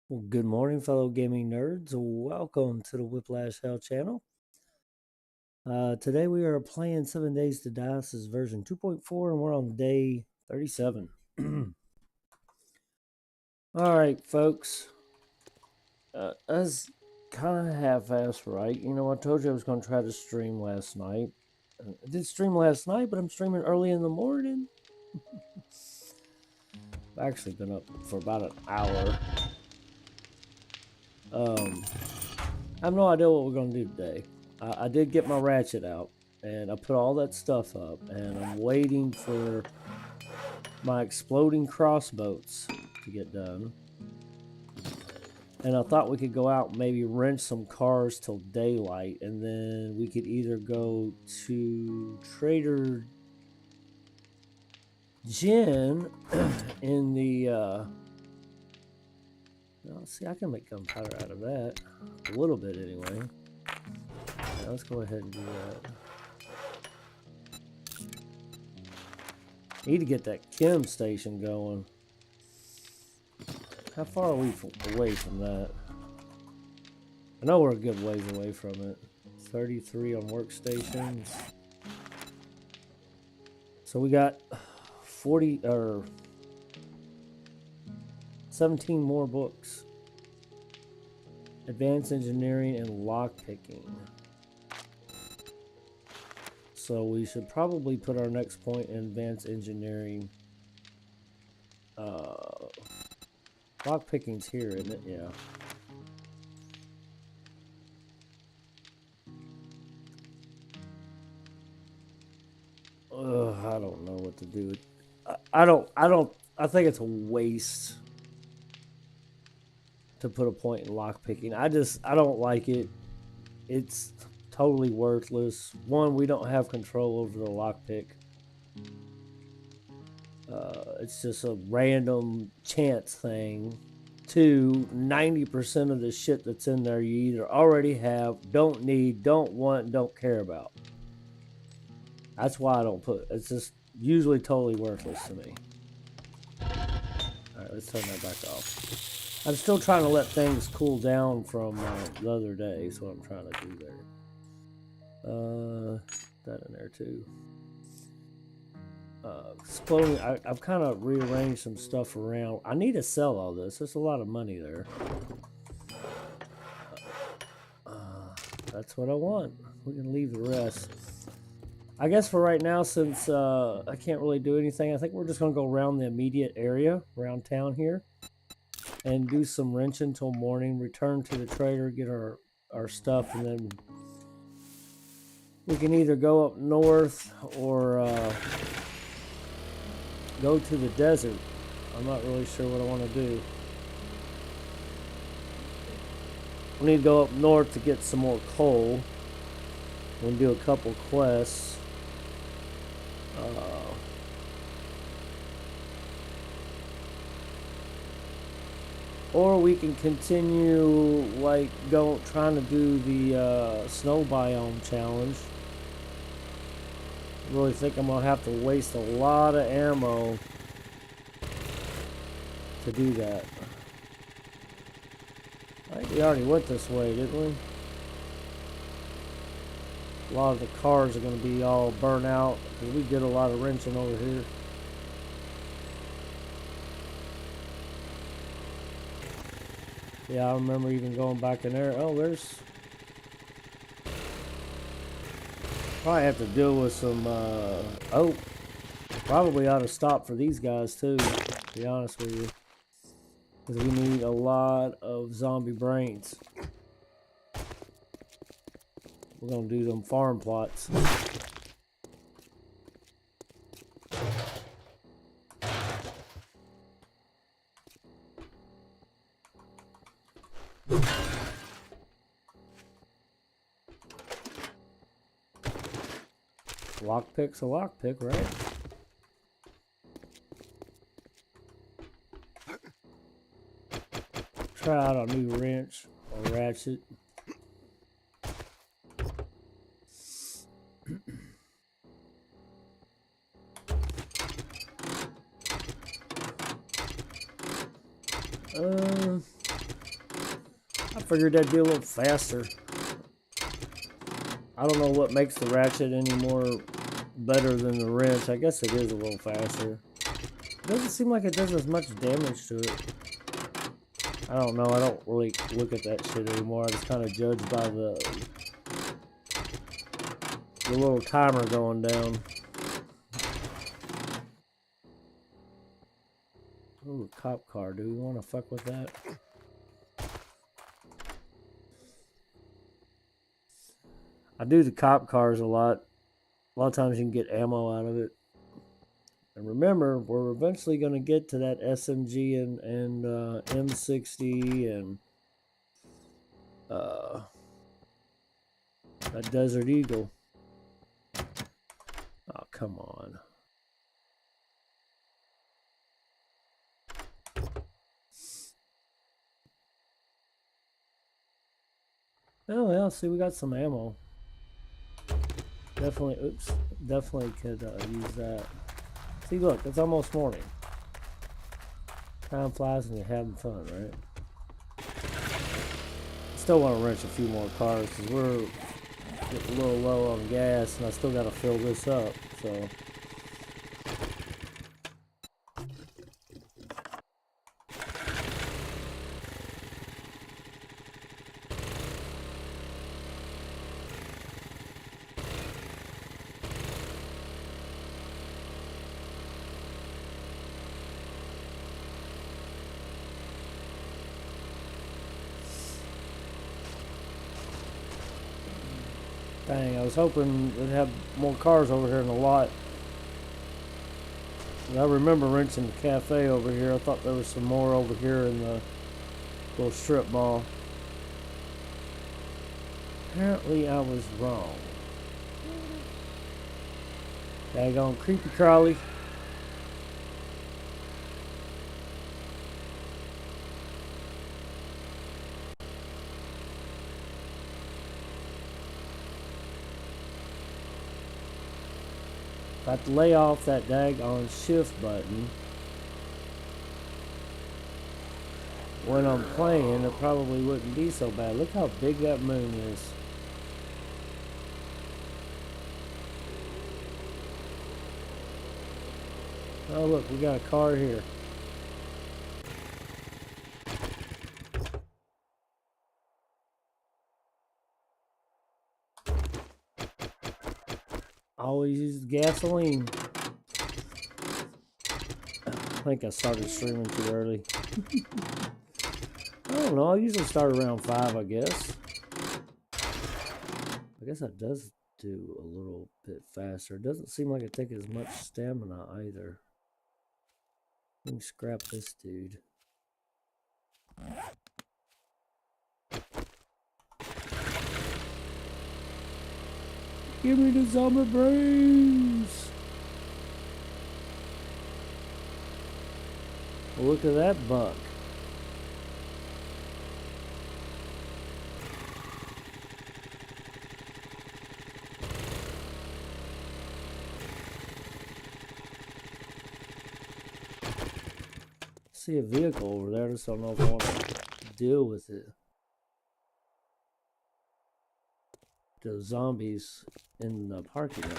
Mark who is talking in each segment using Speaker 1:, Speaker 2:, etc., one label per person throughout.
Speaker 1: Well, good morning, fellow gaming nerds. Welcome to the Whiplash Hell channel. Today we are playing 7 Days to Die. This is version 2.4, and we're on day 37. All right, folks. That's kind of half-assed, right? You know, I told you I was going to try to stream last night. I did stream last night, but I'm streaming early in the morning. I've actually been up for about an hour. I have no idea what we're going to do today. I did get my ratchet out, and I put all that stuff up, and I'm waiting for my exploding crossbows to get done. And I thought we could go out and maybe rent some cars till daylight, and then we could either go to Trader Jen in the see, I can make gunpowder out of that. A little bit anyway. Yeah, let's go ahead and do that. Need to get that chem station going. How far are we away from that? I know we're a good ways away from it. 33 on workstations. So we got 40 or 17 more books. Advanced engineering and lockpicking. So we should probably put our next point in advanced engineering. Lockpicking's here, isn't it? Yeah. I don't know what to do. I think it's a waste to put a point in lockpicking. I don't like it. It's totally worthless. One, we don't have control over the lockpick. It's just a random chance thing. Two, 90% of the shit that's in there you either already have, don't need, don't want, don't care about. That's why I don't put. It's just usually totally worthless to me. Alright, let's turn that back off. I'm still trying to let things cool down from the other day. That's what I'm trying to do there. That in there too. Exploding. I've kind of rearranged some stuff around. I need to sell all this. There's a lot of money there. That's what I want. We can leave the rest. I guess for right now, since I can't really do anything, I think we're just going to go around the immediate area, around town here, and do some wrenching till morning, return to the trader, get our stuff, and then we can either go up north or go to the desert. I'm not really sure what I want to do. We need to go up north to get some more coal. We'll do a couple quests. Or we can continue like trying to do the snow biome challenge. I really think I'm gonna have to waste a lot of ammo to do that. I think we already went this way, didn't we? A lot of the cars are going to be all burnt out because we did a lot of wrenching over here. Yeah, I remember even going back in there. Oh, there's... Probably have to deal with some... Oh, probably ought to stop for these guys too, to be honest with you. Because we need a lot of zombie brains. We're going to do them farm plots. Lockpick's a lockpick, right? Try out a new wrench or ratchet. figured that'd be a little faster. I don't know what makes the ratchet any more better than the wrench. I guess it is a little faster. It doesn't seem like it does as much damage to it. I don't know. I don't really look at that shit anymore. I just kind of judge by the little timer going down. Ooh, cop car. Do we want to fuck with that? I do the cop cars a lot. A lot of times you can get ammo out of it. And remember, we're eventually going to get to that SMG and M60 and that Desert Eagle. Oh, come on. Oh, yeah, see, we got some ammo. Definitely, oops, definitely could use that. See, look, it's almost morning. Time flies and you're having fun, right? Still want to wrench a few more cars because we're getting a little low on gas and I still got to fill this up, so. Dang, I was hoping we'd have more cars over here in the lot. And I remember wrenching the cafe over here. I thought there was some more over here in the little strip mall. Apparently I was wrong. Daggone creepy crawly. If I had to lay off that daggone shift button when I'm playing, it probably wouldn't be so bad. Look how big that moon is. Oh look, we got a car here. Always use gasoline. I think I started streaming too early. I don't know, I usually start around 5, I guess. I guess that does do a little bit faster. It doesn't seem like it takes as much stamina either. Let me scrap this dude. Give me the zombie brains! Well, look at that buck. See a vehicle over there, I just don't know if I want to deal with it. The zombies in the parking lot.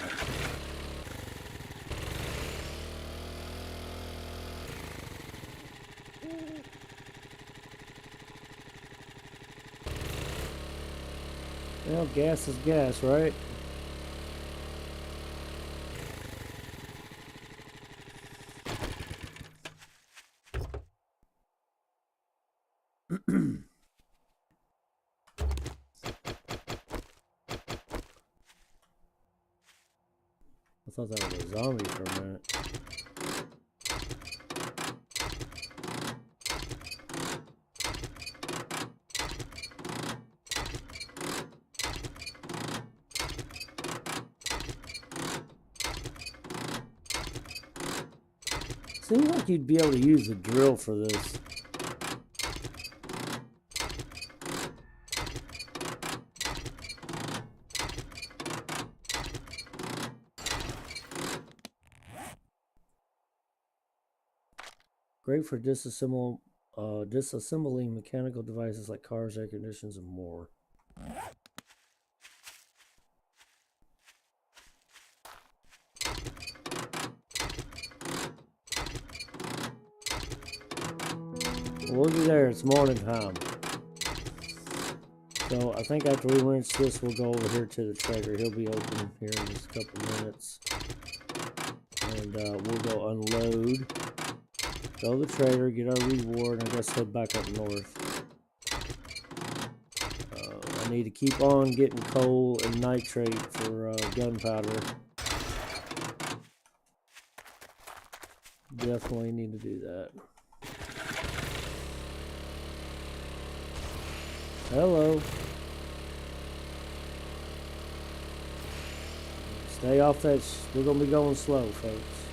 Speaker 1: Well, gas is gas, right? I thought that was a zombie for a minute. Seems like you'd be able to use the drill for this. Great for disassembling disassembling mechanical devices like cars, air conditioners, and more. Looky there, it's morning time. So I think after we rinse this, we'll go over here to the trader. He'll be open here in just a couple minutes. And we'll go unload, go to the trader, get our reward, and I guess head back up north. I need to keep on getting coal and nitrate for gunpowder. Definitely need to do that. Hello. Stay off that. We're going to be going slow, folks.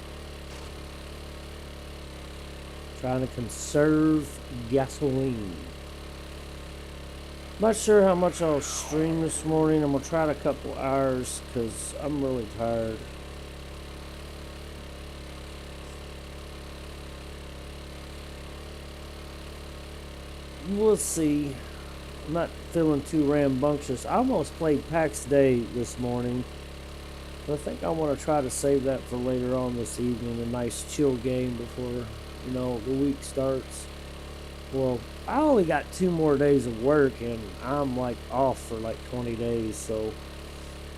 Speaker 1: Trying to conserve gasoline. Not sure how much I'll stream this morning. I'm going to try it a couple hours because I'm really tired. We'll see. I'm not feeling too rambunctious. I almost played PAX Day this morning. But I think I want to try to save that for later on this evening. A nice chill game before, you know, the week starts. Well, I only got 2 more days of work and I'm like off for like 20 days. So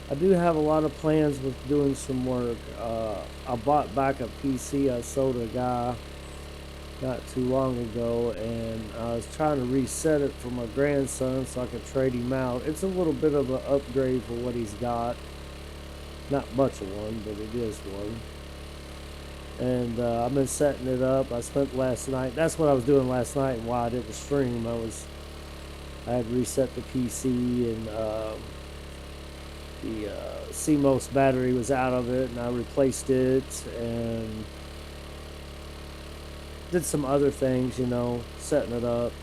Speaker 1: I do have a lot of plans with doing some work. I bought back a PC I sold a guy not too long ago, and I was trying to reset it for my grandson so I could trade him out. It's a little bit of an upgrade for what he's got. Not much of one, but it is one. And I've been setting it up. I spent last night, that's what I was doing last night and why I didn't stream. I had reset the PC, and the CMOS battery was out of it, and I replaced it and did some other things, you know, setting it up.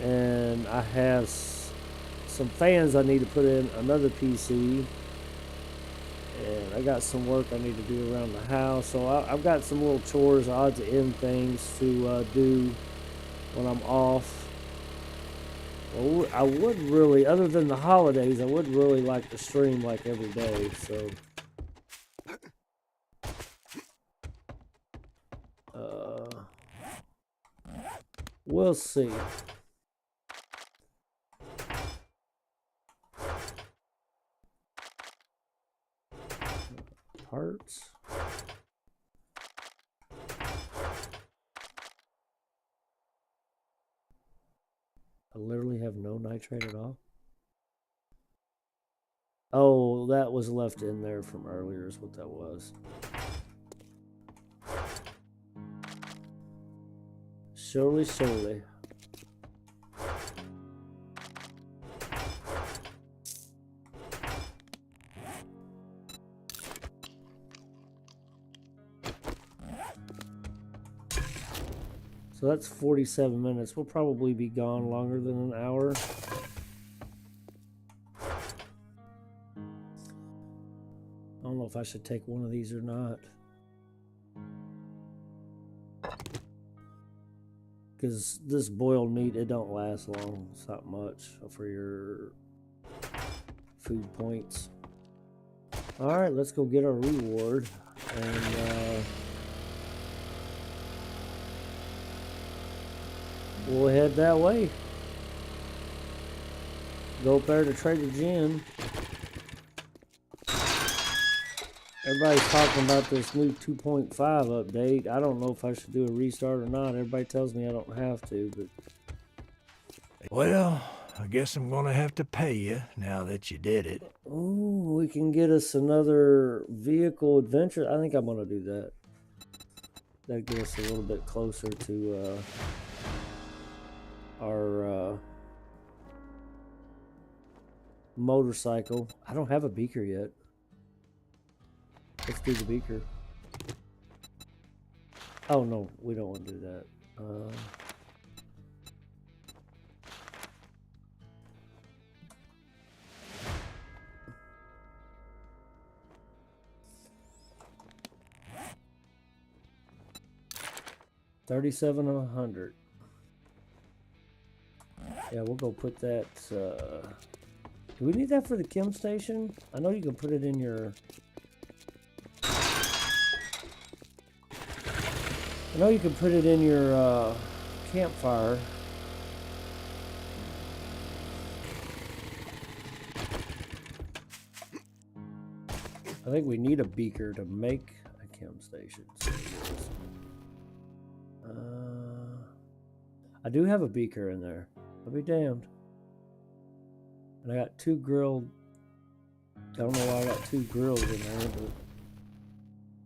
Speaker 1: And I have some fans I need to put in another PC. And I got some work I need to do around the house. So I've got some little chores, odds and end things to do when I'm off. Well, I would really, other than the holidays, I would really like to stream like every day. So we'll see. Parts. I literally have no nitrate at all. Oh, that was left in there from earlier is what that was. Surely. So that's 47 minutes. We'll probably be gone longer than an hour. I don't know if I should take one of these or not. Because this boiled meat, it don't last long. It's not much for your food points. Alright, let's go get our reward. And we'll head that way. Go up there to Trader Jim. Everybody's talking about this new 2.5 update. I don't know if I should do a restart or not. Everybody tells me I don't have to, but...
Speaker 2: Well, I guess I'm gonna have to pay you now that you did it.
Speaker 1: Ooh, we can get us another vehicle adventure. I think I'm gonna do that. That gets us a little bit closer to our motorcycle. I don't have a beaker yet. Let's do the beaker. Oh no, we don't want to do that. 3,700. Yeah, we'll go put that. Do we need that for the chem station? I know you can put it in your. I know you can put it in your campfire. I think we need a beaker to make a chem station. I do have a beaker in there. I'll be damned. And I got 2 grilled. Don't know why I got 2 grills in there,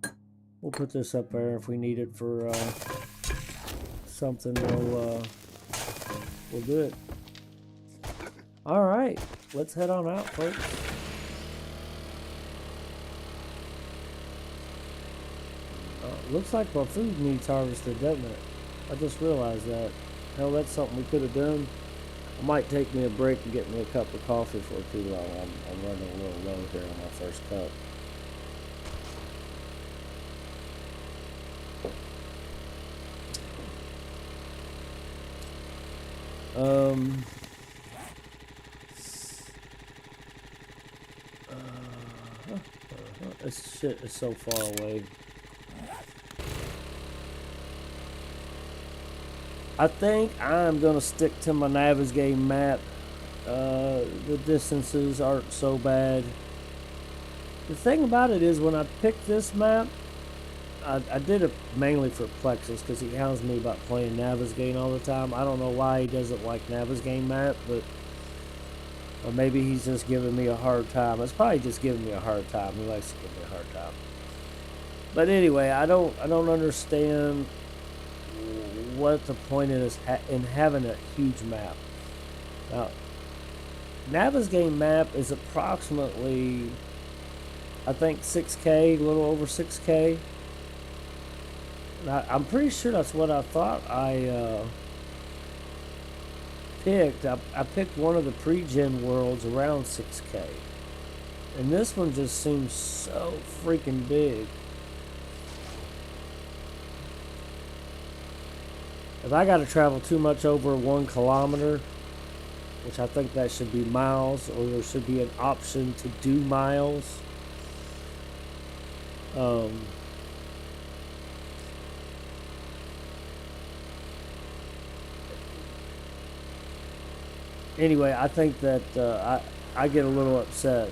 Speaker 1: but we'll put this up there. If we need it for something, we'll do it. All right, let's head on out, folks. Looks like my food needs harvested, doesn't it? I just realized that. Hell, that's something we could have done. I might take me a break and get me a cup of coffee for too long. I'm running a little low here on my first cup. This shit is so far away. I think I'm gonna stick to my Navigating map. The distances aren't so bad. The thing about it is, when I picked this map, I did it mainly for Plexus because he hounds me about playing Navigating all the time. I don't know why he doesn't like Navigating map, but or maybe he's just giving me a hard time. It's probably just giving me a hard time. He likes to give me a hard time. But anyway, I don't understand what the point is in having a huge map. Now, Navigating map is approximately, I think, 6K, a little over 6K. I'm pretty sure that's what I thought I picked. I picked one of the pre-gen worlds around 6K. And this one just seems so freaking big. If I got to travel too much over 1 kilometer, which I think that should be miles, or there should be an option to do miles. Anyway, I think that I get a little upset.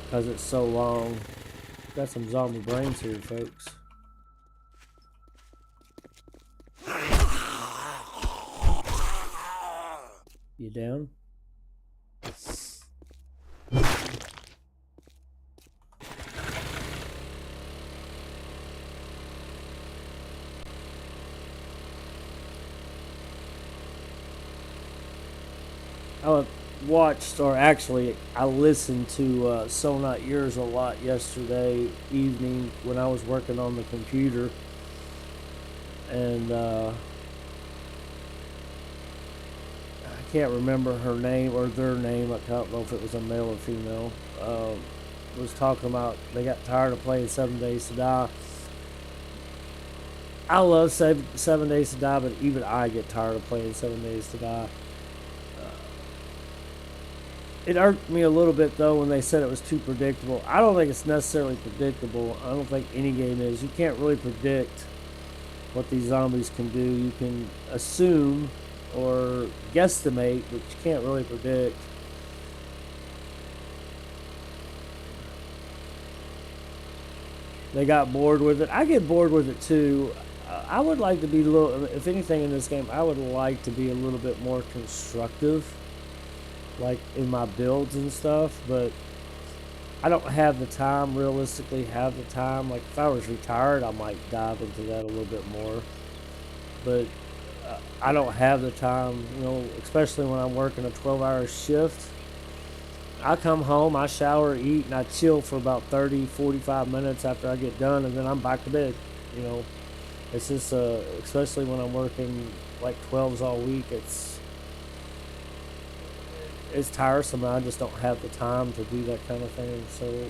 Speaker 1: Because it's so long. Got some zombie brains here, folks. You down? I watched, or actually I listened to So Not Yours a lot yesterday evening when I was working on the computer, and I can't remember her name or their name. I don't know if it was a male or female. Was talking about they got tired of playing 7 Days to Die. I love 7 Days to Die, but even I get tired of playing 7 Days to Die. It irked me a little bit, though, when they said it was too predictable. I don't think it's necessarily predictable. I don't think any game is. You can't really predict what these zombies can do. You can assume or guesstimate, but you can't really predict. They got bored with it. I get bored with it, too. I would like to be a little, if anything in this game, I would like to be a little bit more constructive, like in my builds and stuff, but I don't have the time, realistically have the time. Like if I was retired, I might dive into that a little bit more, but I don't have the time, you know, especially when I'm working a 12-hour shift. I come home, I shower, eat, and I chill for about 30-45 minutes after I get done, and then I'm back to bed. You know, it's just especially when I'm working like 12s all week, it's tiresome. I just don't have the time to do that kind of thing. So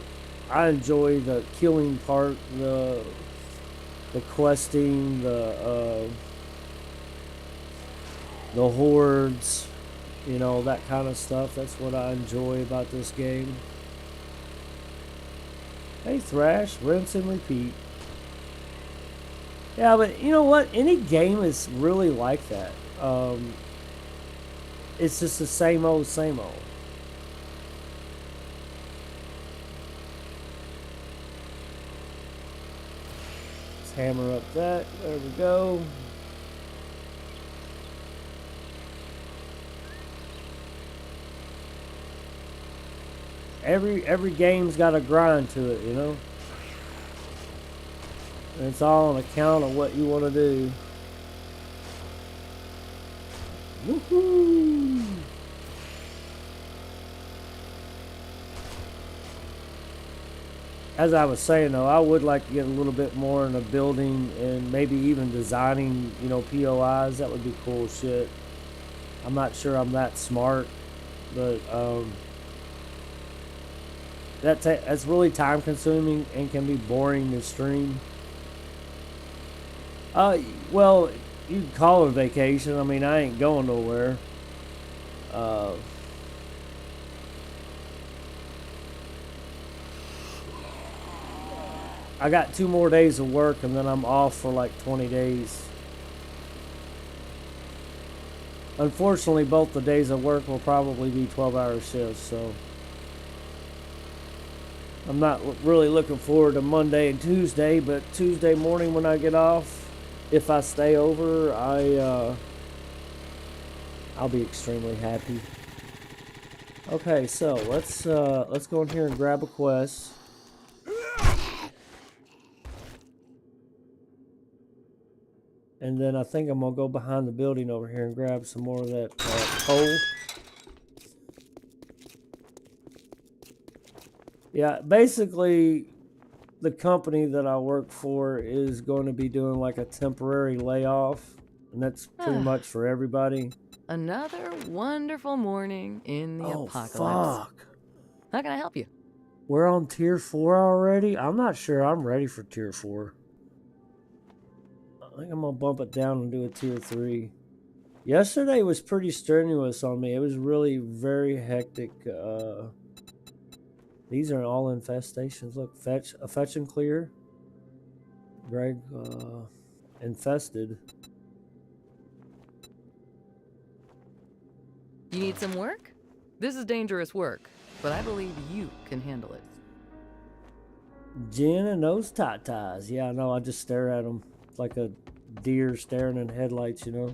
Speaker 1: I enjoy the killing part, the questing, the hordes, you know, that kind of stuff. That's what I enjoy about this game. Hey, Thrash, rinse and repeat. Yeah, but you know what? Any game is really like that. It's just the same old, same old. Let's hammer up that. There we go. Every game's got a grind to it, you know? And it's all on account of what you want to do. Woohoo! As I was saying though, I would like to get a little bit more into building and maybe even designing, you know, POIs. That would be cool shit. I'm not sure I'm that smart, but that's really time consuming and can be boring to stream. Well, you can call it a vacation. I mean, I ain't going nowhere. I got 2 more days of work and then I'm off for like 20 days. Unfortunately, both the days of work will probably be 12-hour shifts, so I'm not really looking forward to Monday and Tuesday, but Tuesday morning when I get off, if I stay over, I'll be extremely happy. Okay, so let's go in here and grab a quest. And then I think I'm gonna go behind the building over here and grab some more of that coal. Yeah, basically, the company that I work for is going to be doing like a temporary layoff, and that's pretty much for everybody.
Speaker 3: Another wonderful morning in the apocalypse.
Speaker 1: Fuck.
Speaker 3: How can I help you?
Speaker 1: We're on tier 4 already? I'm not sure I'm ready for tier 4. I think I'm gonna bump it down and do a tier 3. Yesterday was pretty strenuous on me. It was really very hectic. These are all infestations. Look, fetch and clear. Greg, infested.
Speaker 3: You need some work? This is dangerous work, but I believe you can handle it.
Speaker 1: Jen and those tatas. Yeah, no, I just stare at them. It's like a deer staring in headlights, you know?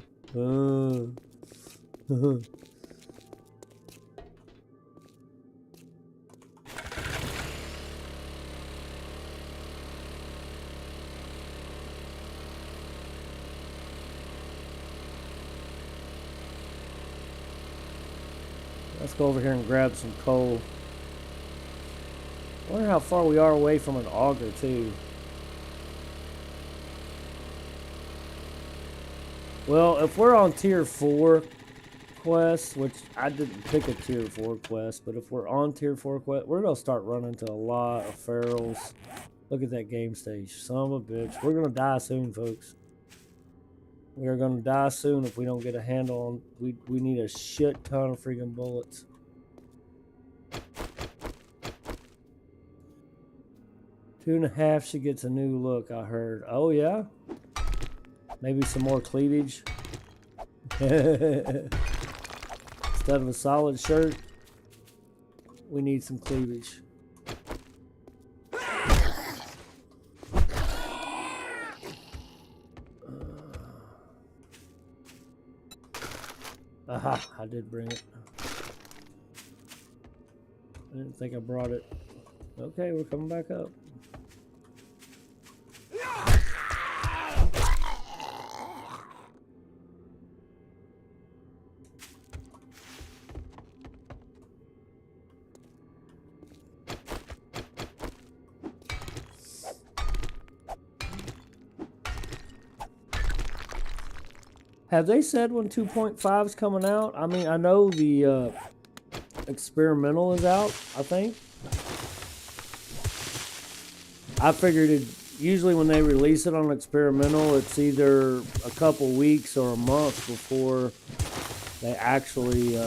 Speaker 1: Let's go over here and grab some coal. I wonder how far we are away from an auger, too. Well, if we're on tier 4 quest, which I didn't pick a tier 4 quest, but if we're on tier 4 quest, we're going to start running to a lot of ferals. Look at that game stage. Son of a bitch. We're going to die soon, folks. We are going to die soon if we don't get a handle on... We need a shit ton of freaking bullets. Two and a half, she gets a new look, I heard. Oh, yeah? Maybe some more cleavage. Instead of a solid shirt, we need some cleavage. Aha, I did bring it. I didn't think I brought it. Okay, we're coming back up. Have they said when 2.5 is coming out? I mean, I know the experimental is out, I think. I figured it. Usually when they release it on experimental, it's either a couple weeks or a month before they actually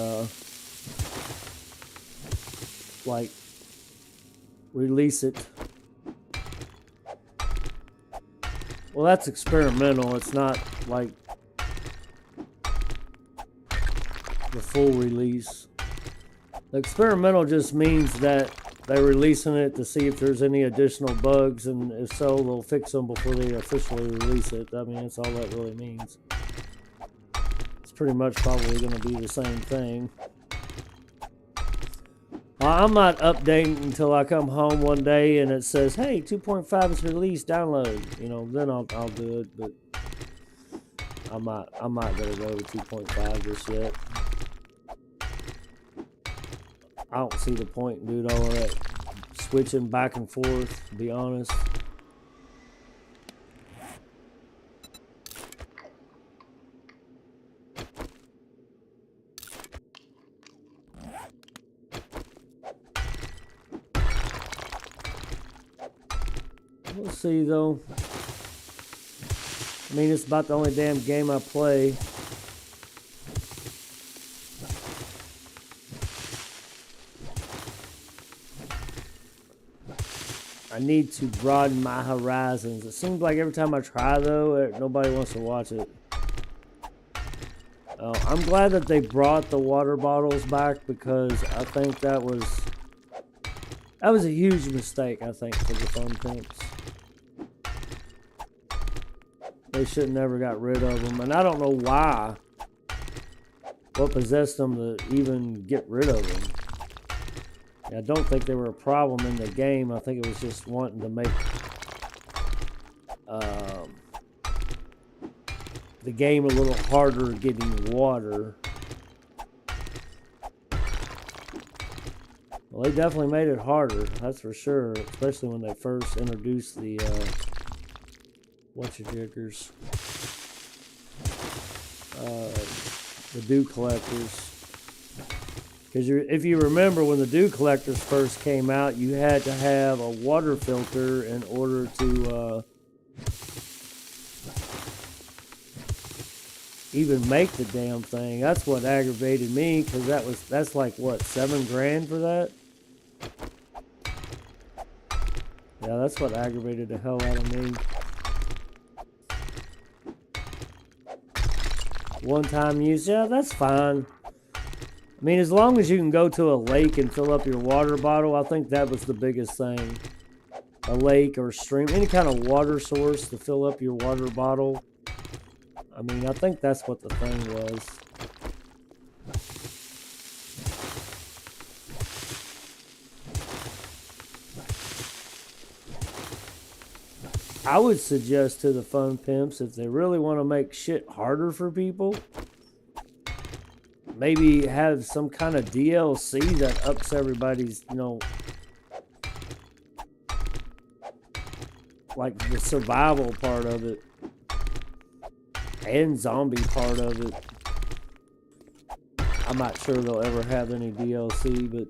Speaker 1: like release it. Well, that's experimental. It's not like the full release. The experimental just means that they're releasing it to see if there's any additional bugs, and if so, they'll fix them before they officially release it. I mean, that's all that really means. It's pretty much probably going to be the same thing. I'm not updating until I come home one day and it says, "Hey, 2.5 is released. Download." You know, then I'll do it. But I'm not gonna go to 2.5 just yet. I don't see the point in doing all that switching back and forth, to be honest. We'll see, though. I mean, it's about the only damn game I play. I need to broaden my horizons. It seems like every time I try, though, nobody wants to watch it. I'm glad that they brought the water bottles back, because I think that was a huge mistake, I think, for the Fun Pimps. They should have never got rid of them, and I don't know why. What possessed them to even get rid of them? I don't think they were a problem in the game. I think it was just wanting to make the game a little harder getting water. Well, they definitely made it harder, that's for sure, especially when they first introduced the whatchajiggers, the dew collectors. Because if you remember, when the dew collectors first came out, you had to have a water filter in order to even make the damn thing. That's what aggravated me, because that's like what, $7,000 for that? Yeah, that's what aggravated the hell out of me. One-time use, yeah, that's fine. I mean, as long as you can go to a lake and fill up your water bottle, I think that was the biggest thing. A lake or stream, any kind of water source to fill up your water bottle. I mean, I think that's what the thing was. I would suggest to the Fun Pimps, if they really want to make shit harder for people, maybe have some kind of DLC that ups everybody's, you know, like the survival part of it and zombie part of it. I'm not sure they'll ever have any DLC, but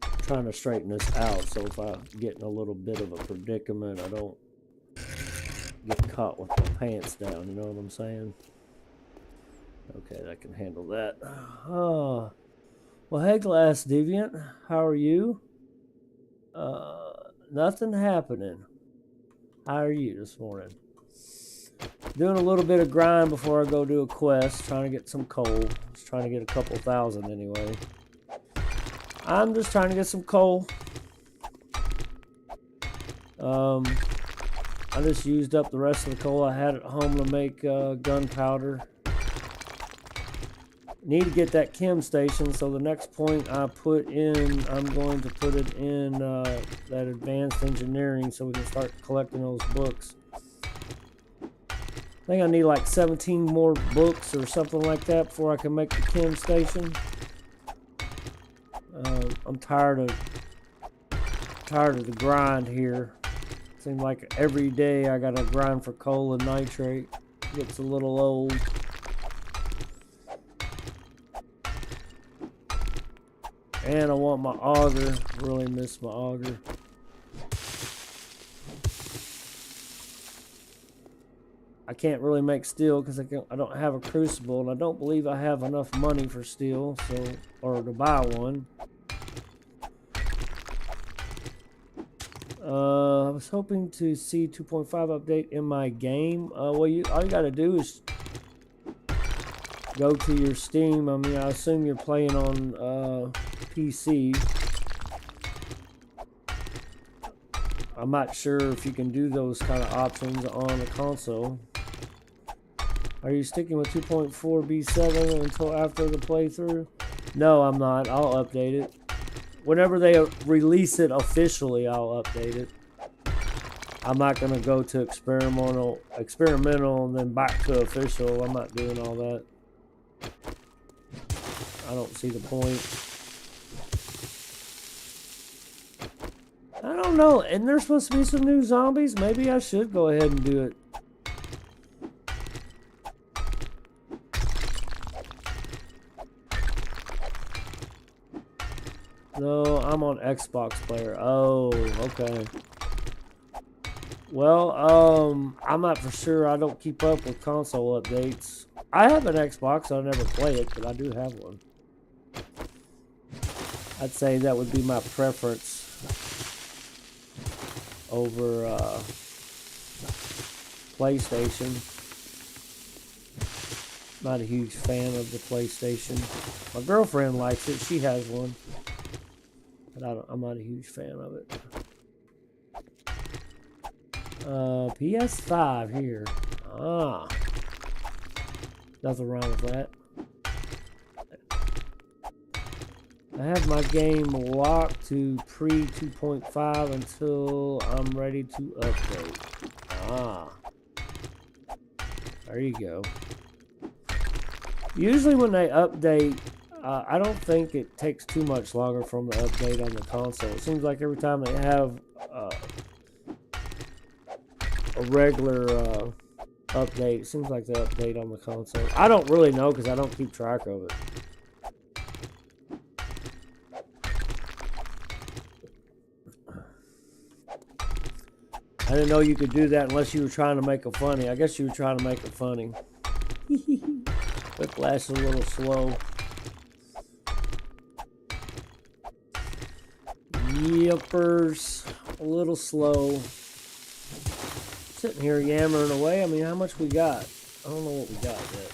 Speaker 1: I'm trying to straighten this out, so if I get in a little bit of a predicament, I don't get caught with my pants down, you know what I'm saying? Okay, I can handle that. Oh, well, hey, Glass Deviant, how are you? Nothing happening. How are you this morning? Doing a little bit of grind before I go do a quest, trying to get some coal. Just trying to get a couple thousand anyway. I'm just trying to get some coal. I just used up the rest of the coal I had at home to make gunpowder. Need to get that chem station, so the next point I put in, I'm going to put it in that advanced engineering so we can start collecting those books. I think I need like 17 more books or something like that before I can make the chem station. I'm tired of the grind here. Seems like every day I gotta grind for coal and nitrate. Gets a little old. And I want my auger. Really miss my auger. I can't really make steel because I don't have a crucible, and I don't believe I have enough money for steel, so, or to buy one. I was hoping to see 2.5 update in my game. Well, all you gotta do is go to your Steam. I mean, I assume you're playing on PC. I'm not sure if you can do those kind of options on a console. Are you sticking with 2.4 B7 until after the playthrough? No, I'm not. I'll update it. Whenever they release it officially, I'll update it. I'm not going to go to experimental and then back to official. I'm not doing all that. I don't see the point. I don't know. Isn't there supposed to be some new zombies? Maybe I should go ahead and do it. No, I'm on Xbox player. Oh, okay. Well, I'm not for sure. I don't keep up with console updates. I have an Xbox. I never play it, but I do have one. I'd say that would be my preference over PlayStation. Not a huge fan of the PlayStation. My girlfriend likes it. She has one. But I'm not a huge fan of it. PS5 here. Ah. Nothing wrong with that. I have my game locked to pre 2.5 until I'm ready to update. Ah. There you go. Usually when they update, I don't think it takes too much longer from the update on the console. It seems like every time they have a regular update, it seems like they update on the console. I don't really know because I don't keep track of it. I didn't know you could do that unless you were trying to make it funny. I guess you were trying to make it funny. Whiplash is a little slow. Yippers. A little slow. Sitting here yammering away. I mean, how much we got? I don't know what we got yet.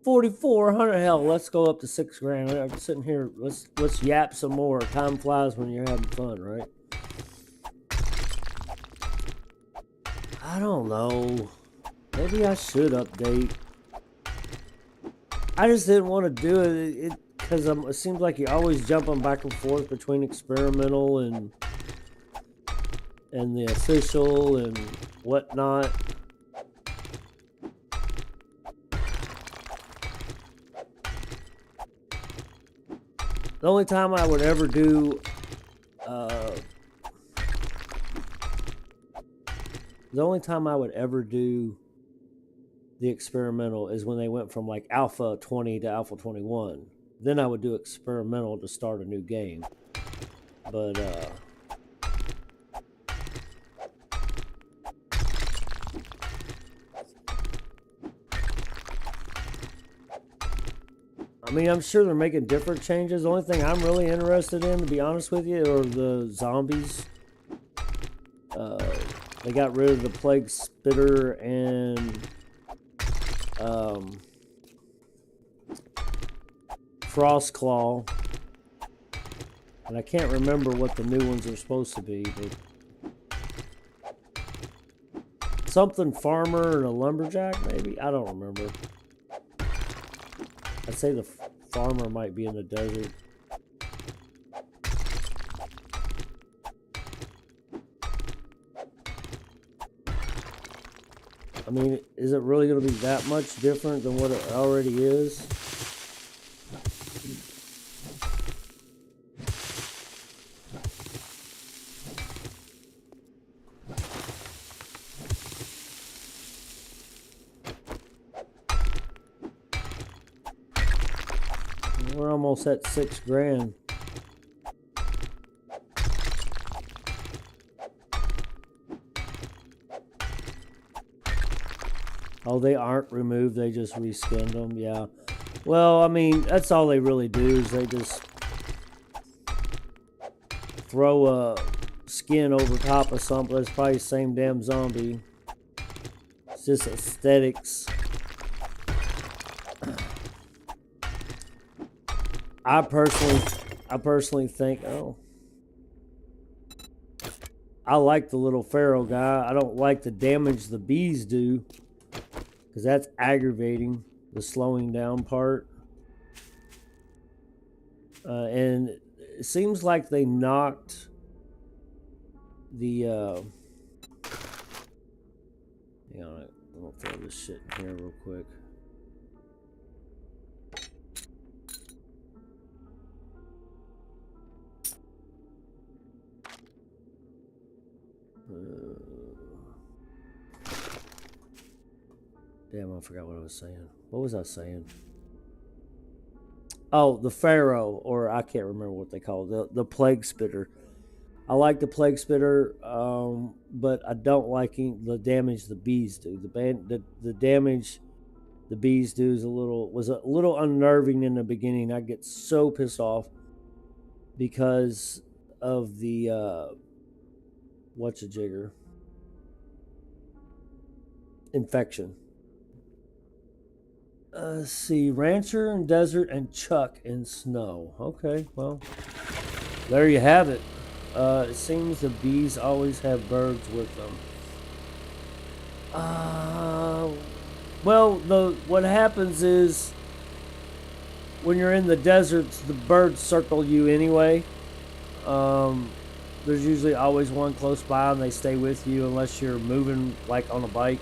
Speaker 1: 4,400. Hell, let's go up to 6 grand. I'm sitting here. Let's yap some more. Time flies when you're having fun, right? I don't know. Maybe I should update. I just didn't want to do it because it seems like you're always jumping back and forth between experimental and the official and whatnot. The only time I would ever do the experimental is when they went from like Alpha 20 to Alpha 21. Then I would do experimental to start a new game. But I mean, I'm sure they're making different changes. The only thing I'm really interested in, to be honest with you, are the zombies. They got rid of the plague spitter and frost claw, and I can't remember what the new ones are supposed to be, but something farmer and a lumberjack, maybe? I don't remember. I'd say the farmer might be in the desert. I mean, is it really going to be that much different than what it already is? We're almost at 6 grand. Oh, they aren't removed. They just reskinned them. Yeah. Well, I mean, that's all they really do is they just throw a skin over top of something. It's probably the same damn zombie. It's just aesthetics. I personally think, oh, I like the little feral guy. I don't like the damage the bees do, because that's aggravating, the slowing down part. And it seems like they knocked the hang on, I'm gonna throw this shit in here real quick. Damn, I forgot what I was saying. What was I saying? Oh, the Pharaoh, or I can't remember what they call it, the Plague Spitter. I like the Plague Spitter, but I don't like the damage the bees do. The damage the bees do is was a little unnerving in the beginning. I get so pissed off because of the whatcha-jigger infection. Let's see, Rancher and Desert and Chuck in Snow. Okay, well, there you have it. It seems the bees always have birds with them. Well, what happens is when you're in the deserts, the birds circle you anyway. There's usually always one close by, and they stay with you unless you're moving like on a bike.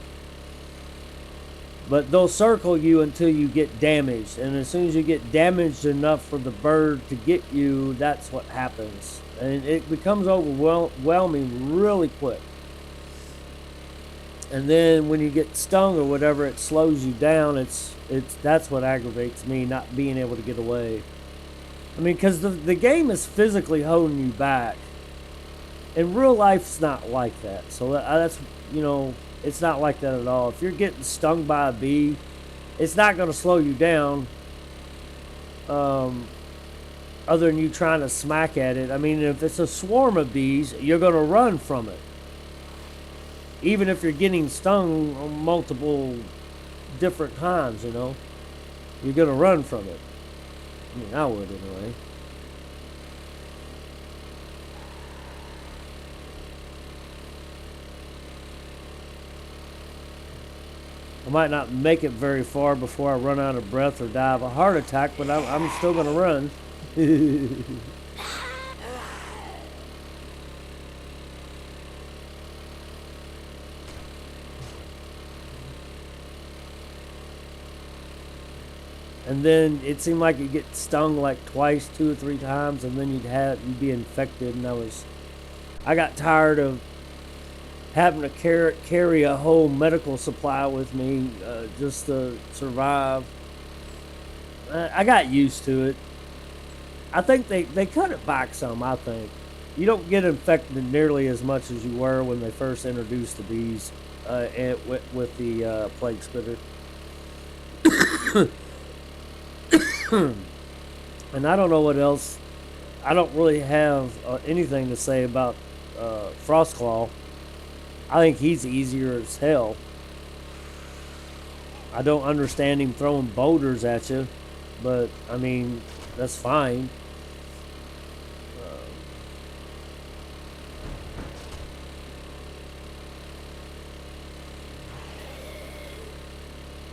Speaker 1: But they'll circle you until you get damaged, and as soon as you get damaged enough for the bird to get you, that's what happens. And it becomes overwhelming really quick. And then when you get stung or whatever, it slows you down. That's what aggravates me, not being able to get away. I mean, because the game is physically holding you back. In real life, it's not like that. So that's, you know, it's not like that at all. If you're getting stung by a bee, it's not going to slow you down. Other than you trying to smack at it. I mean, if it's a swarm of bees, you're going to run from it. Even if you're getting stung on multiple different times, you know, you're going to run from it. I mean, I would anyway. I might not make it very far before I run out of breath or die of a heart attack, but I'm still going to run. And then it seemed like you'd get stung like twice, 2 or 3 times, and then you'd be infected. And I got tired of having to carry a whole medical supply with me just to survive. I got used to it. I think they cut it back some, I think. You don't get infected nearly as much as you were when they first introduced the bees with the plague spitter. And I don't know what else. I don't really have anything to say about Frostclaw. I think he's easier as hell. I don't understand him throwing boulders at you, but I mean, that's fine.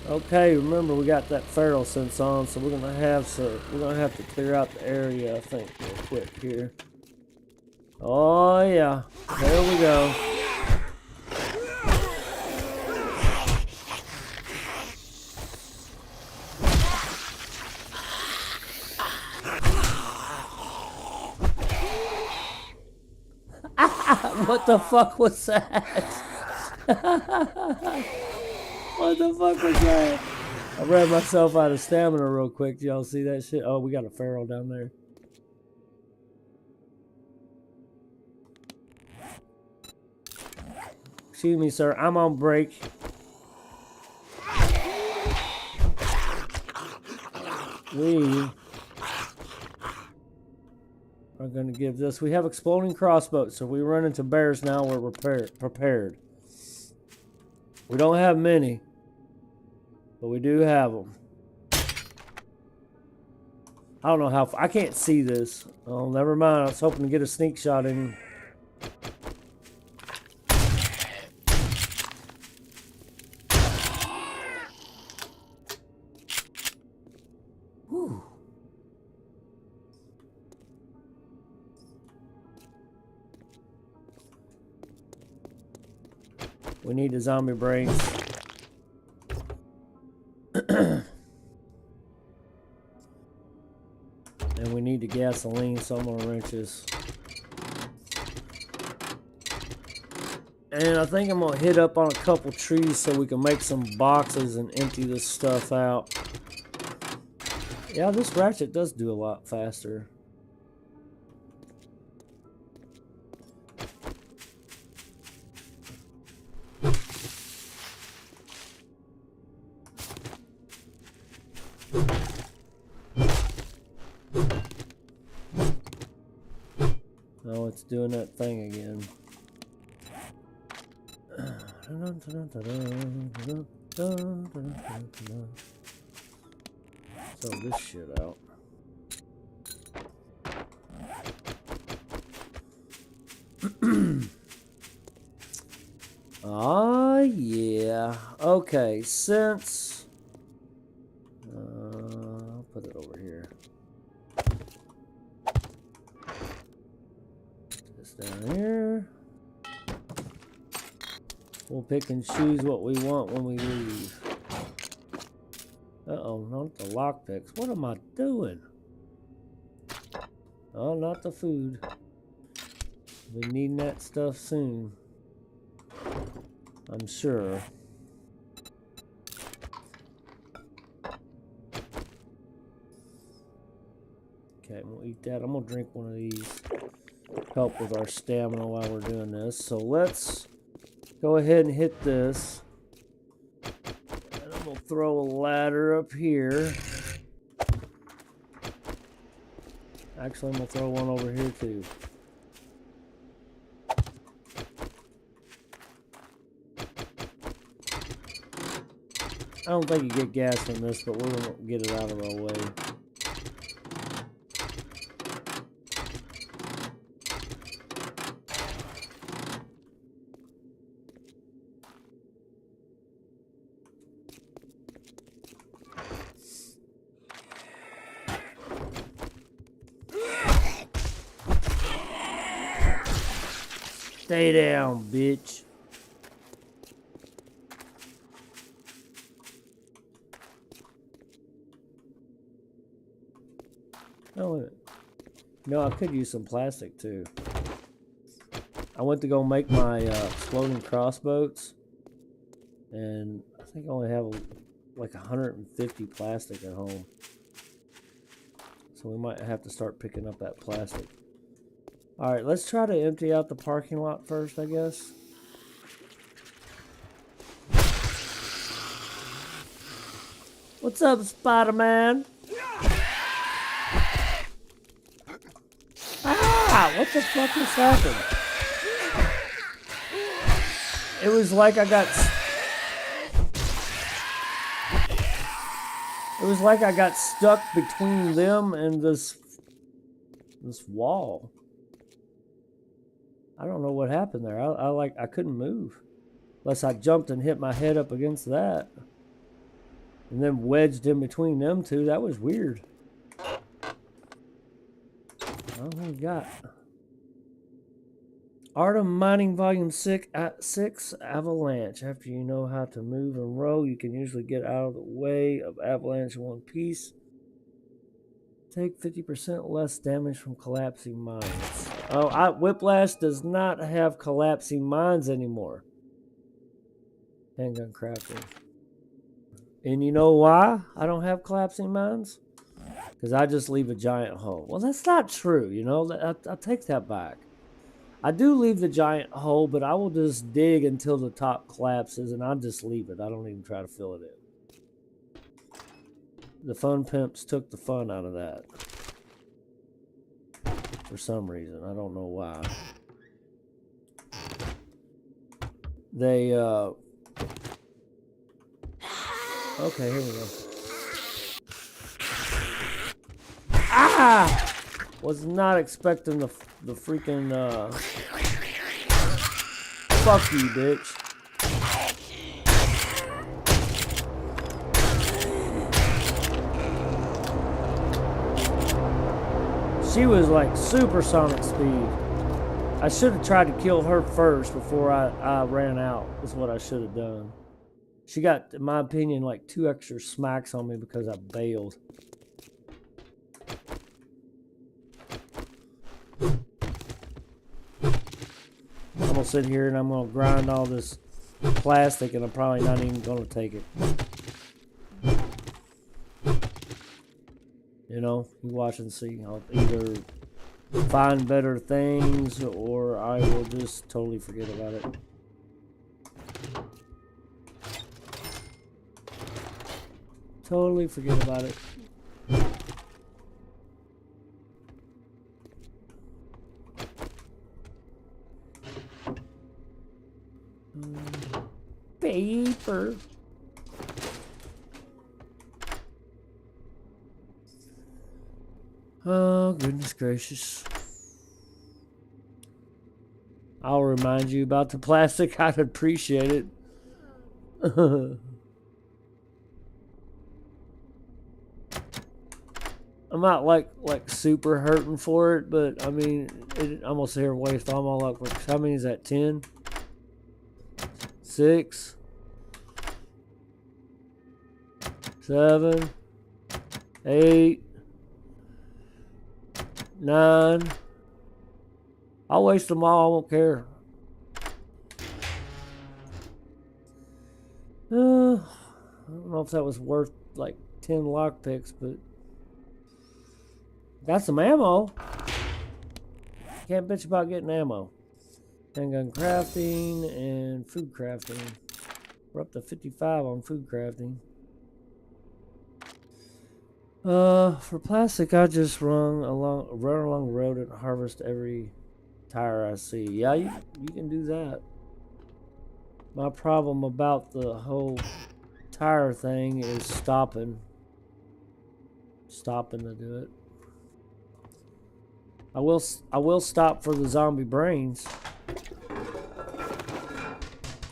Speaker 1: Okay, remember we got that feral sense on, so we're gonna have to clear out the area, I think, real quick here. Oh yeah, there we go. What the fuck was that? What the fuck was that? I ran myself out of stamina real quick. Y'all see that shit? Oh, we got a feral down there. Excuse me, sir. I'm on break. We are going to give this. We have exploding crossbows, so if we run into bears now, we're prepared. We don't have many, but we do have them. I don't know how. I can't see this. Oh, never mind. I was hoping to get a sneak shot in him. Whew. We need the zombie brains. And we need the gasoline, so I'm gonna wrench this. And I think I'm gonna hit up on a couple trees so we can make some boxes and empty this stuff out. Yeah, this ratchet does do a lot faster. Oh, it's doing that thing again. Throw this shit out. Ah, yeah. Okay, since... I'll put it over here. This down here. We'll pick and choose what we want when we leave. Uh-oh, not the lockpicks. What am I doing? Oh, not the food. We'll be needing that stuff soon. I'm sure. Okay, we'll eat that. I'm gonna drink one of these. Help with our stamina while we're doing this. So let's go ahead and hit this. And I'm gonna throw a ladder up here. Actually, I'm gonna throw one over here too. I don't think you get gas from this, but we're gonna get it out of our way. Stay down, bitch. Oh, no, I could use some plastic too. I went to go make my exploding crossbows, and I think I only have like 150 plastic at home. So we might have to start picking up that plastic. Alright, let's try to empty out the parking lot first, I guess. What's up, Spider-Man? Ah! What the fuck just happened? It was like I got... It was like I got stuck between them and this wall. I don't know what happened there. I couldn't move. Unless I jumped and hit my head up against that. And then wedged in between them two. That was weird. Oh my god. Art of Mining Volume 6 Avalanche. After you know how to move and roll, you can usually get out of the way of avalanche in one piece. Take 50% less damage from collapsing mines. Oh, Whiplash does not have collapsing mines anymore. Handgun crafting. And you know why I don't have collapsing mines? Because I just leave a giant hole. Well, that's not true, you know. I take that back. I do leave the giant hole, but I will just dig until the top collapses, and I'll just leave it. I don't even try to fill it in. The fun pimps took the fun out of that. For some reason. I don't know why. They, okay, here we go. Ah! Was not expecting the freaking, fuck you, bitch. She was like supersonic speed. I should have tried to kill her first before I ran out. Is what I should have done. She got, in my opinion, like 2 extra smacks on me because I bailed. I'm gonna sit here and I'm gonna grind all this plastic, and I'm probably not even gonna take it. You know, you watch and see. I'll either find better things or I will just totally forget about it. Totally forget about it. Paper. Oh, goodness gracious. I'll remind you about the plastic. I'd appreciate it. I'm not like super hurting for it, but I mean, I'm gonna sit here and waste all my luck. How many is that? 10? 6? 7? 8? 9? I'll waste them all. I won't care. I don't know if that was worth like 10 lockpicks, but got some ammo. Can't bitch about getting ammo. Handgun crafting and food crafting. We're up to 55 on food crafting. For plastic, I just run along the road and harvest every tire I see. Yeah, you can do that. My problem about the whole tire thing is stopping to do it. I will stop for the zombie brains.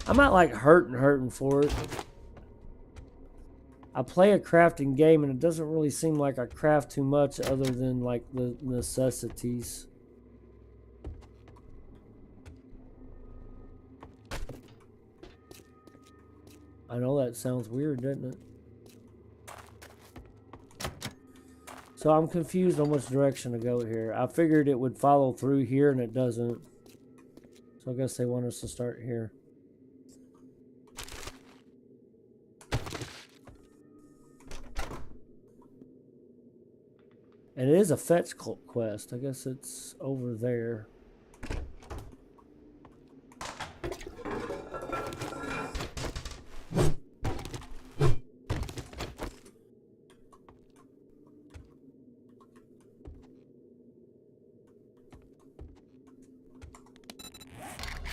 Speaker 1: I'm not like hurting for it. I play a crafting game and it doesn't really seem like I craft too much other than like the necessities. I know that sounds weird, doesn't it? So I'm confused on which direction to go here. I figured it would follow through here and it doesn't. So I guess they want us to start here. And it is a fetch quest. I guess it's over there.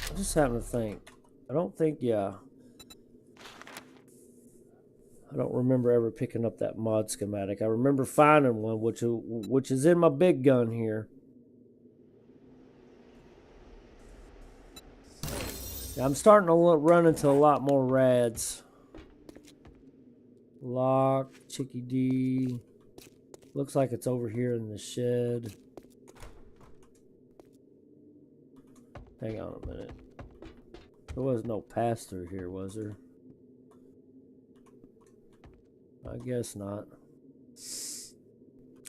Speaker 1: I'm just having to think. I don't think, yeah. I don't remember ever picking up that mod schematic. I remember finding one, which is in my big gun here. Yeah, I'm starting to run into a lot more rads. Lock, Chicky D. Looks like it's over here in the shed. Hang on a minute. There was no pass through here, was there? I guess not.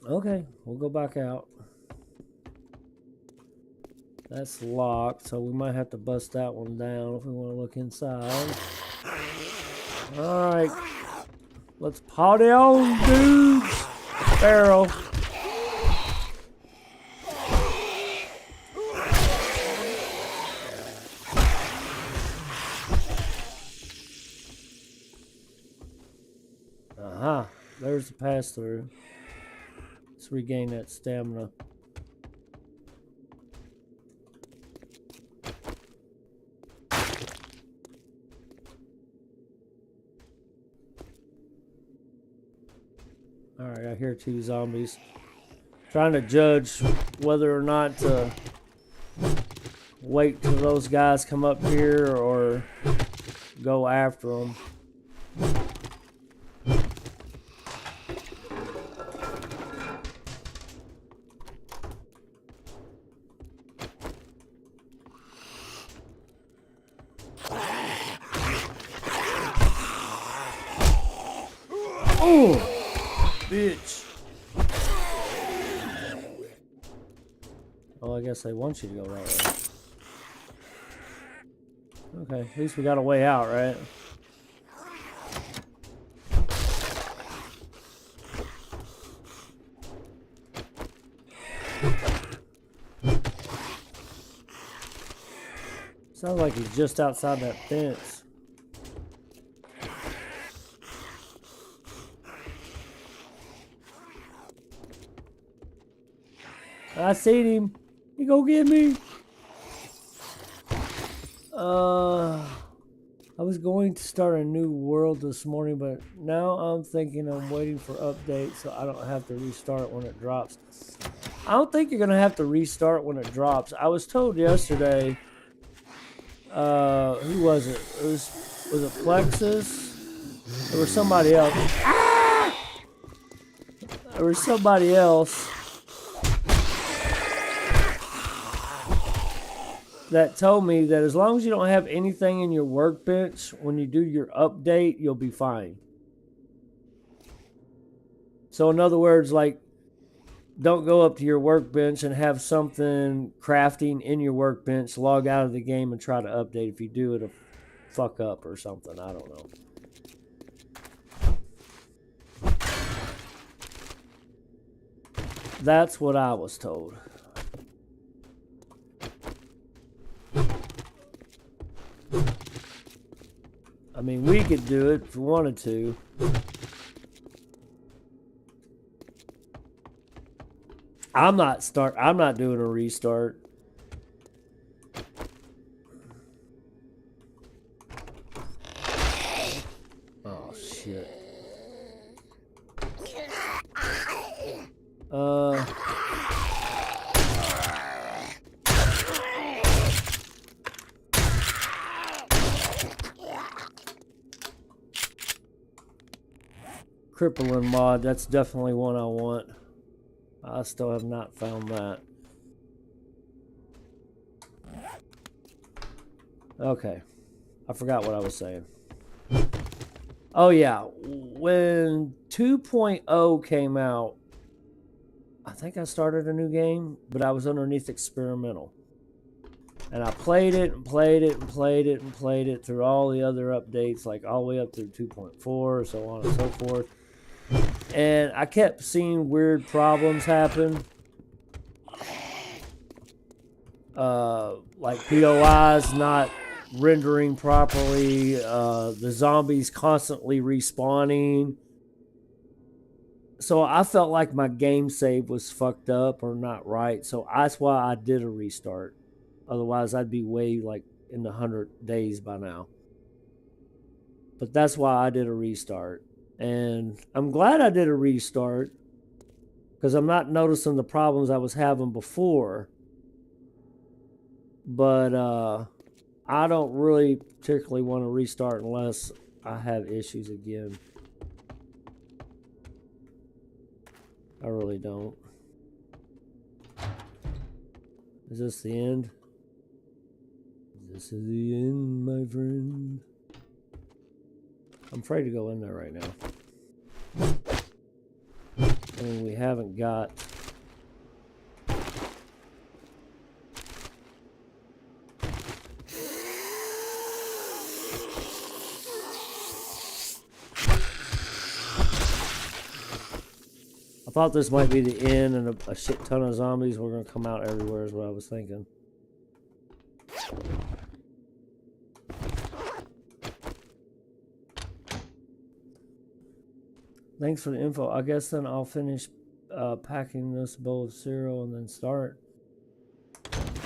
Speaker 1: Okay, we'll go back out. That's locked, so we might have to bust that one down if we want to look inside. Alright. Let's party on, dudes. Barrel. Uh-huh. There's the pass-through. Let's regain that stamina. Alright, I hear 2 zombies. Trying to judge whether or not to wait till those guys come up here or go after them. Oh! Bitch. Oh, I guess they want you to go that way. Okay, at least we got a way out, right? Sounds like he's just outside that fence. I seen him. He go get me. I was going to start a new world this morning, but now I'm thinking I'm waiting for updates so I don't have to restart when it drops. I don't think you're gonna have to restart when it drops. I was told yesterday. Who was it? Was it Plexus? There was somebody else. Ah! There was somebody else that told me that as long as you don't have anything in your workbench, when you do your update, you'll be fine. So in other words, like, don't go up to your workbench and have something crafting in your workbench, log out of the game and try to update. If you do, it'll fuck up or something. I don't know. That's what I was told. I mean, we could do it if we wanted to. I'm not doing a restart. Oh shit. Crippling mod, that's definitely one I want. I still have not found that. Okay. I forgot what I was saying. Oh yeah, when 2.0 came out, I think I started a new game, but I was underneath experimental. And I played it and played it and played it and played it through all the other updates, like all the way up through 2.4, so on and so forth. And I kept seeing weird problems happen. Like POIs not rendering properly, the zombies constantly respawning. So I felt like my game save was fucked up or not right. So that's why I did a restart. Otherwise, I'd be way like in the 100 days by now. But that's why I did a restart. And I'm glad I did a restart because I'm not noticing the problems I was having before. But I don't really particularly want to restart unless I have issues again. I really don't. Is this the end? This is the end, my friend. I'm afraid to go in there right now. I mean, we haven't got... thought this might be the end, and a shit ton of zombies were gonna come out everywhere. Is what I was thinking. Thanks for the info. I guess then I'll finish packing this bowl of cereal and then start.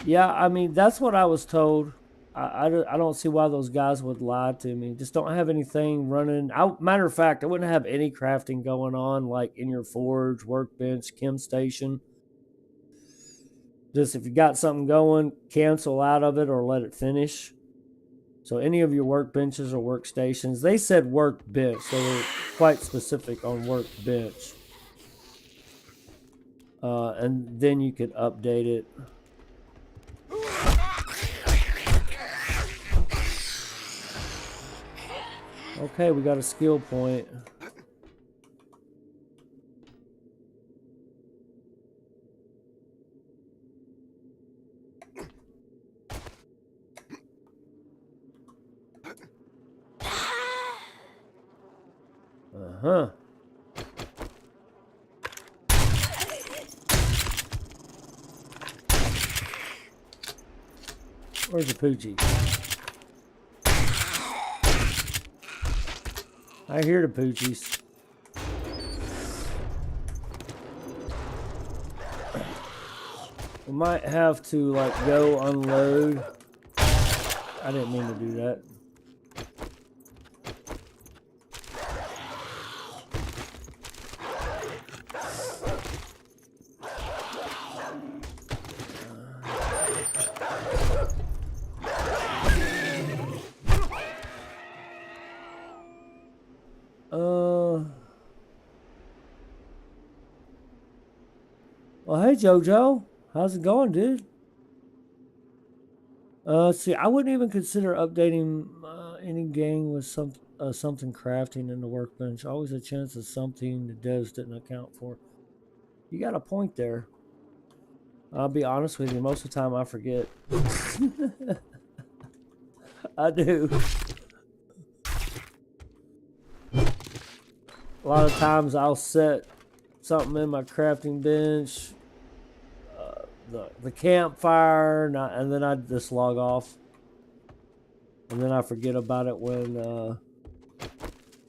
Speaker 1: Yeah, I mean, that's what I was told. I don't see why those guys would lie to me. Just don't have anything running. Matter of fact, I wouldn't have any crafting going on, like in your forge, workbench, chem station. Just if you got something going, cancel out of it or let it finish. So any of your workbenches or workstations, they said workbench, so they're quite specific on workbench. And then you could update it. Okay, we got a skill point. Uh-huh. Where's the Poochie? I hear the Poochies. We might have to, like, go unload. I didn't mean to do that. Well, hey, JoJo. How's it going, dude? See, I wouldn't even consider updating any gang with something crafting in the workbench. Always a chance of something the devs didn't account for. You got a point there. I'll be honest with you, most of the time I forget. I do. A lot of times I'll set something in my crafting bench, the campfire, and then I just log off. And then I forget about it when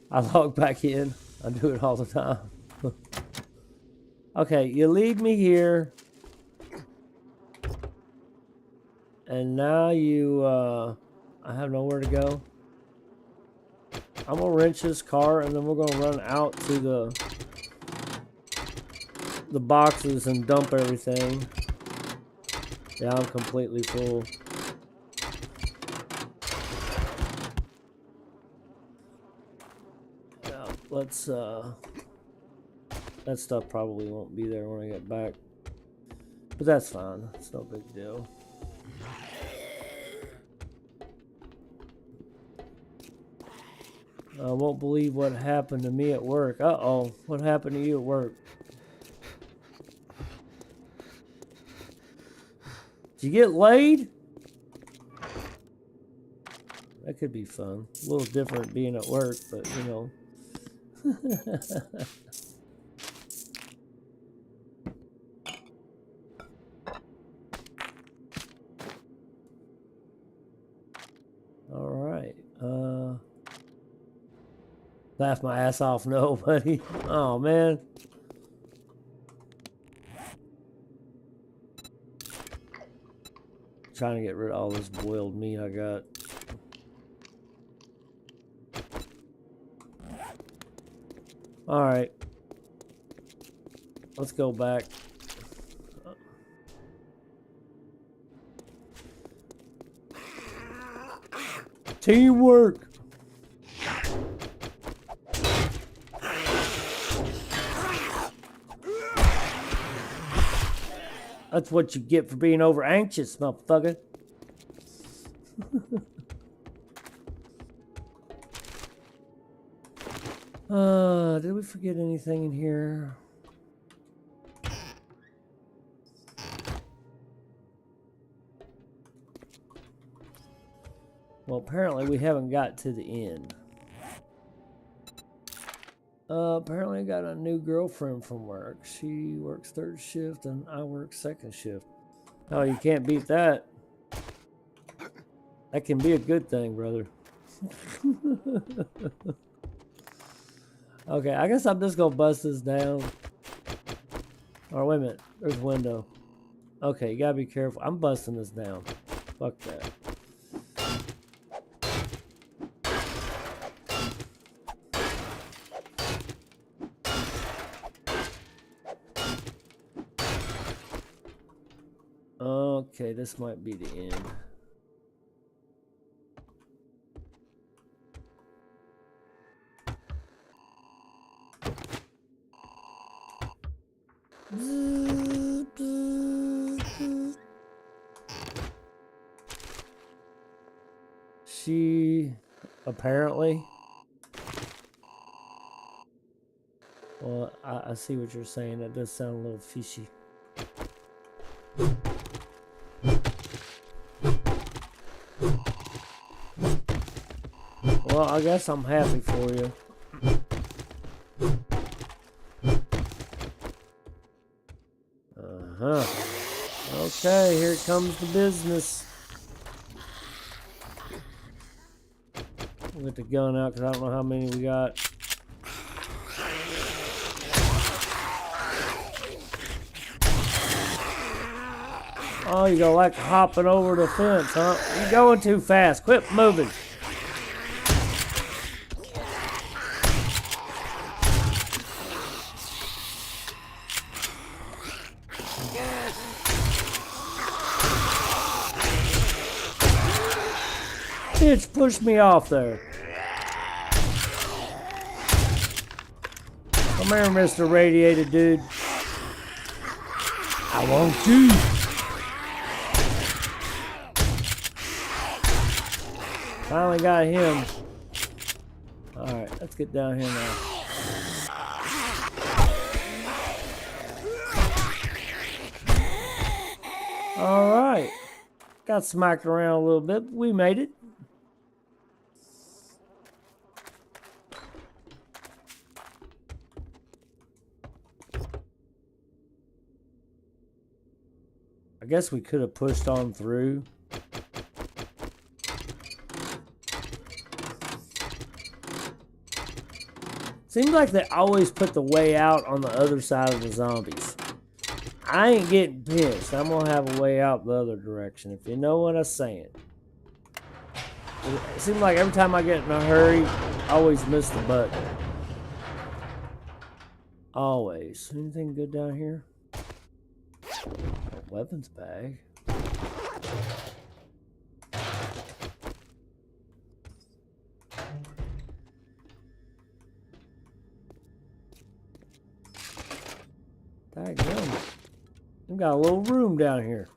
Speaker 1: I log back in. I do it all the time. Okay, you lead me here. And now you, I have nowhere to go. I'm gonna wrench this car and then we're gonna run out to the boxes and dump everything. Yeah, I'm completely full. Yeah, let's, that stuff probably won't be there when I get back. But that's fine. It's no big deal. I won't believe what happened to me at work. Uh-oh. What happened to you at work? Did you get laid? That could be fun. A little different being at work, but you know. All right. Laugh my ass off, no, buddy. Oh, man. Trying to get rid of all this boiled meat I got. All right. Let's go back. Teamwork. That's what you get for being over anxious, motherfucker. Did we forget anything in here? Well, apparently we haven't got to the end. Apparently I got a new girlfriend from work. She works third shift and I work second shift. Oh, you can't beat that. That can be a good thing, brother. Okay, I guess I'm just gonna bust this down. Or wait a minute, there's a window. Okay, you gotta be careful. I'm busting this down. Fuck that. Okay, this might be the end. She apparently. Well, I see what you're saying. That does sound a little fishy. Well, I guess I'm happy for you. Uh-huh. Okay, here comes the business. We'll get the gun out because I don't know how many we got. Oh, you go like hopping over the fence, huh? You're going too fast. Quit moving. Bitch, push me off there. Come here, Mr. Radiated Dude. I want you. Finally got him. Alright, let's get down here now. Alright. Got smacked around a little bit, but we made it. I guess we could have pushed on through. Seems like they always put the way out on the other side of the zombies. I ain't getting pissed. I'm gonna have a way out the other direction, if you know what I'm saying. It seems like every time I get in a hurry, I always miss the button. Always. Anything good down here? Weapons bag. Daggum. We got a little room down here.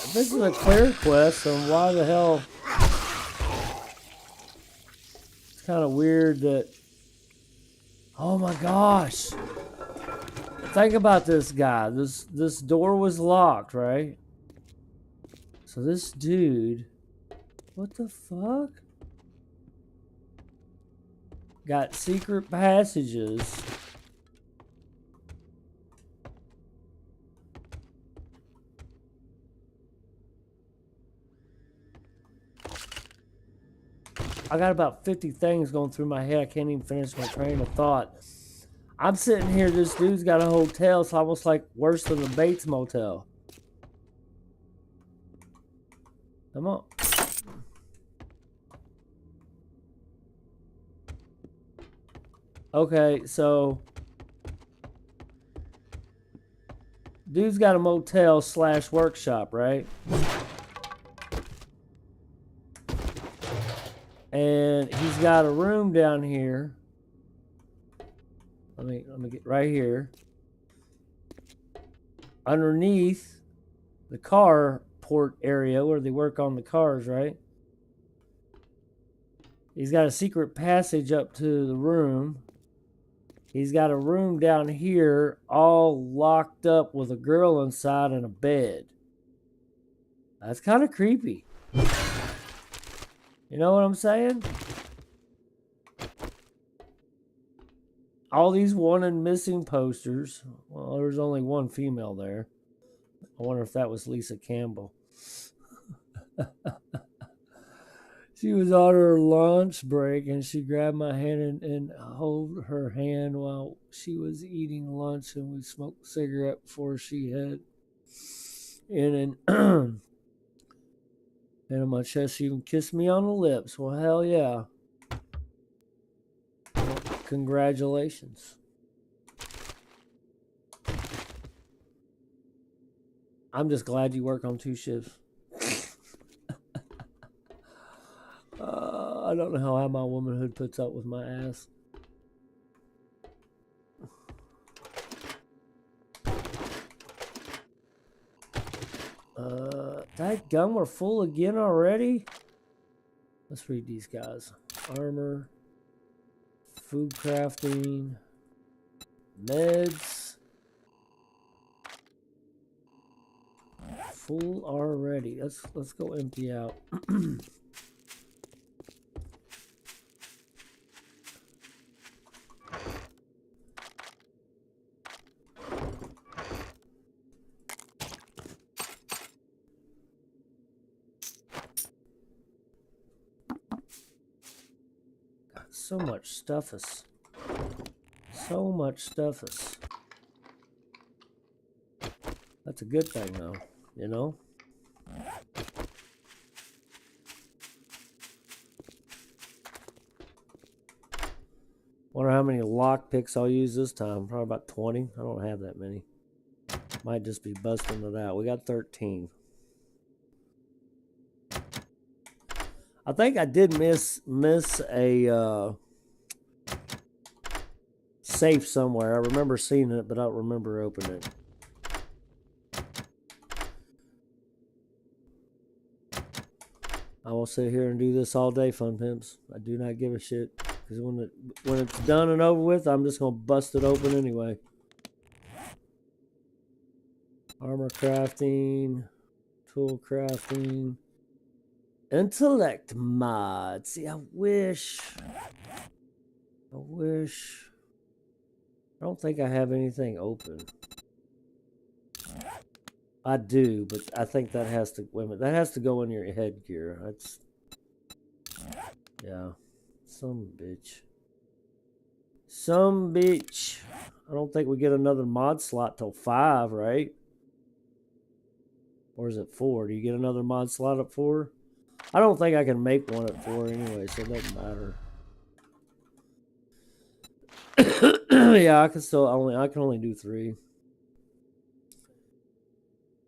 Speaker 1: If this is a clear quest, then why the hell? It's kind of weird that. Oh my gosh! Think about this guy. This door was locked, right? So this dude, what the fuck? Got secret passages. I got about 50 things going through my head. I can't even finish my train of thought. I'm sitting here, this dude's got a hotel. It's almost like worse than the Bates Motel. Come on. Okay, so dude's got a motel / workshop, right? And he's got a room down here. Let me get right here. Underneath the car port area where they work on the cars, right? He's got a secret passage up to the room. He's got a room down here all locked up with a girl inside and a bed. That's kind of creepy. You know what I'm saying? All these wanted missing posters. Well, there's only one female there. I wonder if that was Lisa Campbell. She was on her lunch break and she grabbed my hand and held her hand while she was eating lunch, and we smoked a cigarette before she had in and and on my chest. She even kissed me on the lips. Well, hell yeah. Well, congratulations. I'm just glad you work on 2 shifts. I don't know how my womanhood puts up with my ass. That gun, we're full again already? Let's read these guys. Armor, food crafting, meds. Full already. Let's go empty out. So much stuff is. So much stuff is. That's a good thing, though, you know? Wonder how many lock picks I'll use this time. Probably about 20. I don't have that many. Might just be busting it out. We got 13. I think I did miss a safe somewhere. I remember seeing it, but I don't remember opening it. I will sit here and do this all day, Fun Pimps. I do not give a shit, because when it's done and over with, I'm just gonna bust it open anyway. Armor crafting, tool crafting, intellect mod. See, I wish. I don't think I have anything open. I do, but I think that has to, wait a minute, that has to go in your headgear. That's, yeah, some bitch. Some bitch. I don't think we get another mod slot till 5, right? Or is it 4? Do you get another mod slot at 4? I don't think I can make one at 4 anyway, so it doesn't matter. Yeah, I can only do 3.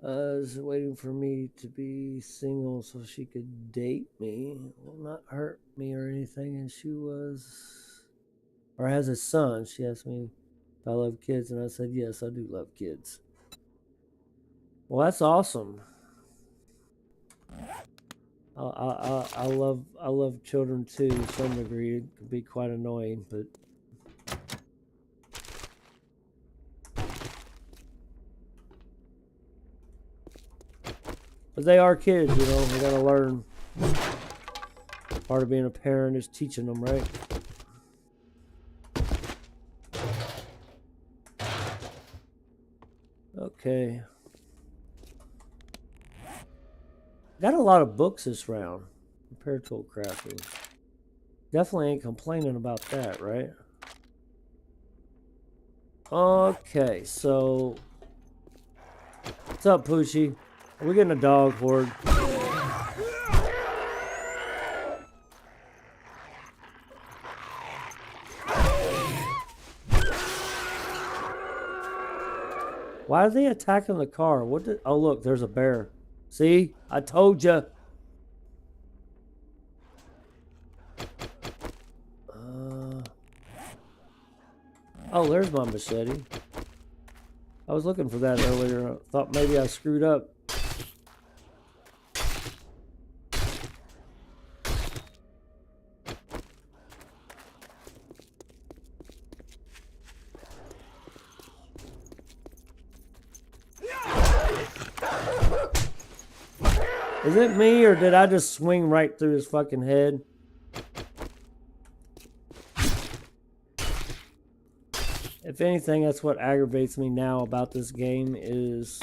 Speaker 1: Is waiting for me to be single so she could date me. Will not hurt me or anything. And she was, or has a son. She asked me if I love kids, and I said yes, I do love kids. Well, that's awesome. I love children too to some degree. It can be quite annoying, but they are kids, you know. They gotta learn. Part of being a parent is teaching them, right? Okay. Got a lot of books this round. Repair tool crafting. Definitely ain't complaining about that, right? Okay, so what's up, Poochie? Are we getting a dog horde? Why are they attacking the car? What did? Oh, look, there's a bear. See? I told you. Oh, there's my machete. I was looking for that earlier. I thought maybe I screwed up. Is it me, or did I just swing right through his fucking head? If anything, that's what aggravates me now about this game, is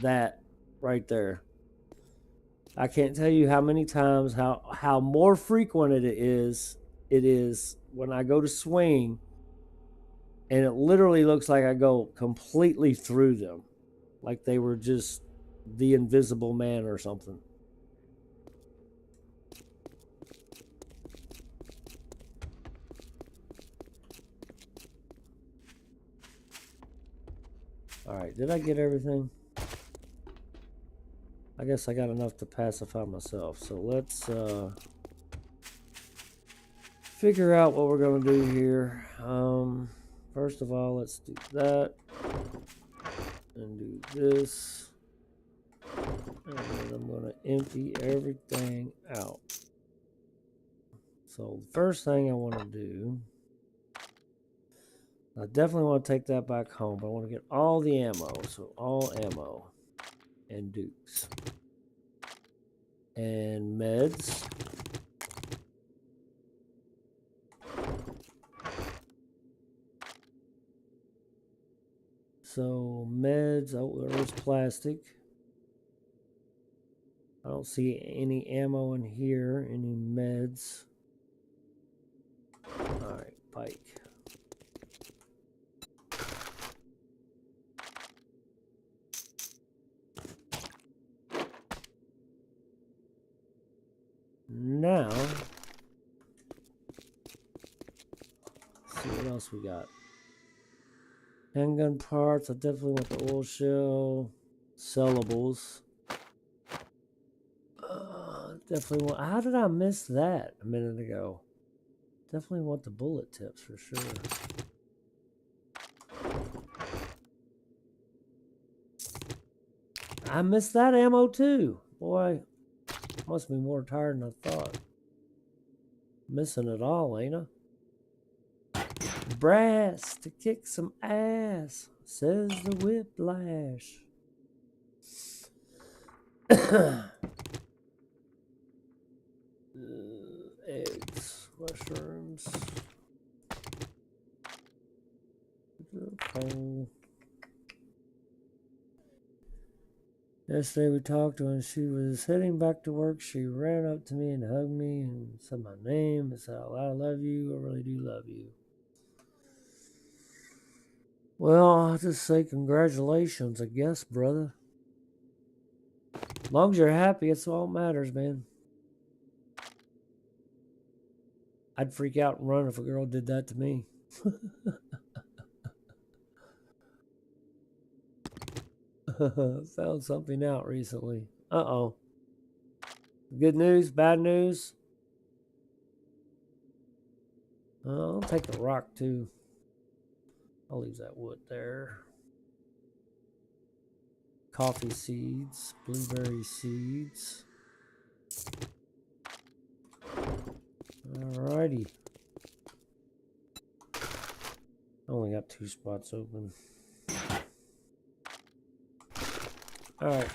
Speaker 1: that right there. I can't tell you how many times, how more frequent it is when I go to swing, and it literally looks like I go completely through them, like they were just the Invisible Man or something. Alright, did I get everything? I guess I got enough to pacify myself. So let's figure out what we're going to do here. First of all, let's do that. And do this. And then I'm going to empty everything out. So the first thing I want to do, I definitely want to take that back home, but I want to get all the ammo. So all ammo and dukes and meds. So meds, oh, there's plastic. I don't see any ammo in here, any meds. Alright, bike. Now, let's see what else we got. Handgun parts, I definitely want the oil shell. Sellables. Definitely want, how did I miss that a minute ago? Definitely want the bullet tips for sure. I missed that ammo too. Boy, must be more tired than I thought. Missing it all, ain't I? Brass to kick some ass, says the whiplash. Eggs, mushrooms. Coal. Yesterday we talked when she was heading back to work. She ran up to me and hugged me and said my name and said, I love you. I really do love you. Well, I'll just say congratulations, I guess, brother. As long as you're happy, it's all that matters, man. I'd freak out and run if a girl did that to me. Found something out recently. Uh-oh. Good news, bad news? I'll take the rock too. I'll leave that wood there. Coffee seeds, blueberry seeds. Alrighty. I only got 2 spots open. Alright.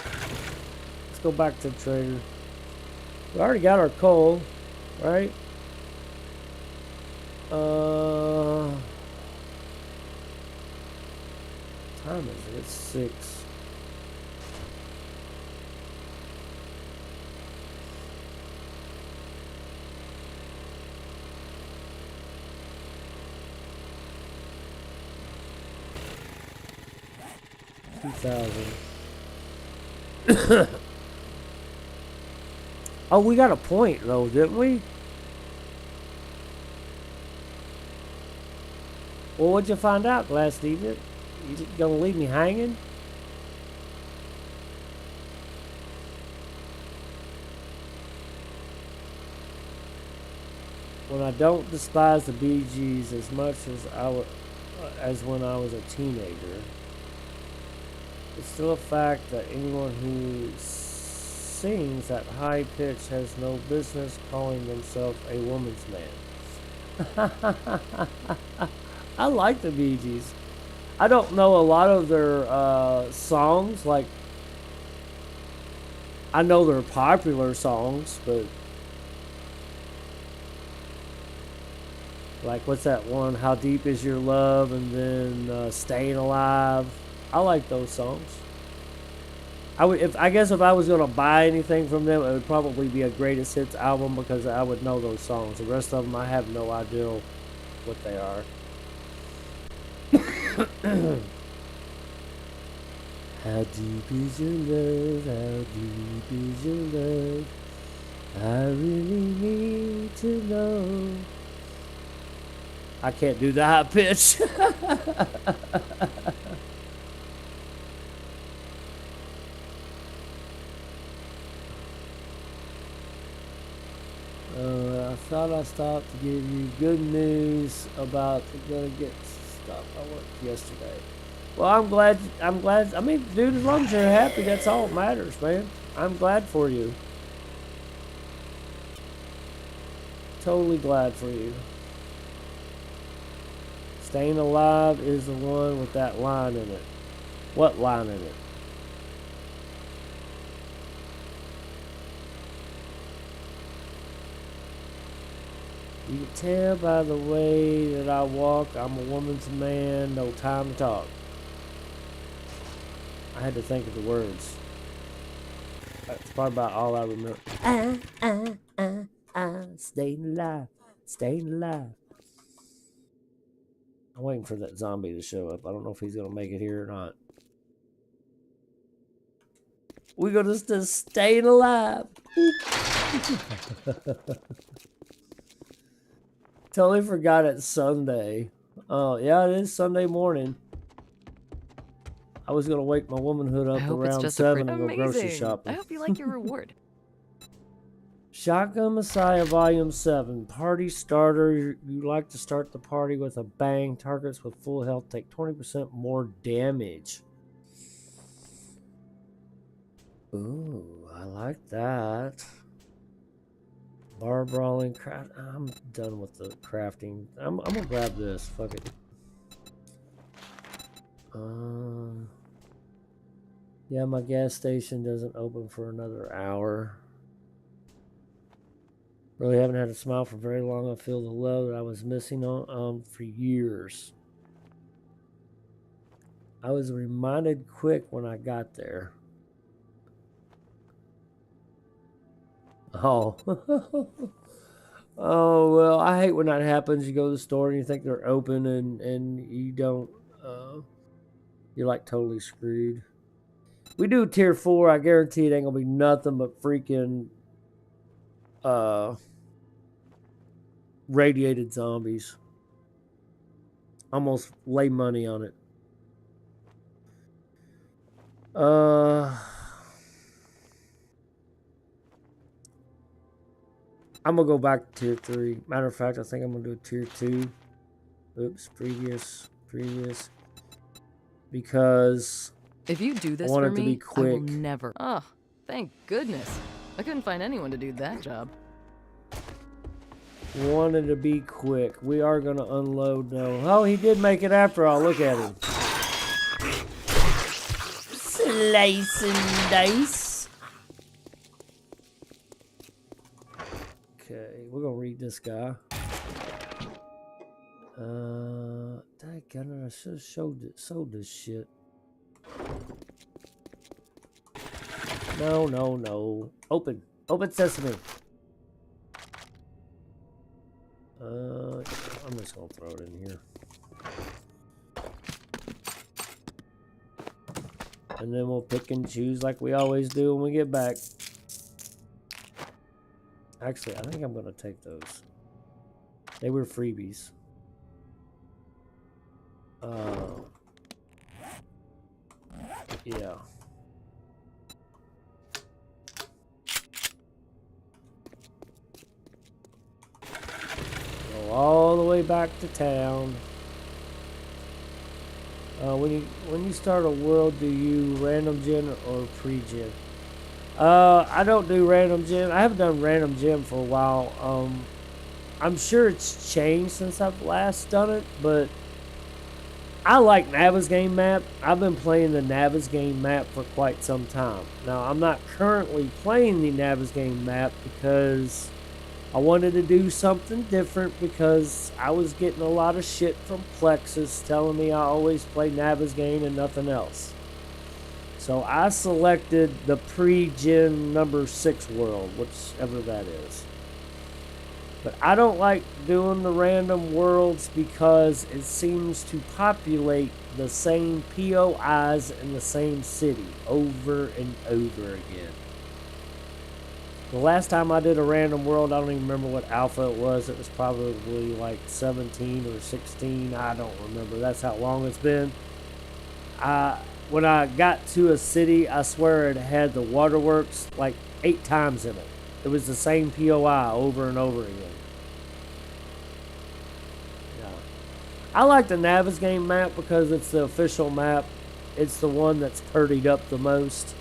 Speaker 1: Let's go back to the trader. We already got our coal, right? Time is it? It's 6. $2,000. Oh, we got a point though, didn't we? Well, what'd you find out, Glass David? You gonna leave me hanging? When I don't despise the Bee Gees as much as when I was a teenager, it's still a fact that anyone who sings at high pitch has no business calling themselves a woman's man. I like the Bee Gees. I don't know a lot of their songs, like I know they're popular songs, but like, what's that one? How Deep Is Your Love? And then Staying Alive. I like those songs. I guess if I was gonna buy anything from them, it would probably be a greatest hits album because I would know those songs. The rest of them, I have no idea what they are. How deep is your love? How deep is your love? I really need to know. I can't do the high pitch. I thought I stopped to give you good news about gonna get stuff. I worked yesterday. Well, I'm glad. I mean, dude, as long as you're happy, that's all that matters, man. I'm glad for you. Totally glad for you. Staying Alive is the one with that line in it. What line in it? You can tell by the way that I walk, I'm a woman's man, no time to talk. I had to think of the words. That's probably about all I remember. Staying alive, staying alive. I'm waiting for that zombie to show up. I don't know if he's going to make it here or not. We're going to just staying alive. Totally forgot it's Sunday. Oh, yeah, it is Sunday morning. I was going to wake my womanhood up around 7 and go grocery shopping.
Speaker 3: I hope you like your reward.
Speaker 1: Shotgun Messiah Volume 7. Party starter. You like to start the party with a bang. Targets with full health take 20% more damage. Ooh, I like that. Bar brawling. I'm done with the crafting. I'm going to grab this. Fuck it. Yeah, my gas station doesn't open for another hour. Really haven't had a smile for very long. I feel the love that I was missing on for years. I was reminded quick when I got there. Oh. Oh, well, I hate when that happens. You go to the store and you think they're open and you don't. You're like totally screwed. We do tier 4. I guarantee it ain't going to be nothing but freaking radiated zombies. Almost lay money on it. I'm gonna go back to tier 3. Matter of fact, I think I'm gonna do tier 2. Oops, previous. Because
Speaker 3: if you do this
Speaker 1: I want
Speaker 3: for
Speaker 1: it to
Speaker 3: me,
Speaker 1: be quick.
Speaker 3: I will never. Oh, thank goodness. I couldn't find anyone to do that job.
Speaker 1: Wanted to be quick. We are gonna unload now. Oh, he did make it after all. Look at him. Slice and dice. Okay, we're gonna read this guy. Daggone it, I should have sold this shit. No. Open sesame. I'm just gonna throw it in here. And then we'll pick and choose like we always do when we get back. Actually, I think I'm gonna take those. They were freebies. Yeah. Go all the way back to town. When you start a world, do you random gen or pre-gen? I don't do random gen. I haven't done random gen for a while. I'm sure it's changed since I've last done it, but I like Navis game map. I've been playing the Navis game map for quite some time. Now, I'm not currently playing the Navis game map because I wanted to do something different because I was getting a lot of shit from Plexus telling me I always play Navis game and nothing else. So I selected the pre-gen number 6 world, whichever that is. But I don't like doing the random worlds because it seems to populate the same POIs in the same city over and over again. The last time I did a random world, I don't even remember what alpha it was. It was probably like 17 or 16. I don't remember. That's how long it's been. When I got to a city, I swear it had the waterworks like 8 times in it. It was the same POI over and over again. Yeah. I like the Navis game map because it's the official map. It's the one that's purdied up the most.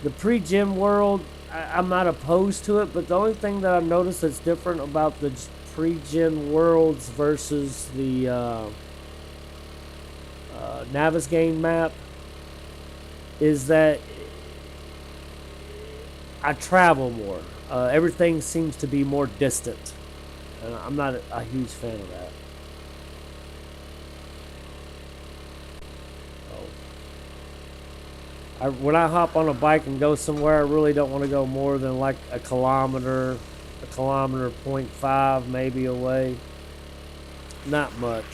Speaker 1: The pre-gen world, I'm not opposed to it, but the only thing that I've noticed that's different about the pre-gen worlds versus the Navis game map is that I travel more. Everything seems to be more distant, and I'm not a huge fan of that. When I hop on a bike and go somewhere, I really don't want to go more than like a kilometer 0.5 maybe away. Not much.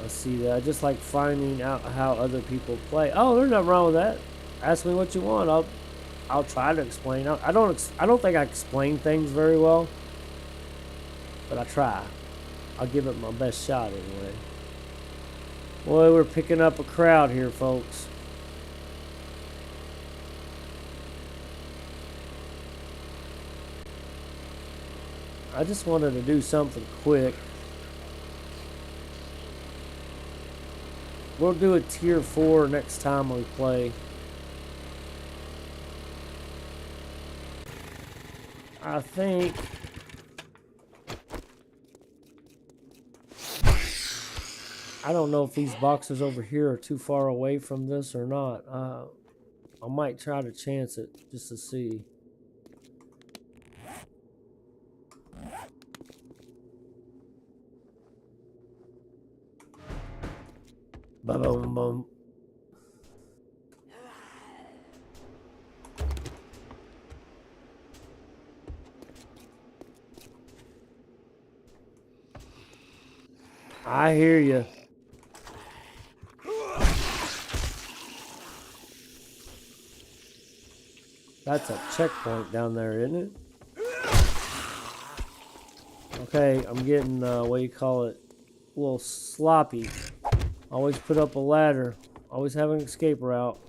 Speaker 1: I see that. I just like finding out how other people play. Oh, there's nothing wrong with that. Ask me what you want. I'll try to explain. I don't think I explain things very well, but I try. I'll give it my best shot anyway. Boy, we're picking up a crowd here, folks. I just wanted to do something quick. We'll do a tier 4 next time we play. I think I don't know if these boxes over here are too far away from this or not. I might try to chance it just to see. Boom, boom. I hear you. That's a checkpoint down there, isn't it? Okay, I'm getting, what do you call it? A little sloppy. Always put up a ladder. Always have an escape route.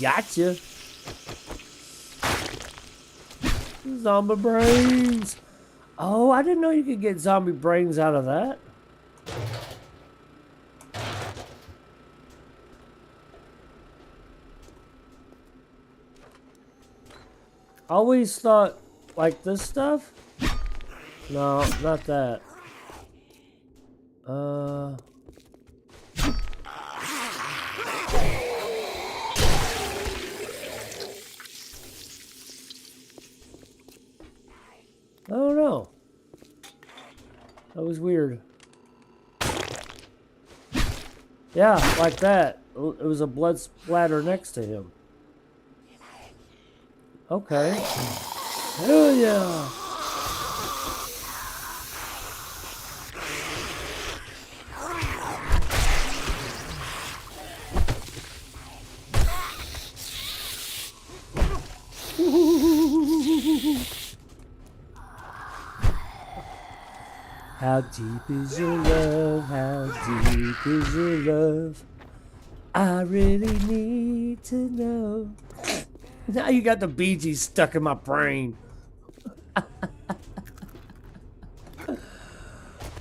Speaker 1: Gotcha. Zombie brains. Oh, I didn't know you could get zombie brains out of that. I always thought, like this stuff? No, not that. I don't know. That was weird. Yeah, like that. It was a blood splatter next to him. Okay. Hell yeah. How deep is your love? How deep is your love? I really need to know. Now you got the Bee Gees stuck in my brain.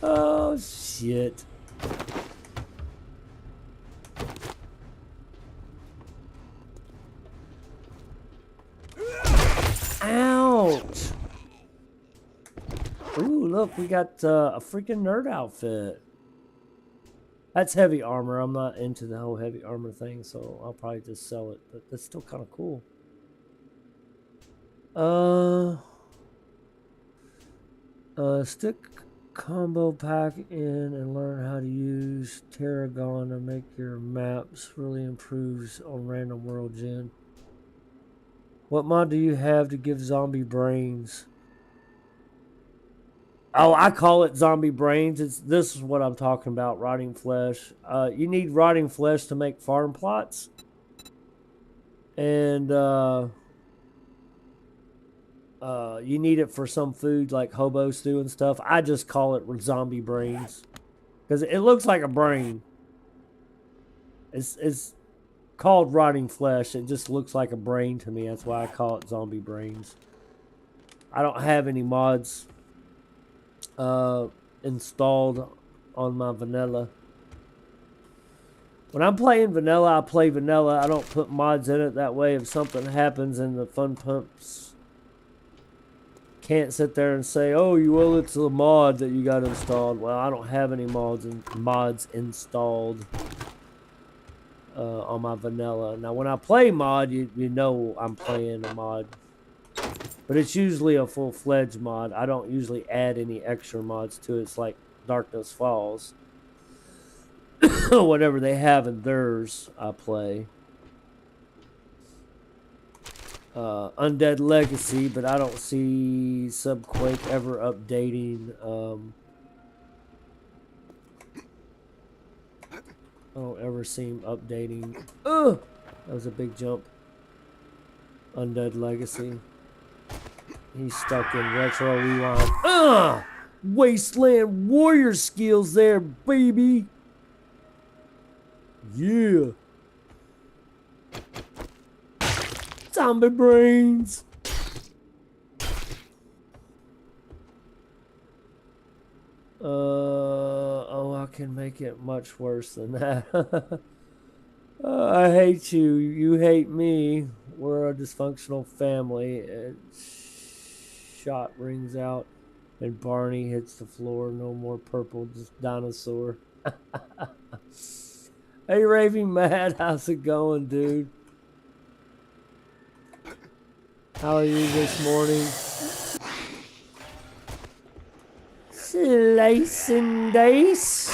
Speaker 1: Oh, shit. Ouch. Ooh, look, we got a freaking nerd outfit. That's heavy armor. I'm not into the whole heavy armor thing, so I'll probably just sell it. But that's still kind of cool. Stick combo pack in and learn how to use Tarragon to make your maps. Really improves on random world gen. What mod do you have to give zombie brains? Oh, I call it zombie brains. This is what I'm talking about, rotting flesh. You need rotting flesh to make farm plots. And you need it for some food like hobo stew and stuff. I just call it zombie brains. Because it looks like a brain. It's called rotting flesh. It just looks like a brain to me. That's why I call it zombie brains. I don't have any mods installed on my vanilla. When I'm playing vanilla, I play vanilla. I don't put mods in it. That way, if something happens and the fun pumps can't sit there and say, "Oh, well, it's a mod that you got installed." Well, I don't have any mods installed on my vanilla. Now, when I play mod, you know I'm playing a mod. But it's usually a full-fledged mod. I don't usually add any extra mods to it. It's like Darkness Falls. Whatever they have in theirs, I play. Undead Legacy, but I don't see Subquake ever updating. I don't ever see him updating. That was a big jump. Undead Legacy. He's stuck in retro rewind. Wasteland warrior skills there, baby. Yeah. Zombie brains. Oh, I can make it much worse than that. I hate you. You hate me. We're a dysfunctional family. Shot rings out and Barney hits the floor. No more purple dinosaur. Hey, Raving Mad, how's it going, dude? How are you this morning? Slice and dice.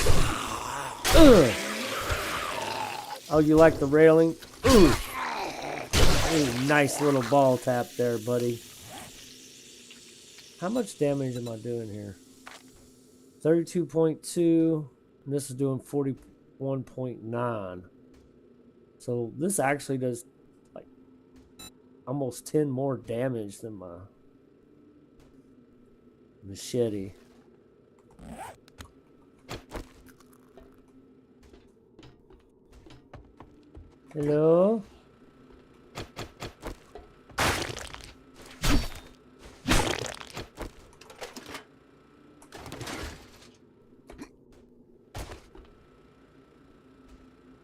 Speaker 1: Oh, you like the railing? Ooh, nice little ball tap there, buddy. How much damage am I doing here? 32.2. And this is doing 41.9. So this actually does like almost 10 more damage than my machete. Hello?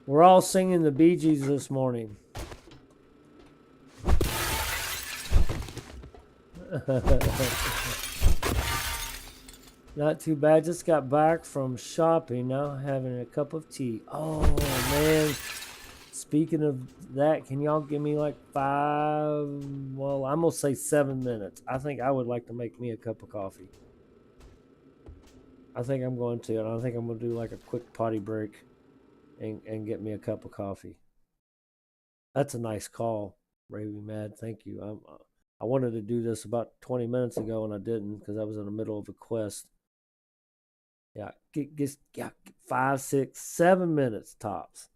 Speaker 1: We're all singing the Bee Gees this morning. Not too bad. Just got back from shopping. Now having a cup of tea. Oh, man. Speaking of that, can y'all give me like 5, well, I'm going to say 7 minutes. I think I would like to make me a cup of coffee. I think I'm going to. And I think I'm going to do like a quick potty break. And get me a cup of coffee. That's a nice call, Raving Mad. Thank you. I wanted to do this about 20 minutes ago and I didn't because I was in the middle of a quest. Yeah, get 5, 6, 7 minutes tops.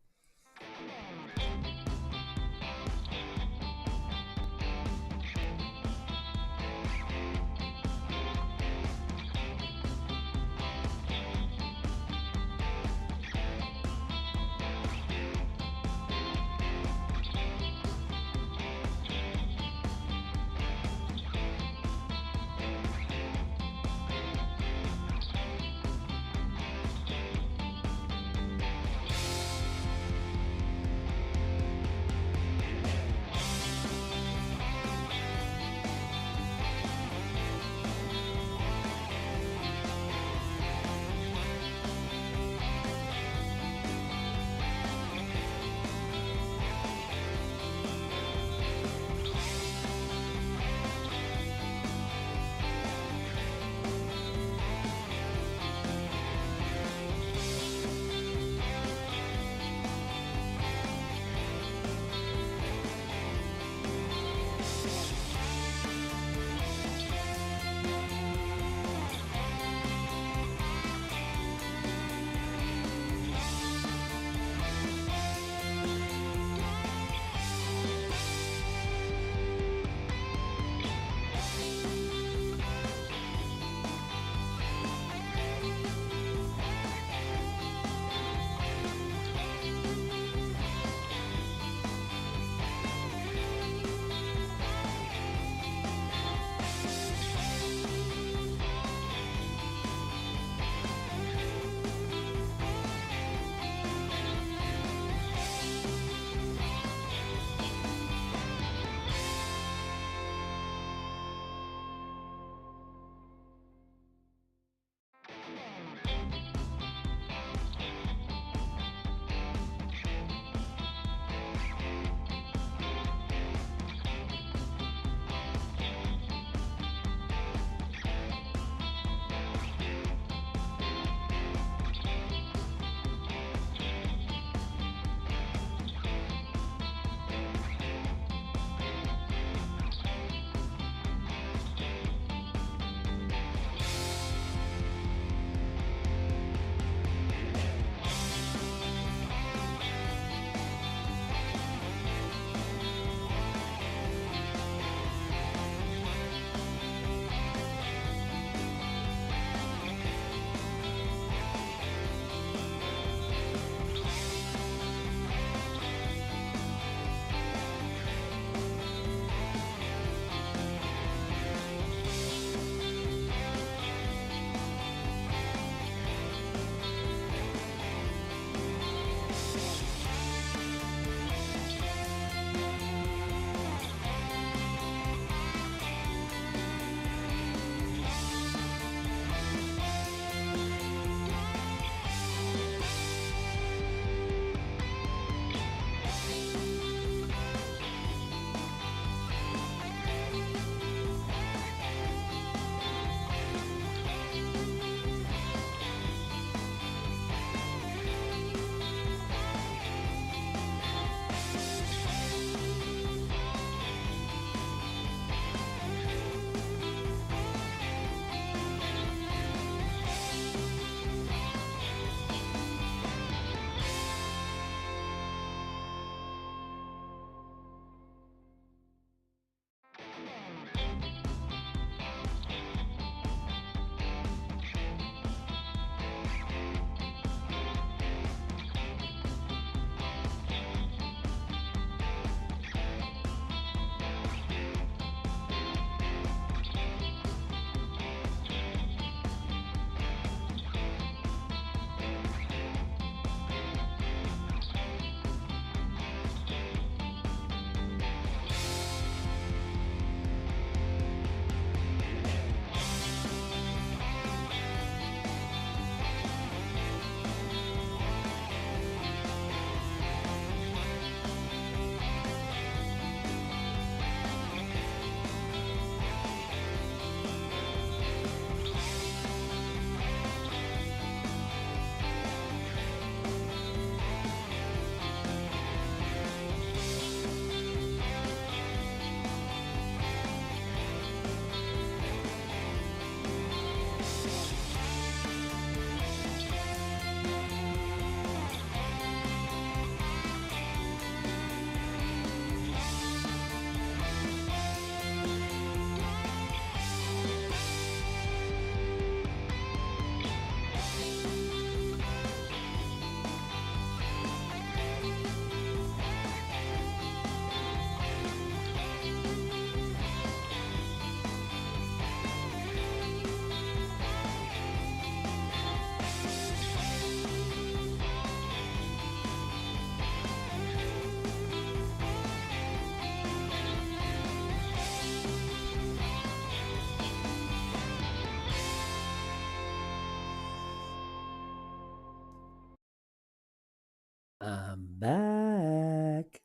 Speaker 1: I'm back.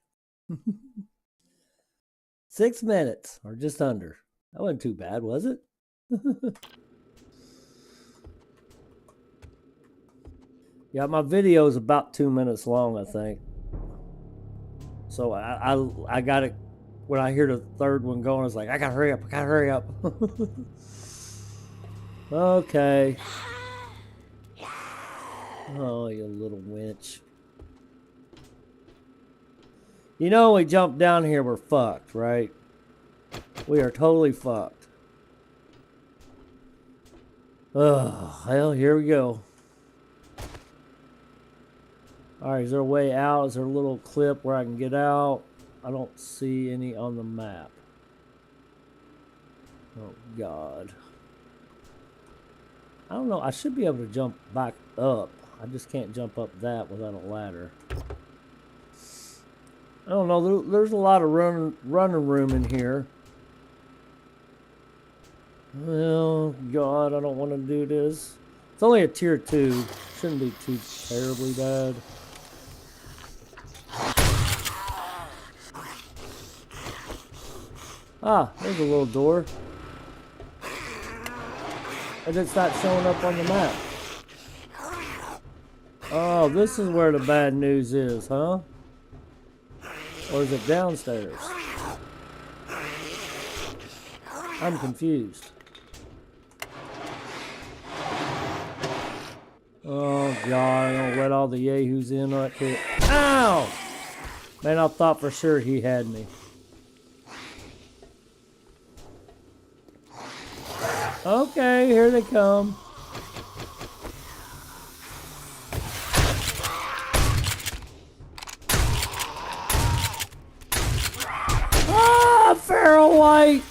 Speaker 1: 6 minutes, or just under. That wasn't too bad, was it? Yeah, my video is about 2 minutes long, I think. So I got it. When I hear the third one going, it's like, I gotta hurry up, I gotta hurry up. Okay. Oh, you little winch. You know, we jump down here, we're fucked, right? We are totally fucked. Oh, hell, here we go. Alright, is there a way out? Is there a little clip where I can get out? I don't see any on the map. Oh, God. I don't know. I should be able to jump back up. I just can't jump up that without a ladder. I don't know. There's a lot of running room in here. Oh, God. I don't want to do this. It's only a tier 2. Shouldn't be too terribly bad. Ah, there's a little door. And it's not showing up on the map. Oh, this is where the bad news is, huh? Or is it downstairs? I'm confused. Oh, God, I don't let all the yahoos in right here. Ow! Man, I thought for sure he had me. Okay, here they come. Ah, Feral White!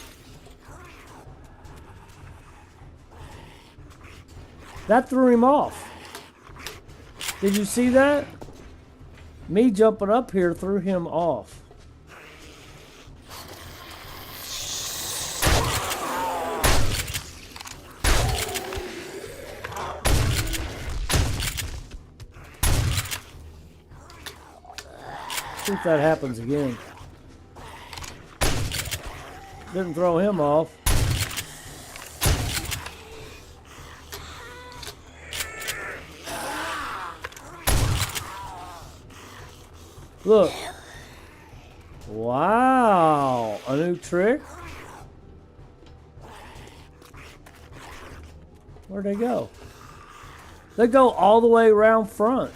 Speaker 1: That threw him off. Did you see that? Me jumping up here threw him off. See if that happens again. Didn't throw him off. Look. Wow. A new trick? Where'd they go? They go all the way around front.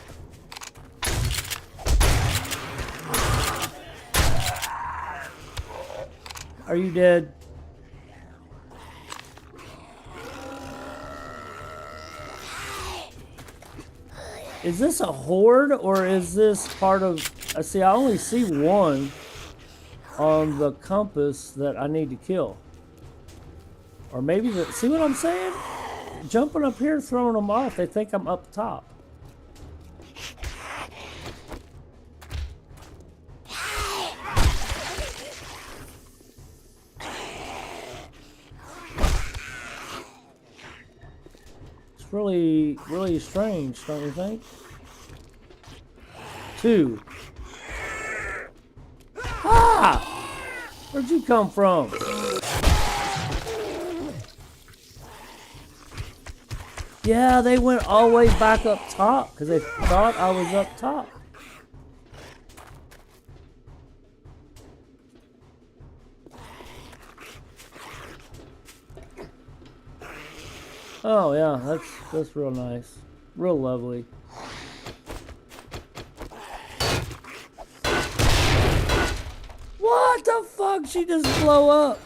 Speaker 1: Are you dead? Is this a horde or is this part of... See, I only see one on the compass that I need to kill. Or maybe the... See what I'm saying? Jumping up here, throwing them off. They think I'm up top. Really, really strange, don't you think? 2. Ah! Where'd you come from? Yeah, they went all the way back up top because they thought I was up top. Oh yeah, that's real nice. Real lovely. What the fuck? She just blow up.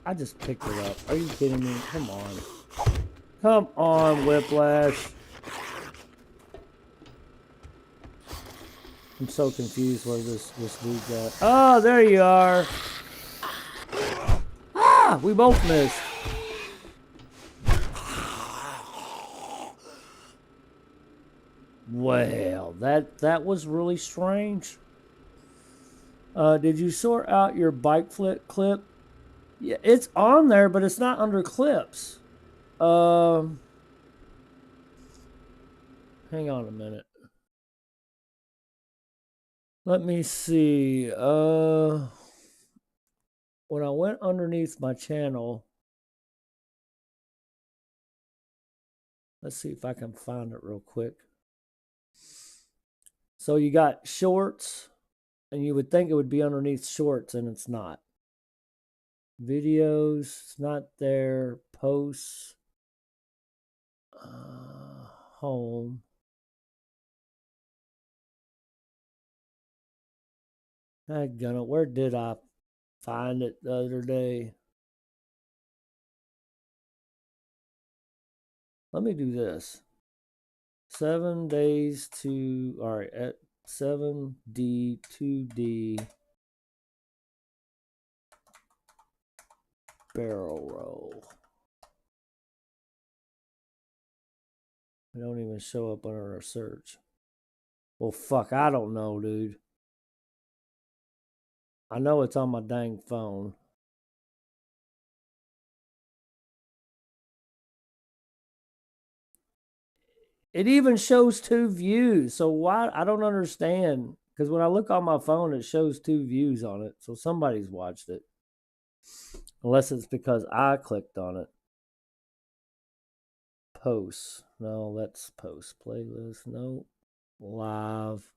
Speaker 1: I just picked it up. Are you kidding me? Come on. Come on, Whiplash. I'm so confused where this dude got. Oh, there you are. Ah, we both missed. Well, that was really strange. Did you sort out your bike flip clip? Yeah, it's on there, but it's not under clips. Hang on a minute. Let me see. When I went underneath my channel, let's see if I can find it real quick. So you got shorts, and you would think it would be underneath shorts, and it's not. Videos, it's not there. Posts, home. Dadgummit, where did I find it the other day? Let me do this. 7 days to, all right, at 7D, 2D, barrel roll. It don't even show up under our search. Well, fuck, I don't know, dude. I know it's on my dang phone. It even shows 2 views. So why? I don't understand. Because when I look on my phone, it shows 2 views on it. So somebody's watched it. Unless it's because I clicked on it. Posts. No, that's post. Playlist. No. Live.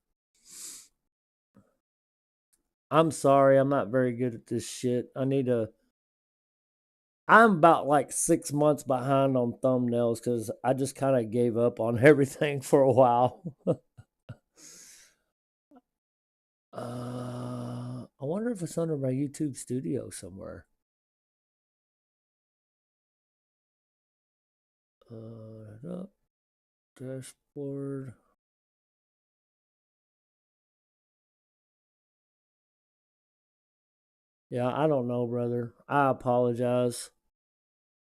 Speaker 1: I'm sorry. I'm not very good at this shit. I'm about like 6 months behind on thumbnails because I just kind of gave up on everything for a while. I wonder if it's under my YouTube studio somewhere. Dashboard. Yeah, I don't know, brother. I apologize.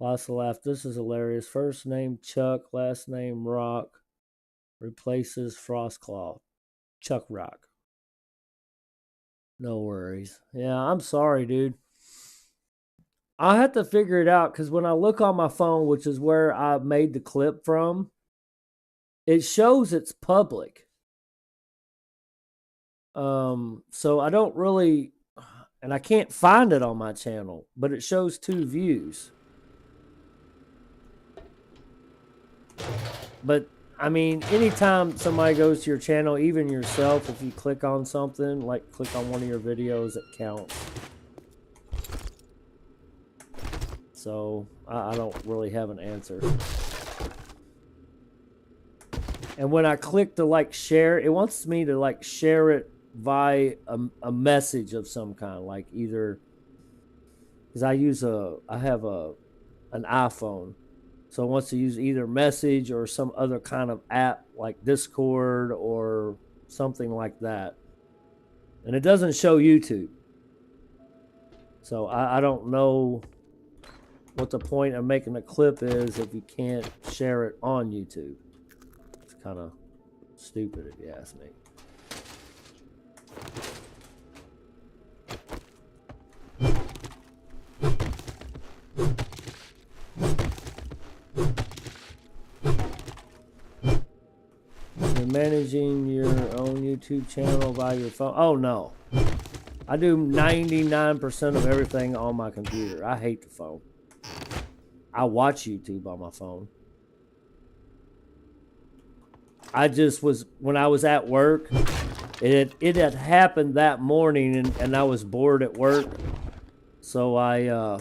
Speaker 1: Lots of laugh. This is hilarious. First name Chuck, last name Rock. Replaces Frostclaw. Chuck Rock. No worries. Yeah, I'm sorry, dude. I have to figure it out because when I look on my phone, which is where I made the clip from, it shows it's public. So I don't really, and I can't find it on my channel, but it shows 2 views. But I mean, anytime somebody goes to your channel, even yourself, if you click on something, like click on one of your videos, it counts. So I don't really have an answer. And when I click to like share, it wants me to like share it via a message of some kind, like either because I have an iPhone, so it wants to use either message or some other kind of app like Discord or something like that. And it doesn't show YouTube. So I don't know what the point of making a clip is if you can't share it on YouTube. It's kind of stupid if you ask me. You're managing your own YouTube channel by your phone. Oh no. I do 99% of everything on my computer. I hate the phone. I watch YouTube on my phone. I just was, when I was at work, it had happened that morning and I was bored at work. So I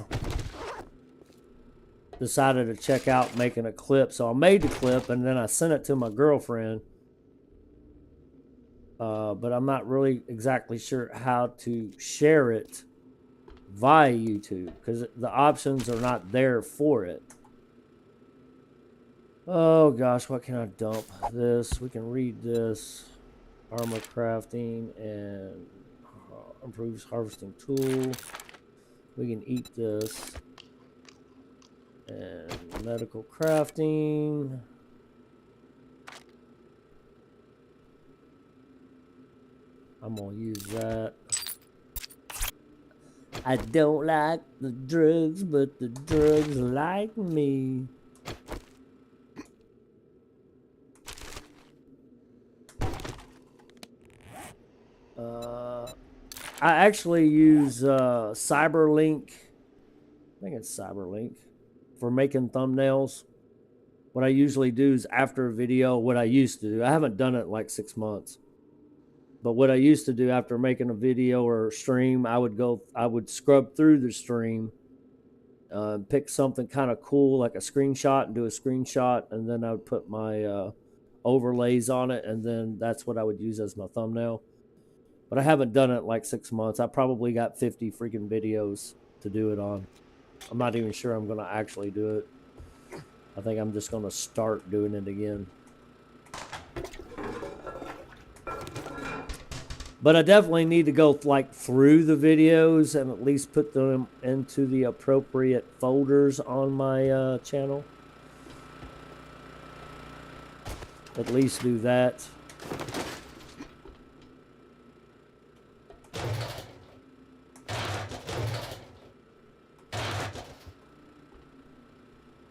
Speaker 1: decided to check out making a clip. So I made the clip and then I sent it to my girlfriend. But I'm not really exactly sure how to share it via YouTube because the options are not there for it. Oh gosh, what can I dump? This, we can read this. Armor crafting and improves harvesting tool. We can eat this. And medical crafting. I'm gonna use that. I don't like the drugs, but the drugs like me. I actually use Cyberlink. I think it's Cyberlink for making thumbnails. What I usually do is after a video, what I used to do, I haven't done it in like 6 months. But what I used to do after making a video or stream, I would scrub through the stream, pick something kind of cool like a screenshot and do a screenshot, and then I would put my overlays on it, and then that's what I would use as my thumbnail. But I haven't done it in like 6 months. I probably got 50 freaking videos to do it on. I'm not even sure I'm going to actually do it. I think I'm just going to start doing it again. But I definitely need to go like through the videos and at least put them into the appropriate folders on my channel. At least do that.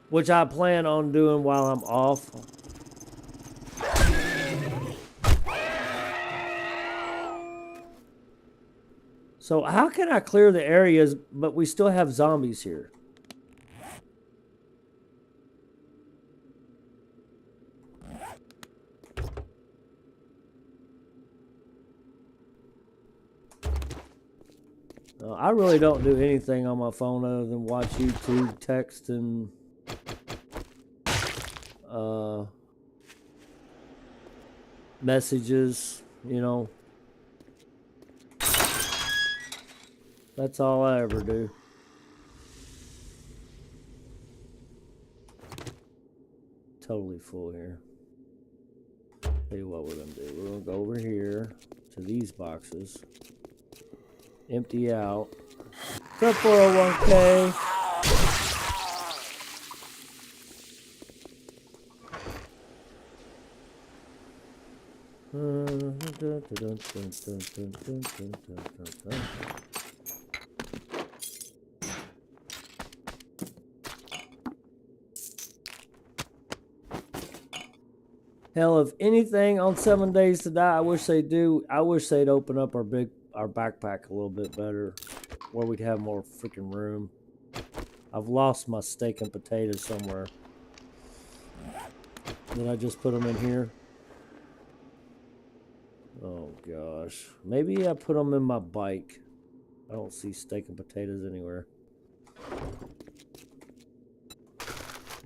Speaker 1: Which I plan on doing while I'm off. So how can I clear the areas, but we still have zombies here? I really don't do anything on my phone other than watch YouTube, text, and messages, you know. That's all I ever do. Totally full here. Tell you what we're gonna do. We're gonna go over here to these boxes. Empty out. What's up, 401k? Hell, if anything on 7 Days to Die, I wish they do. I wish they'd open up our backpack a little bit better, where we'd have more freaking room. I've lost my steak and potatoes somewhere. Did I just put them in here? Oh gosh, maybe I put them in my bike. I don't see steak and potatoes anywhere.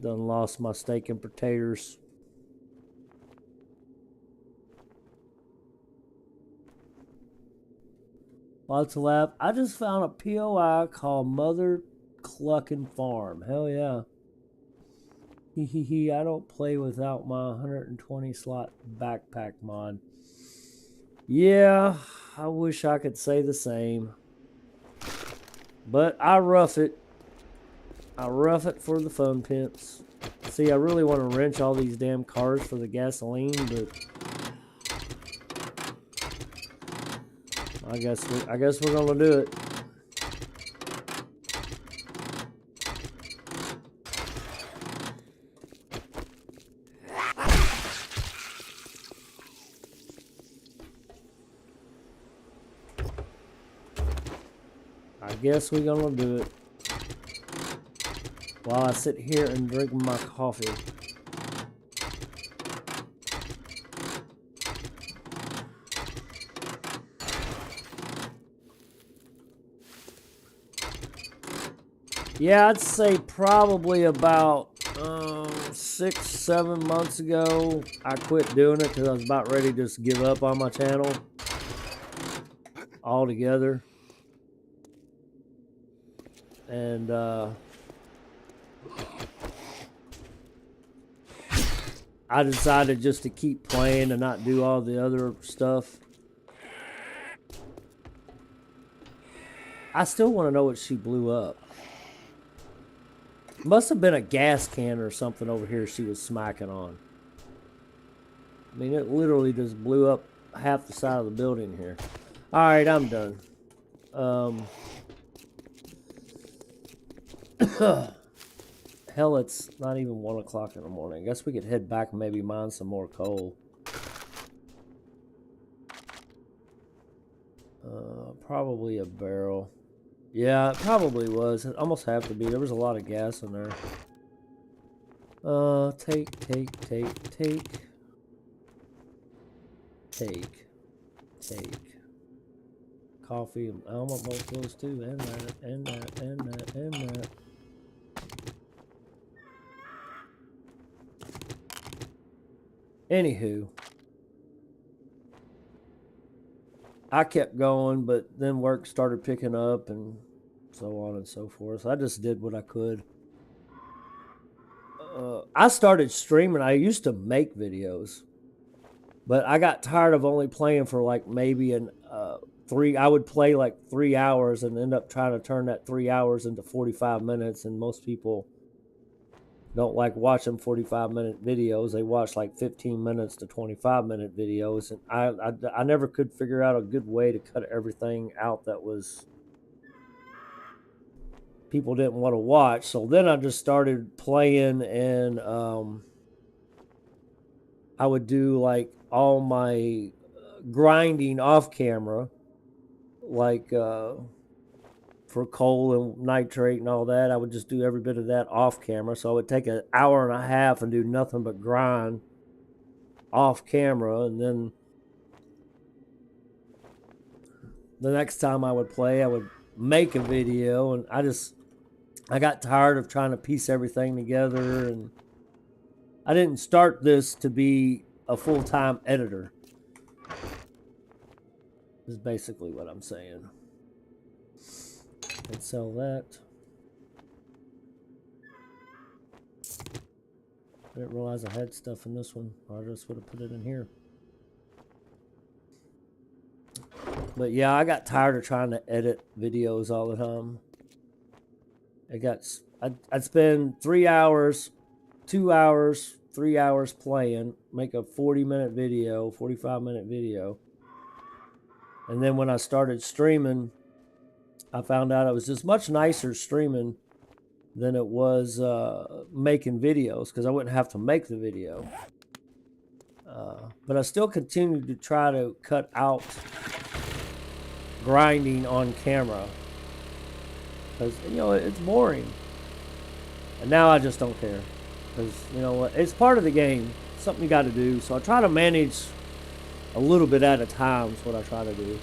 Speaker 1: Done lost my steak and potatoes. Lots of laugh. I just found a POI called Mother Clucking Farm. Hell yeah. Hee. I don't play without my 120 slot backpack mod. Yeah, I wish I could say the same. But I rough it. I rough it for the fun pimps. See, I really want to wrench all these damn cars for the gasoline, but I guess we're gonna do it. I guess we're gonna do it. While I sit here and drink my coffee. Yeah, I'd say probably about 6-7 months ago, I quit doing it because I was about ready to just give up on my channel altogether. And I decided just to keep playing and not do all the other stuff. I still want to know what she blew up. Must have been a gas can or something over here she was smacking on. I mean, it literally just blew up half the side of the building here. Alright, I'm done. Hell, it's not even 1 o'clock in the morning. I guess we could head back and maybe mine some more coal. Probably a barrel. Yeah, it probably was. It almost have to be. There was a lot of gas in there. Take. Coffee. I want both those too. And that. Anywho. I kept going, but then work started picking up and so on and so forth. So I just did what I could. I started streaming. I used to make videos, but I got tired of only playing for like maybe I would play like 3 hours and end up trying to turn that 3 hours into 45 minutes. And most people don't like watching 45-minute videos. They watch like 15 minutes to 25-minute videos. And I never could figure out a good way to cut everything out that was people didn't want to watch. So then I just started playing, and I would do like all my grinding off camera, like for coal and nitrate and all that. I would just do every bit of that off camera. So I would take an hour and a half and do nothing but grind off camera. And then the next time I would play, I would make a video. And I got tired of trying to piece everything together. And I didn't start this to be a full-time editor. Is basically what I'm saying. And sell that. I didn't realize I had stuff in this one, or I just would have put it in here. But yeah, I got tired of trying to edit videos all the time. I'd spend 3 hours, 2 hours, 3 hours playing, make a 40-minute video, 45-minute video. And then when I started streaming, I found out it was just much nicer streaming than it was making videos, because I wouldn't have to make the video. But I still continued to try to cut out grinding on camera, because it's boring. And now I just don't care, because it's part of the game, something you got to do. So I try to manage a little bit at a time is what I try to do.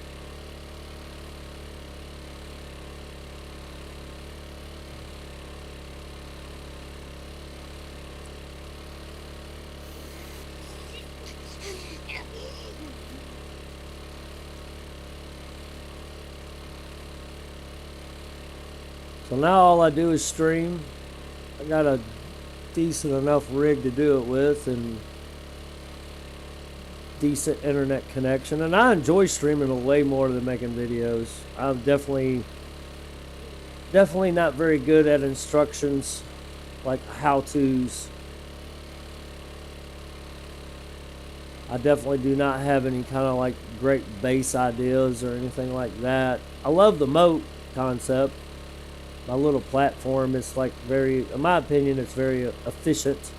Speaker 1: So now all I do is stream. I got a decent enough rig to do it with, and decent internet connection, and I enjoy streaming way more than making videos. I'm definitely not very good at instructions, like how-tos. I definitely do not have any kind of like great base ideas or anything like that. I love the moat concept. My little platform is like in my opinion, it's very efficient.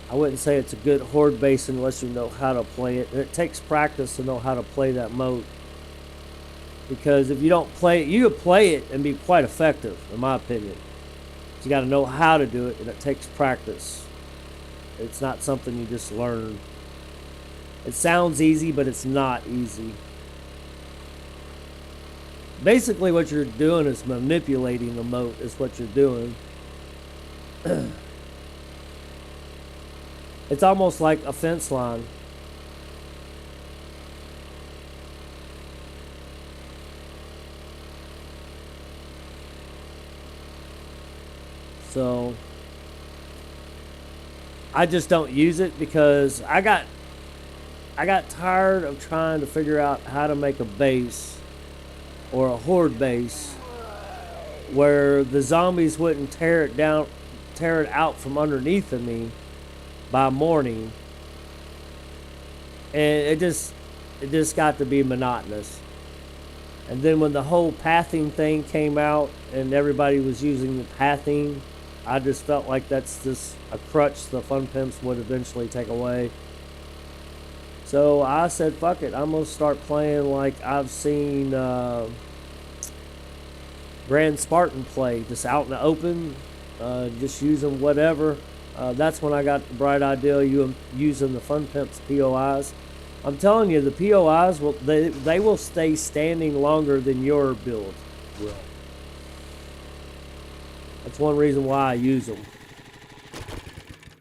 Speaker 1: I wouldn't say it's a good horde base unless you know how to play it. And it takes practice to know how to play that moat. Because if you don't play it, you could play it and be quite effective, in my opinion. You got to know how to do it, and it takes practice. It's not something you just learn. It sounds easy, but it's not easy. Basically, what you're doing is manipulating the moat, is what you're doing. It's almost like a fence line. So I just don't use it because I got tired of trying to figure out how to make a base or a horde base where the zombies wouldn't tear it out from underneath of me by morning. And it just got to be monotonous. And then when the whole pathing thing came out and everybody was using the pathing, I just felt like that's just a crutch the fun pimps would eventually take away. So I said, fuck it, I'm going to start playing like I've seen Grand Spartan play, just out in the open, just using whatever. That's when I got the bright idea of using the fun pimps POIs. I'm telling you, the POIs they will stay standing longer than your build will. That's one reason why I use them.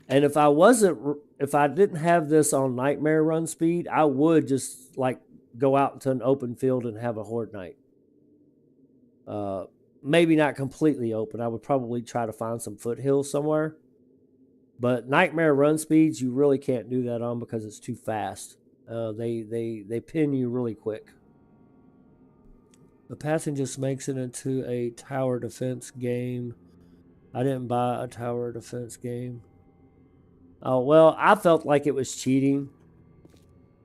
Speaker 1: And if I didn't have this on nightmare run speed, I would just like go out into an open field and have a horde night. Maybe not completely open. I would probably try to find some foothills somewhere. But nightmare run speeds, you really can't do that on because it's too fast. They pin you really quick. The passing just makes it into a tower defense game. I didn't buy a tower defense game. Oh, well, I felt like it was cheating,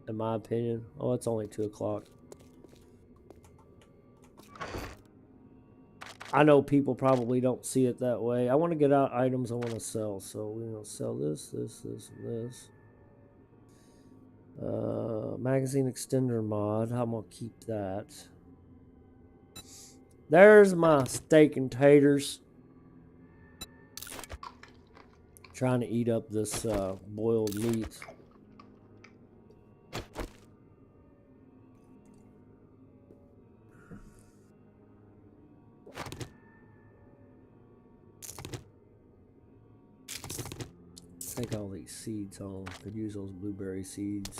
Speaker 1: in my opinion. Oh, it's only 2 o'clock. I know people probably don't see it that way. I want to get out items I want to sell. So we're going to sell this, and this. Magazine extender mod. I'm going to keep that. There's my steak and taters. Trying to eat up this boiled meat. Take all these seeds home. Could use those blueberry seeds.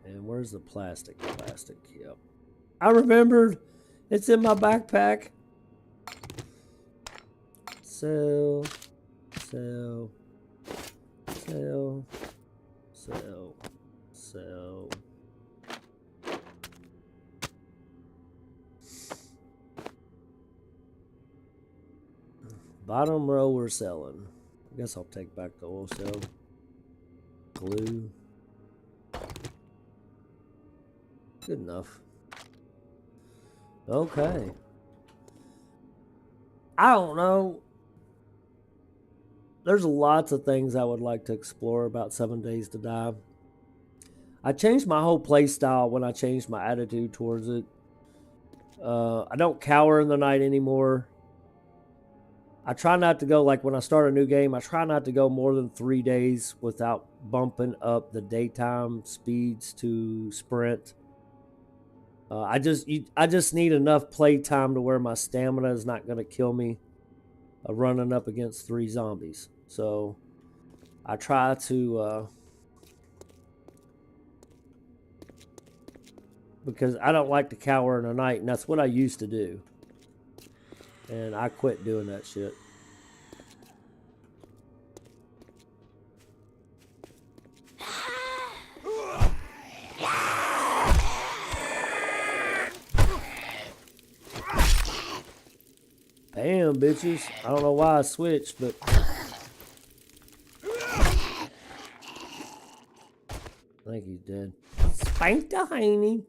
Speaker 1: And where's the plastic? Plastic, yep. I remembered. It's in my backpack. Sell. Sell. Sell. Sell. Sell. Bottom row we're selling. I guess I'll take back the oil cell. Glue. Good enough. Okay. I don't know. There's lots of things I would like to explore about 7 Days to Die. I changed my whole play style when I changed my attitude towards it. I don't cower in the night anymore. I try not to go, like when I start a new game, I try not to go more than 3 days without bumping up the daytime speeds to sprint. I just need enough play time to where my stamina is not going to kill me running up against 3 zombies. So I try to, because I don't like to cower in the night, and that's what I used to do. And I quit doing that shit. Damn, bitches. I don't know why I switched, but... I think he's dead. Spank the hiney.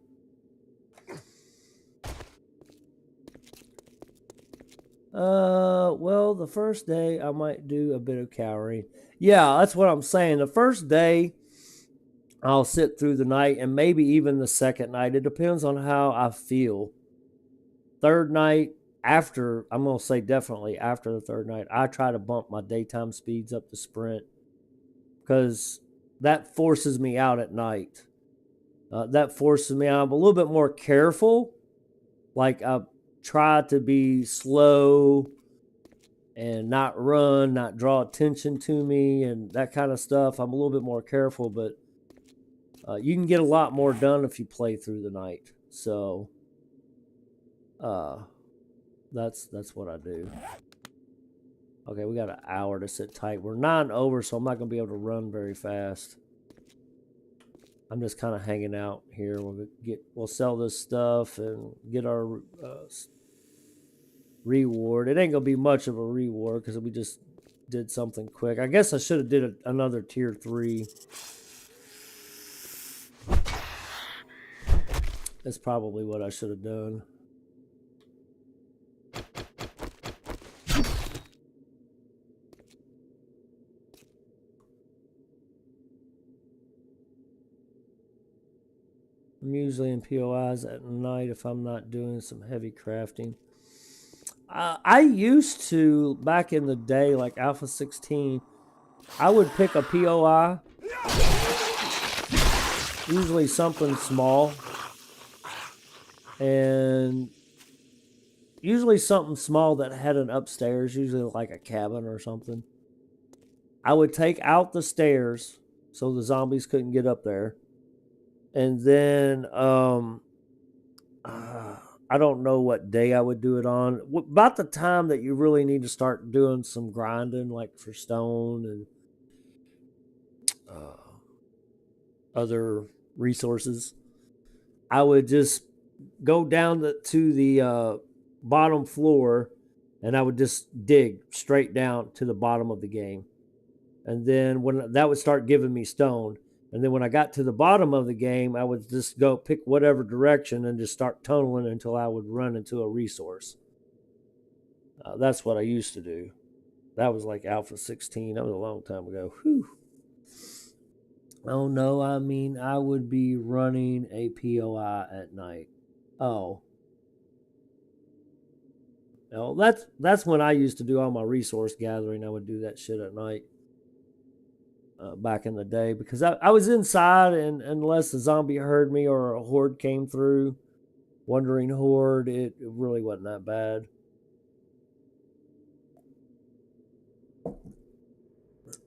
Speaker 1: Well, the first day I might do a bit of cowering. Yeah, that's what I'm saying. The first day I'll sit through the night, and maybe even the second night. It depends on how I feel. Third night, after, I'm going to say definitely after the third night, I try to bump my daytime speeds up to sprint, because that forces me out at night. That forces me out. I'm a little bit more careful. Like, I try to be slow and not run, not draw attention to me and that kind of stuff. I'm a little bit more careful, but you can get a lot more done if you play through the night. So that's what I do. Okay, we got an hour to sit tight. We're 9 over, so I'm not going to be able to run very fast. I'm just kind of hanging out here. We'll sell this stuff and get our reward. It ain't gonna be much of a reward because we just did something quick. I guess I should have did another tier 3. That's probably what I should have done. I'm usually in POIs at night if I'm not doing some heavy crafting. I used to, back in the day, like Alpha 16, I would pick a POI, usually something small, and usually something small that had an upstairs, usually like a cabin or something. I would take out the stairs so the zombies couldn't get up there. And then I don't know what day I would do it on. About the time that you really need to start doing some grinding, like for stone and other resources, I would just go down to the bottom floor, and I would just dig straight down to the bottom of the game. And then when that would start giving me stone, and then when I got to the bottom of the game, I would just go pick whatever direction and just start tunneling until I would run into a resource. That's what I used to do. That was like Alpha 16. That was a long time ago. Whew. Oh no, I mean I would be running a POI at night. Oh. No, that's when I used to do all my resource gathering. I would do that shit at night. Back in the day, because I was inside, and unless a zombie heard me or a horde came through, wandering horde, it really wasn't that bad.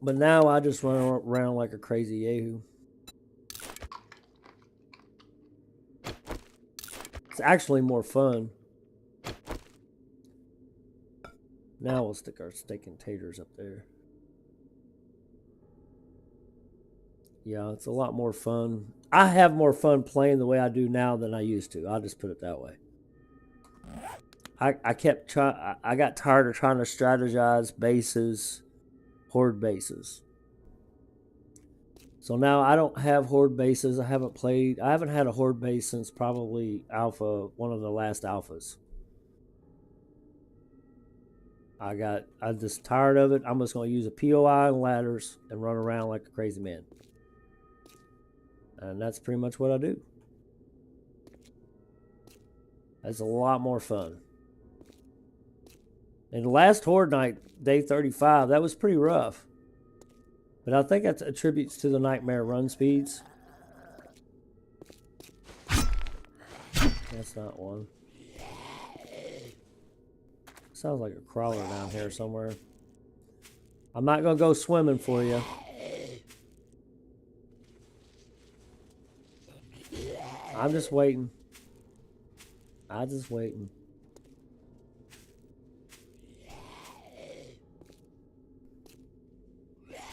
Speaker 1: But now I just run around like a crazy yahoo. It's actually more fun. Now we'll stick our steak and taters up there. Yeah, it's a lot more fun. I have more fun playing the way I do now than I used to. I'll just put it that way. I kept trying. I got tired of trying to strategize bases, horde bases. So now I don't have horde bases. I haven't had a horde base since probably alpha, one of the last alphas. I'm just tired of it. I'm just going to use a POI and ladders and run around like a crazy man. And that's pretty much what I do. That's a lot more fun. And the last horde night, day 35, that was pretty rough. But I think that attributes to the nightmare run speeds. That's not one. Sounds like a crawler down here somewhere. I'm not going to go swimming for you. I'm just waiting. I'm just waiting.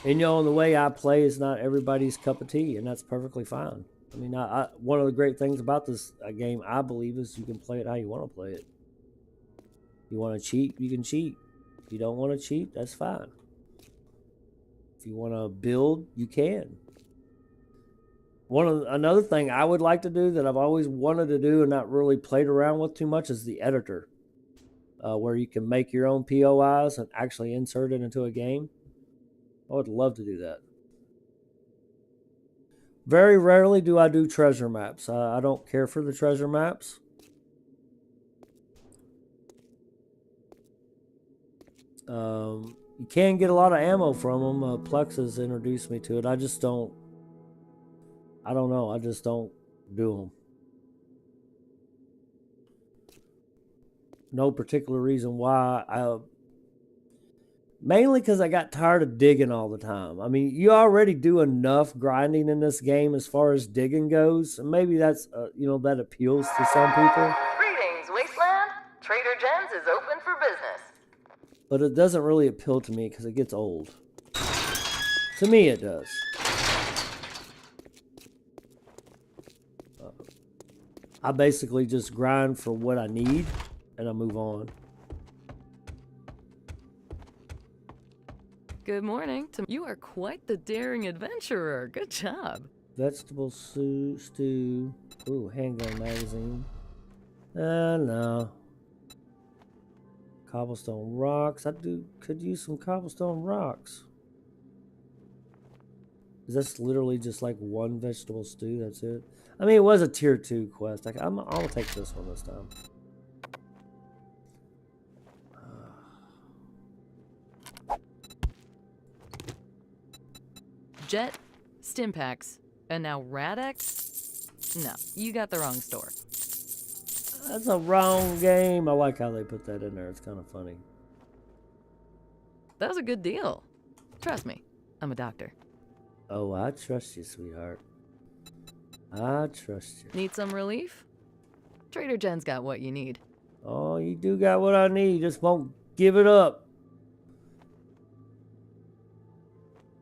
Speaker 1: And you know, the way I play is not everybody's cup of tea, and that's perfectly fine. I mean, one of the great things about this game, I believe, is you can play it how you want to play it. You want to cheat, you can cheat. If you don't want to cheat, that's fine. If you want to build, you can. Another thing I would like to do that I've always wanted to do and not really played around with too much is the editor, where you can make your own POIs and actually insert it into a game. I would love to do that. Very rarely do I do treasure maps. I don't care for the treasure maps. You can get a lot of ammo from them. Plex has introduced me to it. I don't know. I just don't do them. No particular reason why. Mainly because I got tired of digging all the time. I mean, you already do enough grinding in this game as far as digging goes. And maybe that's, that appeals to some people.
Speaker 3: Greetings, Wasteland. Trader Jen's is open for business.
Speaker 1: But it doesn't really appeal to me because it gets old. To me, it does. I basically just grind for what I need, and I move on.
Speaker 3: Good morning. You are quite the daring adventurer. Good job.
Speaker 1: Vegetable stew. Ooh, handgun magazine. No. Cobblestone rocks. Could use some cobblestone rocks. Is this literally just like one vegetable stew? That's it? I mean, it was a tier 2 quest. I'll take this one this time.
Speaker 3: Jet, Stimpaks, and now Rad-X? No, you got the wrong store.
Speaker 1: That's a wrong game. I like how they put that in there. It's kind of funny.
Speaker 3: That was a good deal. Trust me, I'm a doctor.
Speaker 1: Oh, I trust you, sweetheart. I trust you.
Speaker 3: Need some relief? Trader Jen's got what you need.
Speaker 1: Oh, you do got what I need. Just won't give it up.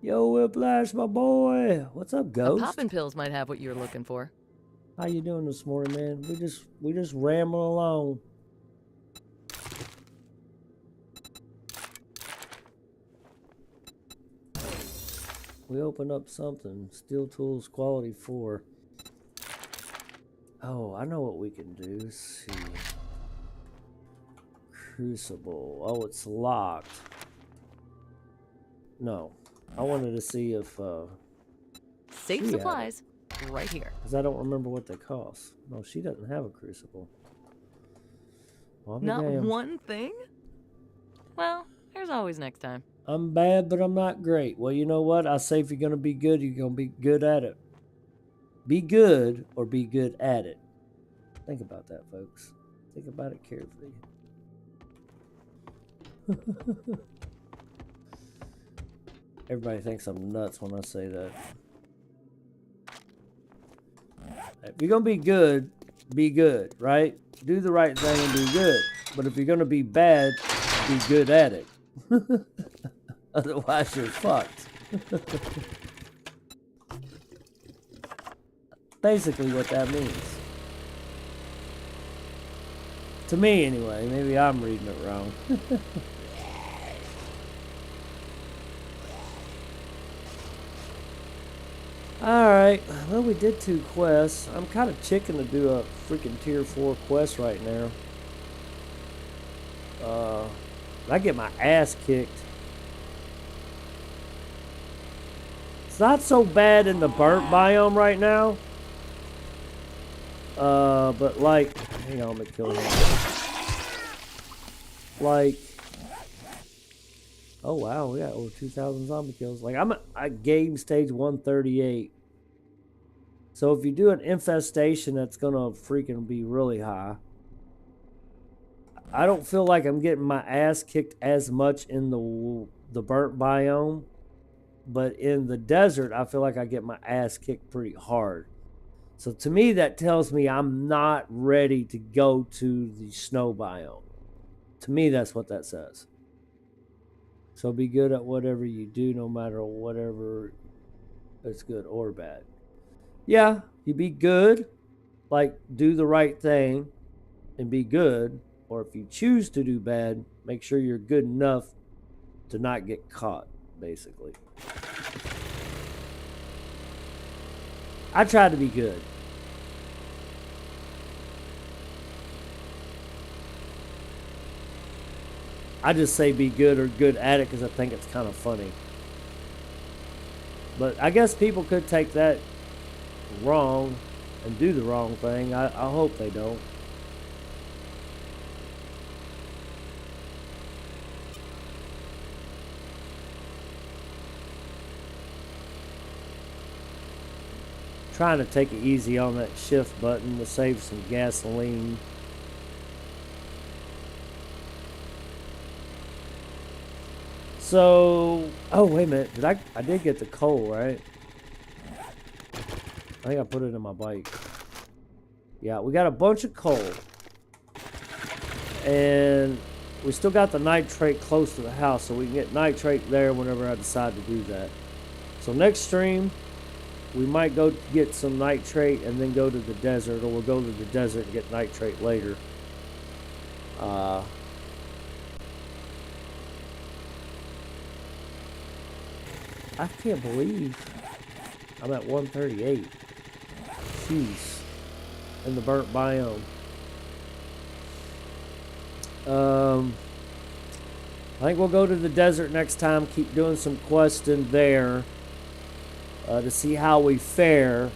Speaker 1: Yo, Whiplash, my boy. What's up, Ghost?
Speaker 3: Poppin' pills might have what you're looking for.
Speaker 1: How you doing this morning, man? We just rambling along. We opened up something. Steel tools, quality 4. Oh, I know what we can do. Let's see. Crucible. Oh, it's locked. No. I wanted to see if
Speaker 3: Safe supplies, right here.
Speaker 1: because I don't remember what they cost. No, she doesn't have a crucible. Well,
Speaker 3: Not one thing? Well, there's always next time.
Speaker 1: I'm bad, but I'm not great. Well, you know what? I say if you're going to be good, you're going to be good at it. Be good or be good at it. Think about that, folks. Think about it carefully. Everybody thinks I'm nuts when I say that. If you're going to be good, right? Do the right thing and be good. But if you're going to be bad, be good at it. Otherwise, you're fucked. Basically what that means. To me, anyway. Maybe I'm reading it wrong. Alright, well, we did 2 quests. I'm kind of chicken to do a freaking tier 4 quest right now. I get my ass kicked. It's not so bad in the burnt biome right now. But like, hang on, let me kill him. Like, oh wow, we got over 2,000 zombie kills. Like I'm at game stage 138. So if you do an infestation, that's gonna freaking be really high. I don't feel like I'm getting my ass kicked as much in the burnt biome, but in the desert, I feel like I get my ass kicked pretty hard. So to me, that tells me I'm not ready to go to the snow biome. To me, that's what that says. So be good at whatever you do, no matter whatever it's good or bad. Yeah, you be good, like do the right thing and be good. Or if you choose to do bad, make sure you're good enough to not get caught, basically. I try to be good. I just say be good or good at it because I think it's kind of funny. But I guess people could take that wrong and do the wrong thing. I hope they don't. Trying to take it easy on that shift button to save some gasoline. So, oh wait a minute, I did get the coal, right? I think I put it in my bike. Yeah, we got a bunch of coal. And we still got the nitrate close to the house, so we can get nitrate there whenever I decide to do that. So next stream, we might go get some nitrate and then go to the desert, or we'll go to the desert and get nitrate later. I can't believe I'm at 138. Jeez. In the burnt biome. I think we'll go to the desert next time. Keep doing some questing there to see how we fare,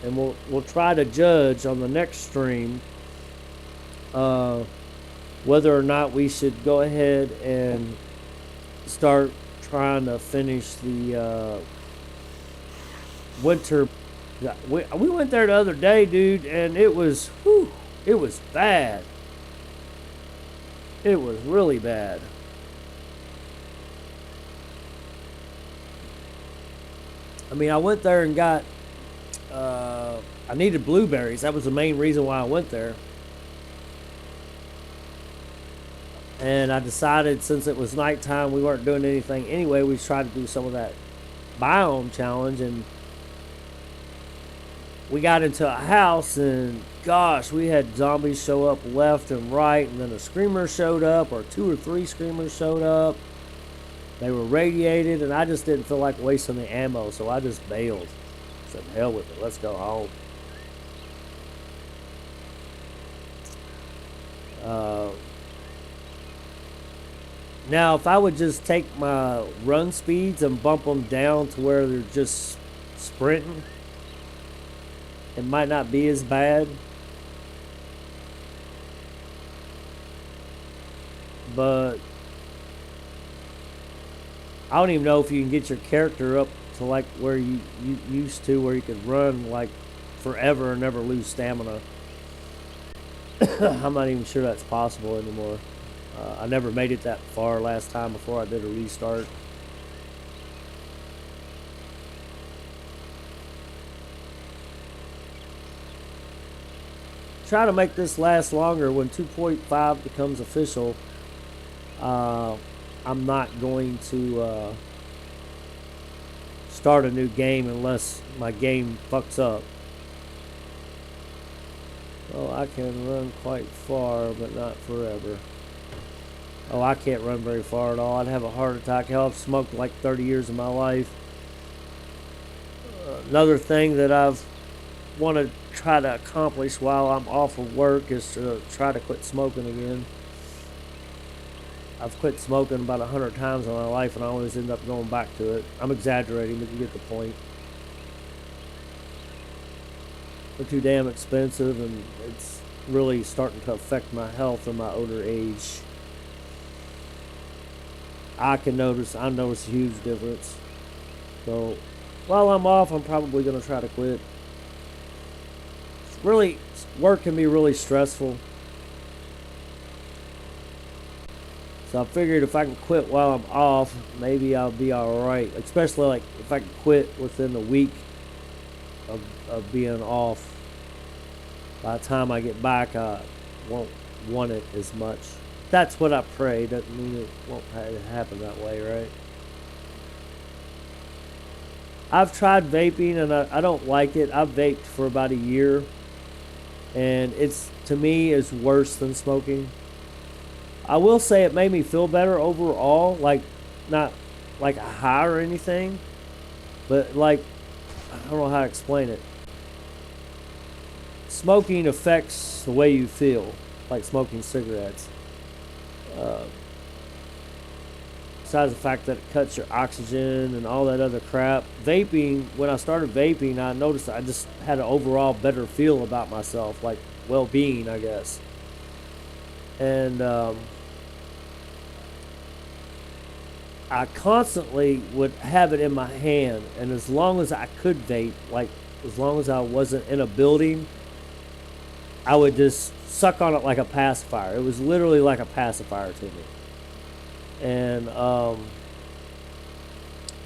Speaker 1: and we'll try to judge on the next stream whether or not we should go ahead and start trying to finish the winter. We went there the other day, dude, and it was bad. It was really bad. I mean, I went there and got I needed blueberries. That was the main reason why I went there. And I decided, since it was nighttime, we weren't doing anything anyway, we tried to do some of that biome challenge, and we got into a house, and gosh, we had zombies show up left and right, and then a screamer showed up, or 2 or 3 screamers showed up. They were radiated, and I just didn't feel like wasting the ammo, so I just bailed. I said, hell with it, let's go home. Now, if I would just take my run speeds and bump them down to where they're just sprinting, it might not be as bad. But I don't even know if you can get your character up to like where you used to, where you could run like forever and never lose stamina. I'm not even sure that's possible anymore. I never made it that far last time before I did a restart. Try to make this last longer. When 2.5 becomes official, I'm not going to start a new game unless my game fucks up. Oh, I can run quite far, but not forever. Oh, I can't run very far at all. I'd have a heart attack. Hell, I've smoked like 30 years of my life. Another thing that I've want to try to accomplish while I'm off of work is to try to quit smoking again. I've quit smoking about 100 times in my life, and I always end up going back to it. I'm exaggerating, but you get the point. They're too damn expensive, and it's really starting to affect my health in my older age. I notice a huge difference. So while I'm off, I'm probably going to try to quit. Really, work can be really stressful. So I figured if I can quit while I'm off, maybe I'll be alright. Especially like if I can quit within a week of being off. By the time I get back, I won't want it as much. That's what I pray. Doesn't mean it won't happen that way, right? I've tried vaping, and I don't like it. I've vaped for about a year, and it's, to me, is worse than smoking. I will say it made me feel better overall, like not like a high or anything, but like, I don't know how to explain it. Smoking affects the way you feel, like smoking cigarettes. Besides the fact that it cuts your oxygen and all that other crap. Vaping, when I started vaping, I noticed I just had an overall better feel about myself, like well-being, I guess. And I constantly would have it in my hand, and as long as I could vape, like as long as I wasn't in a building, I would just suck on it like a pacifier. It was literally like a pacifier to me. And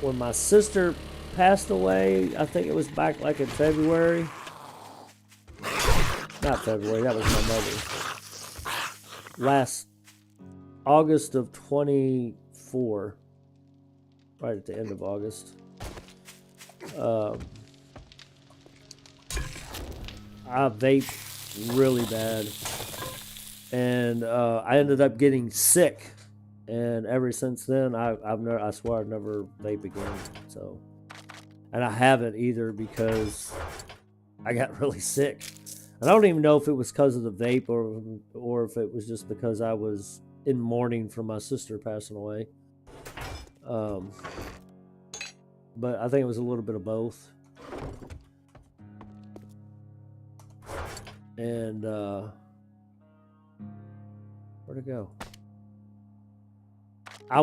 Speaker 1: when my sister passed away, I think it was back like in February. Not February, that was my mother. Last August of 24. Right at the end of August. I vaped really bad. And I ended up getting sick. And ever since then, I swear I've never vape again. So And I haven't either because I got really sick. I don't even know if it was because of the vape or if it was just because I was in mourning for my sister passing away. But I think it was a little bit of both. And where'd it go? I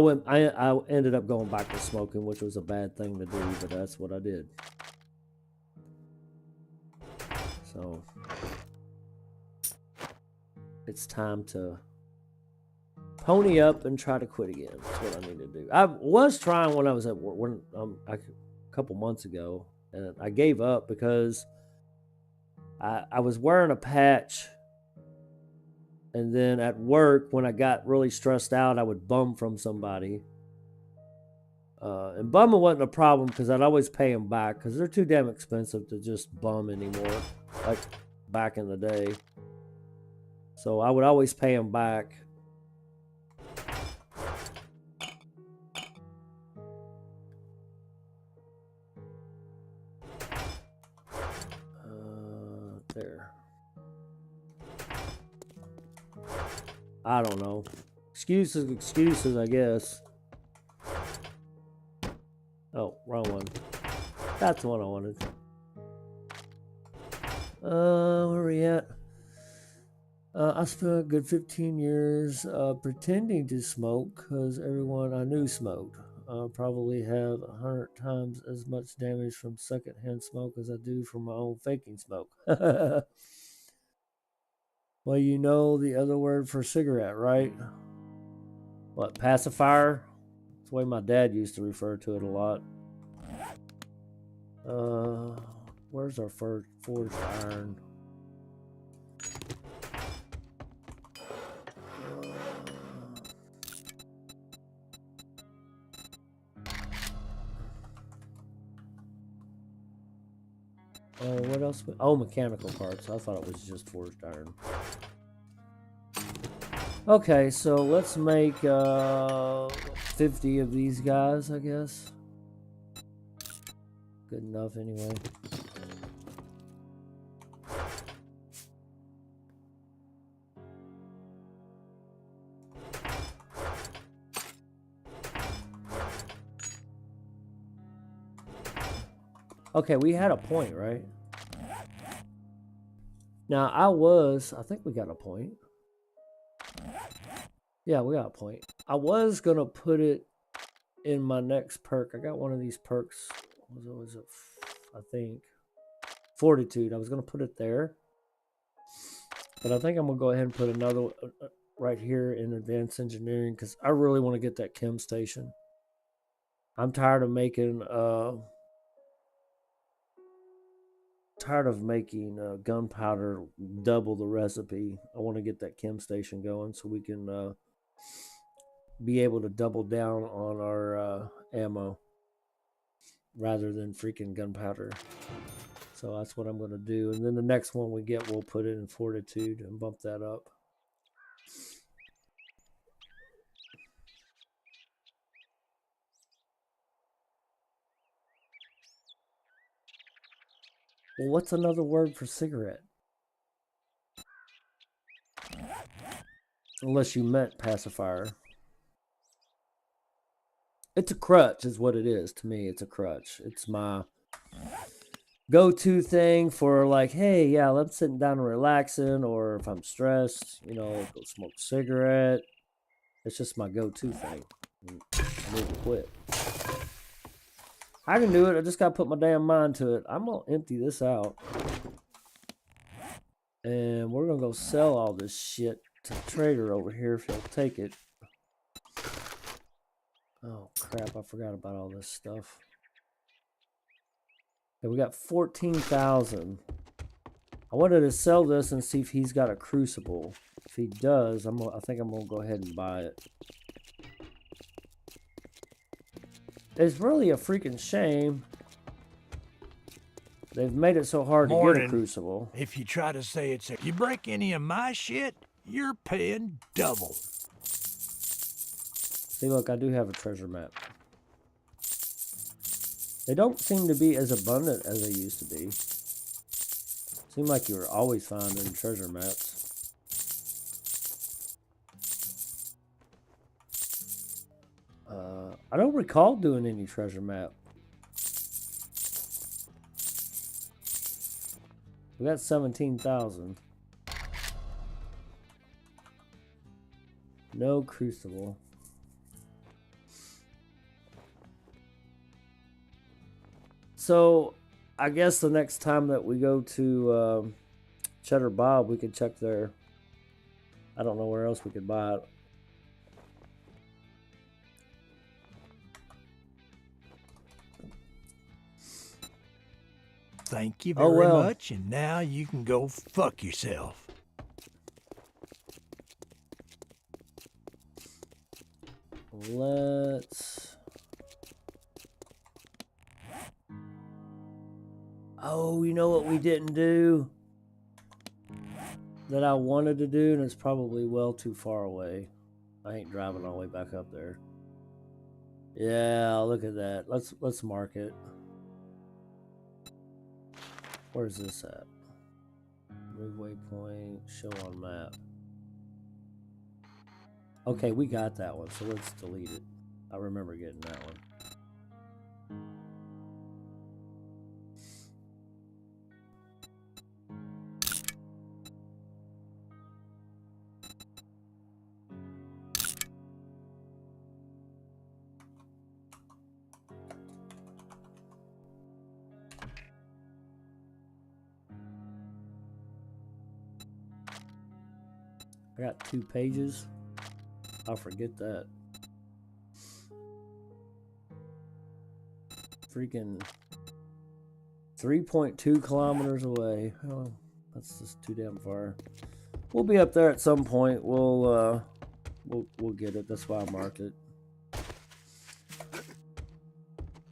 Speaker 1: ended up going back to smoking, which was a bad thing to do, but that's what I did. So it's time to pony up and try to quit again. That's what I need to do. I was trying when I was at work, a couple months ago, and I gave up because I was wearing a patch. And then at work, when I got really stressed out, I would bum from somebody. And bumming wasn't a problem because I'd always pay them back because they're too damn expensive to just bum anymore, like back in the day. So I would always pay them back. There. I don't know. Excuses, I guess. Oh, wrong one. That's the one I wanted. Where are we at? I spent a good 15 years pretending to smoke because everyone I knew smoked. Probably have 100 times as much damage from secondhand smoke as I do from my own faking smoke. Well, you know the other word for cigarette, right? What, pacifier? That's the way my dad used to refer to it a lot. Where's our forged iron? What else? Oh, mechanical parts. I thought it was just forged iron. Okay, so let's make 50 of these guys, I guess. Good enough anyway. Okay, we had a point, right? Now, I think we got a point. Yeah, we got a point. I was going to put it in my next perk. I got one of these perks. What was it? I think. Fortitude. I was going to put it there. But I think I'm going to go ahead and put another right here in advanced engineering because I really want to get that chem station. I'm tired of making gunpowder double the recipe. I want to get that chem station going so we can be able to double down on our ammo rather than freaking gunpowder. So that's what I'm going to do. And then the next one we get, we'll put it in fortitude and bump that up. Well, what's another word for cigarette? Unless you meant pacifier. It's a crutch is what it is to me. It's a crutch. It's my go-to thing for like, hey, yeah, I'm sitting down and relaxing, or if I'm stressed, you know, go smoke a cigarette. It's just my go-to thing. I need to quit. I can do it. I just got to put my damn mind to it. I'm going to empty this out. And we're going to go sell all this shit to the trader over here if he'll take it. Oh, crap. I forgot about all this stuff. Okay, we got 14,000. I wanted to sell this and see if he's got a crucible. If he does, I think I'm going to go ahead and buy it. It's really a freaking shame. They've made it so hard to get a crucible.
Speaker 2: If you try to say it's you break any of my shit, you're paying double.
Speaker 1: See, look, I do have a treasure map. They don't seem to be as abundant as they used to be. Seemed like you were always finding treasure maps. I don't recall doing any treasure map. We got 17,000. No crucible. So, I guess the next time that we go to Cheddar Bob, we could check there. I don't know where else we could buy it.
Speaker 2: Thank you
Speaker 1: Oh,
Speaker 2: very
Speaker 1: well.
Speaker 2: much, and now you can go fuck yourself.
Speaker 1: Let's... Oh, you know what we didn't do? That I wanted to do, and it's probably well too far away. I ain't driving all the way back up there. Yeah, look at that. Let's mark it. Where's this at? Move waypoint, show on map. Okay, we got that one, so let's delete it. I remember getting that one. I got 2 pages. I'll forget that. Freaking 3.2 kilometers away. Oh, that's just too damn far. We'll be up there at some point. We'll get it. That's why I marked it.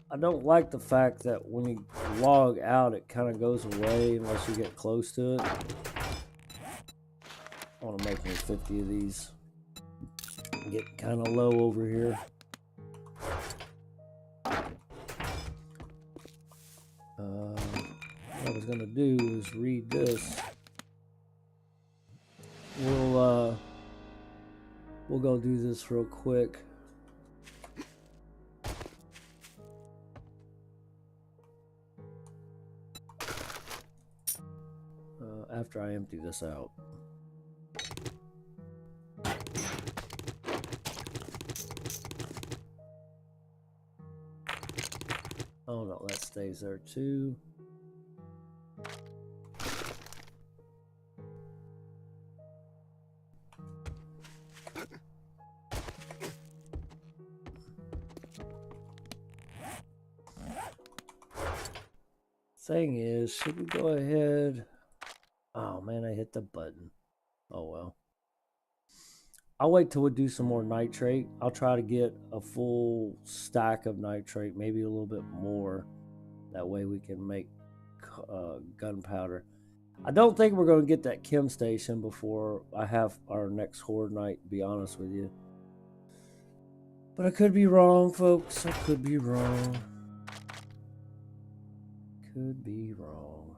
Speaker 1: I don't like the fact that when you log out, it kind of goes away unless you get close to it. I want to make me 50 of these. Get kind of low over here. What I was gonna do is read this. We'll go do this real quick. After I empty this out. Oh no, that stays there too. Thing is, should we go ahead? Oh man, I hit the button. Oh well. I'll wait till we do some more nitrate. I'll try to get a full stack of nitrate, maybe a little bit more. That way we can make gunpowder. I don't think we're going to get that chem station before I have our next horde night, to be honest with you. But I could be wrong, folks. I could be wrong. Could be wrong.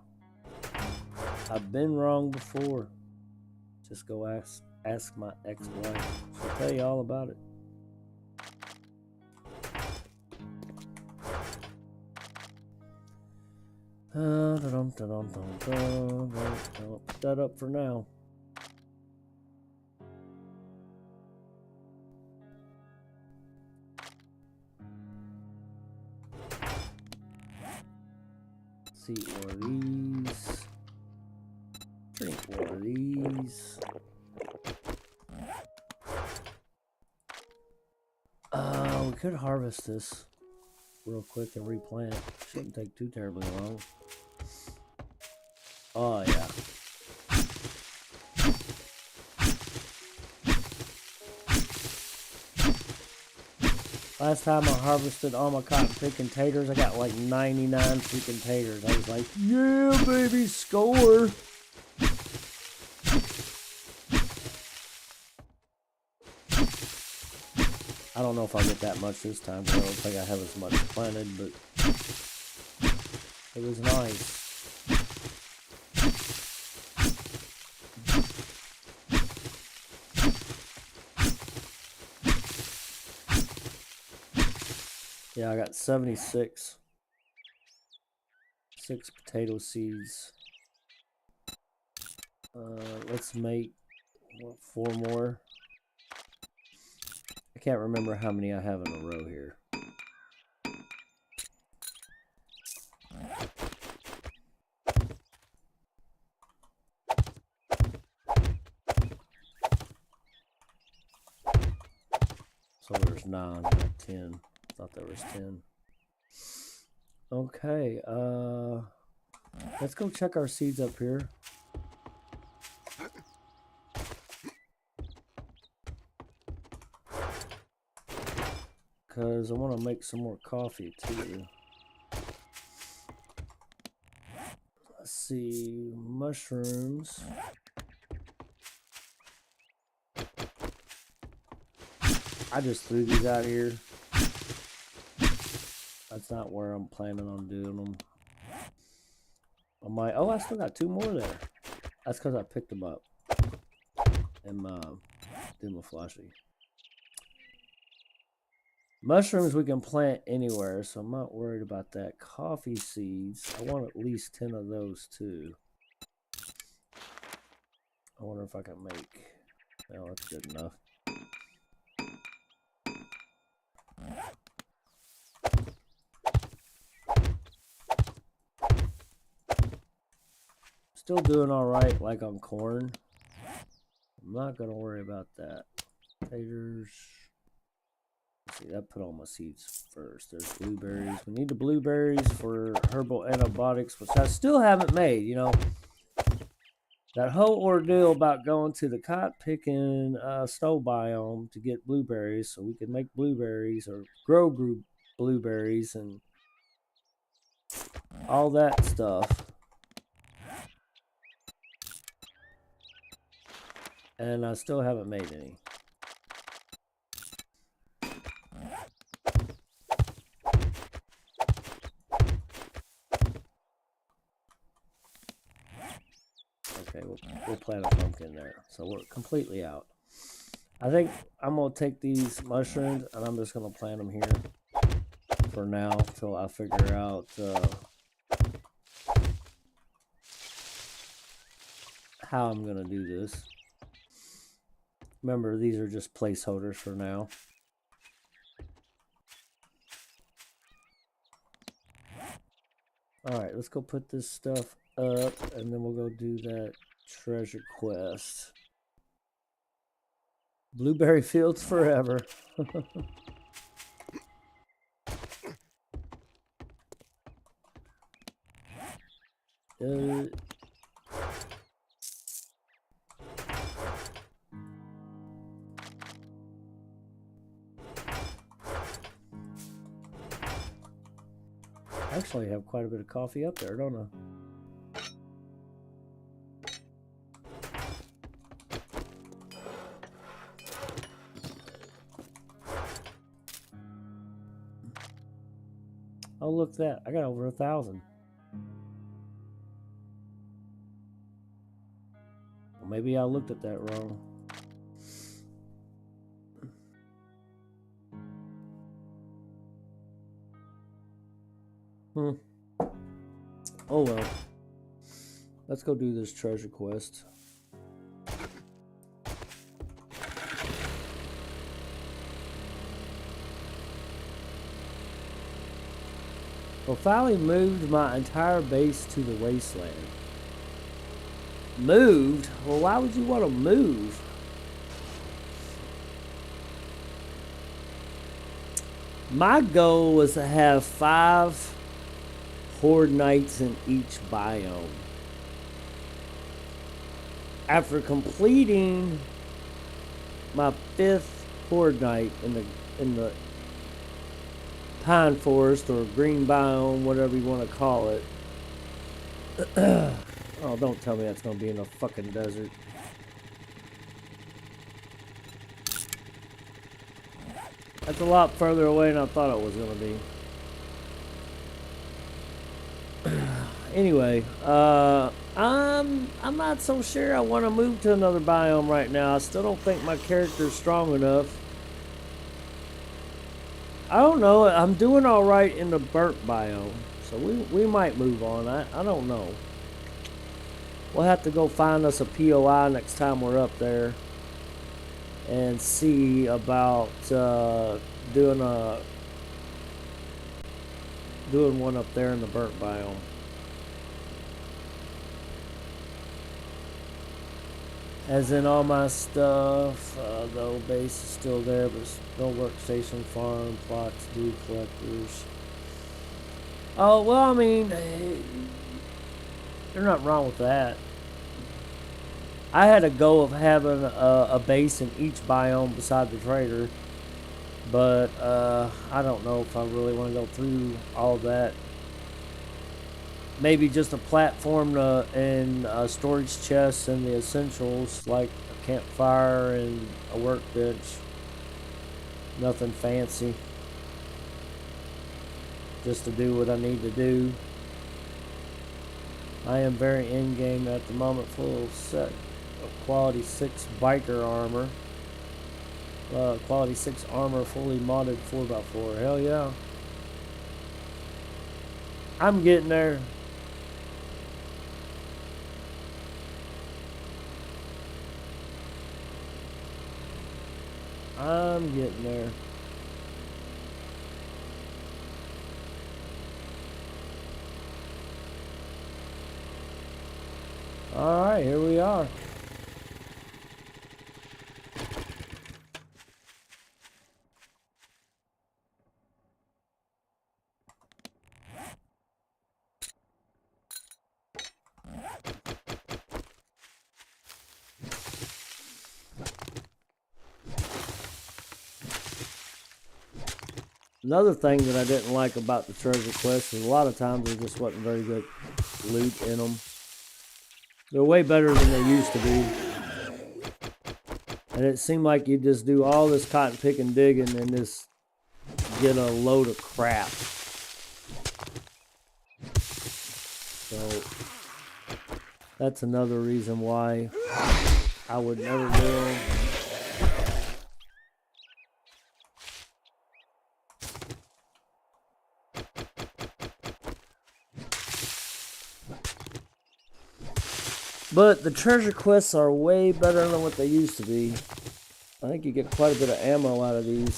Speaker 1: I've been wrong before. Just go ask my ex-wife. She'll tell you all about it. I'll put that up for now. See one of these. Drink one of these. We could harvest this real quick and replant. Shouldn't take too terribly long. Oh yeah. Last time I harvested all my cotton picking taters, I got like 99 freaking taters. I was like, yeah, baby, score. I don't know if I'll get that much this time. I don't think I have as much planted, but It was nice. Yeah, I got 76. 6 potato seeds. Let's make 4 more. I can't remember how many I have in a row here. So there's 9, not 10. Thought there was 10. Okay, let's go check our seeds up here. Because I want to make some more coffee too. Let's see, mushrooms. I just threw these out here. That's not where I'm planning on doing them. I might. Oh, I still got 2 more there. That's because I picked them up and did my flashy. Mushrooms we can plant anywhere, so I'm not worried about that. Coffee seeds, I want at least 10 of those too. I wonder if I can make. Oh, that's good enough. Still doing all right, like on corn. I'm not gonna worry about that. Taters. Let's see, I put all my seeds first. There's blueberries. We need the blueberries for herbal antibiotics, which I still haven't made. You know, that whole ordeal about going to the cotton picking snow biome to get blueberries, so we can make blueberries or grow blueberries and all that stuff. And I still haven't made any. Okay, we'll plant a pumpkin there. So we're completely out. I think I'm going to take these mushrooms and I'm just going to plant them here for now until I figure out how I'm going to do this. Remember, these are just placeholders for now. Alright, let's go put this stuff up, and then we'll go do that treasure quest. Blueberry fields forever. I actually have quite a bit of coffee up there, don't I? Oh, look at that. I got over 1,000. Well, maybe I looked at that wrong. Oh well. Let's go do this treasure quest. Well, finally moved my entire base to the wasteland. Moved? Well, why would you want to move? My goal was to have 5 horde nights in each biome. After completing my 5th horde night in the pine forest or green biome, whatever you want to call it. Oh, don't tell me that's going to be in a fucking desert. That's a lot further away than I thought it was going to be. Anyway, I'm not so sure I want to move to another biome right now. I still don't think my character's strong enough. I don't know. I'm doing all right in the burnt biome, so we might move on. I don't know. We'll have to go find us a POI next time we're up there and see about doing one up there in the burnt biome. As in all my stuff, the old base is still there, but no workstation, farm, plots, dew collectors. Oh, well, I mean, there's nothing wrong with that. I had a goal of having a base in each biome beside the trader, but I don't know if I really want to go through all that. Maybe just a platform and storage chests and the essentials like a campfire and a workbench. Nothing fancy. Just to do what I need to do. I am very in-game at the moment, full set of quality 6 biker armor. Quality 6 armor, fully modded 4x4. Hell yeah. I'm getting there. I'm getting there. Alright, here we are. Another thing that I didn't like about the treasure quest is a lot of times there just wasn't very good loot in them. They're way better than they used to be. And it seemed like you just do all this cotton picking digging and just get a load of crap. So that's another reason why I would never do them. But the treasure quests are way better than what they used to be. I think you get quite a bit of ammo out of these.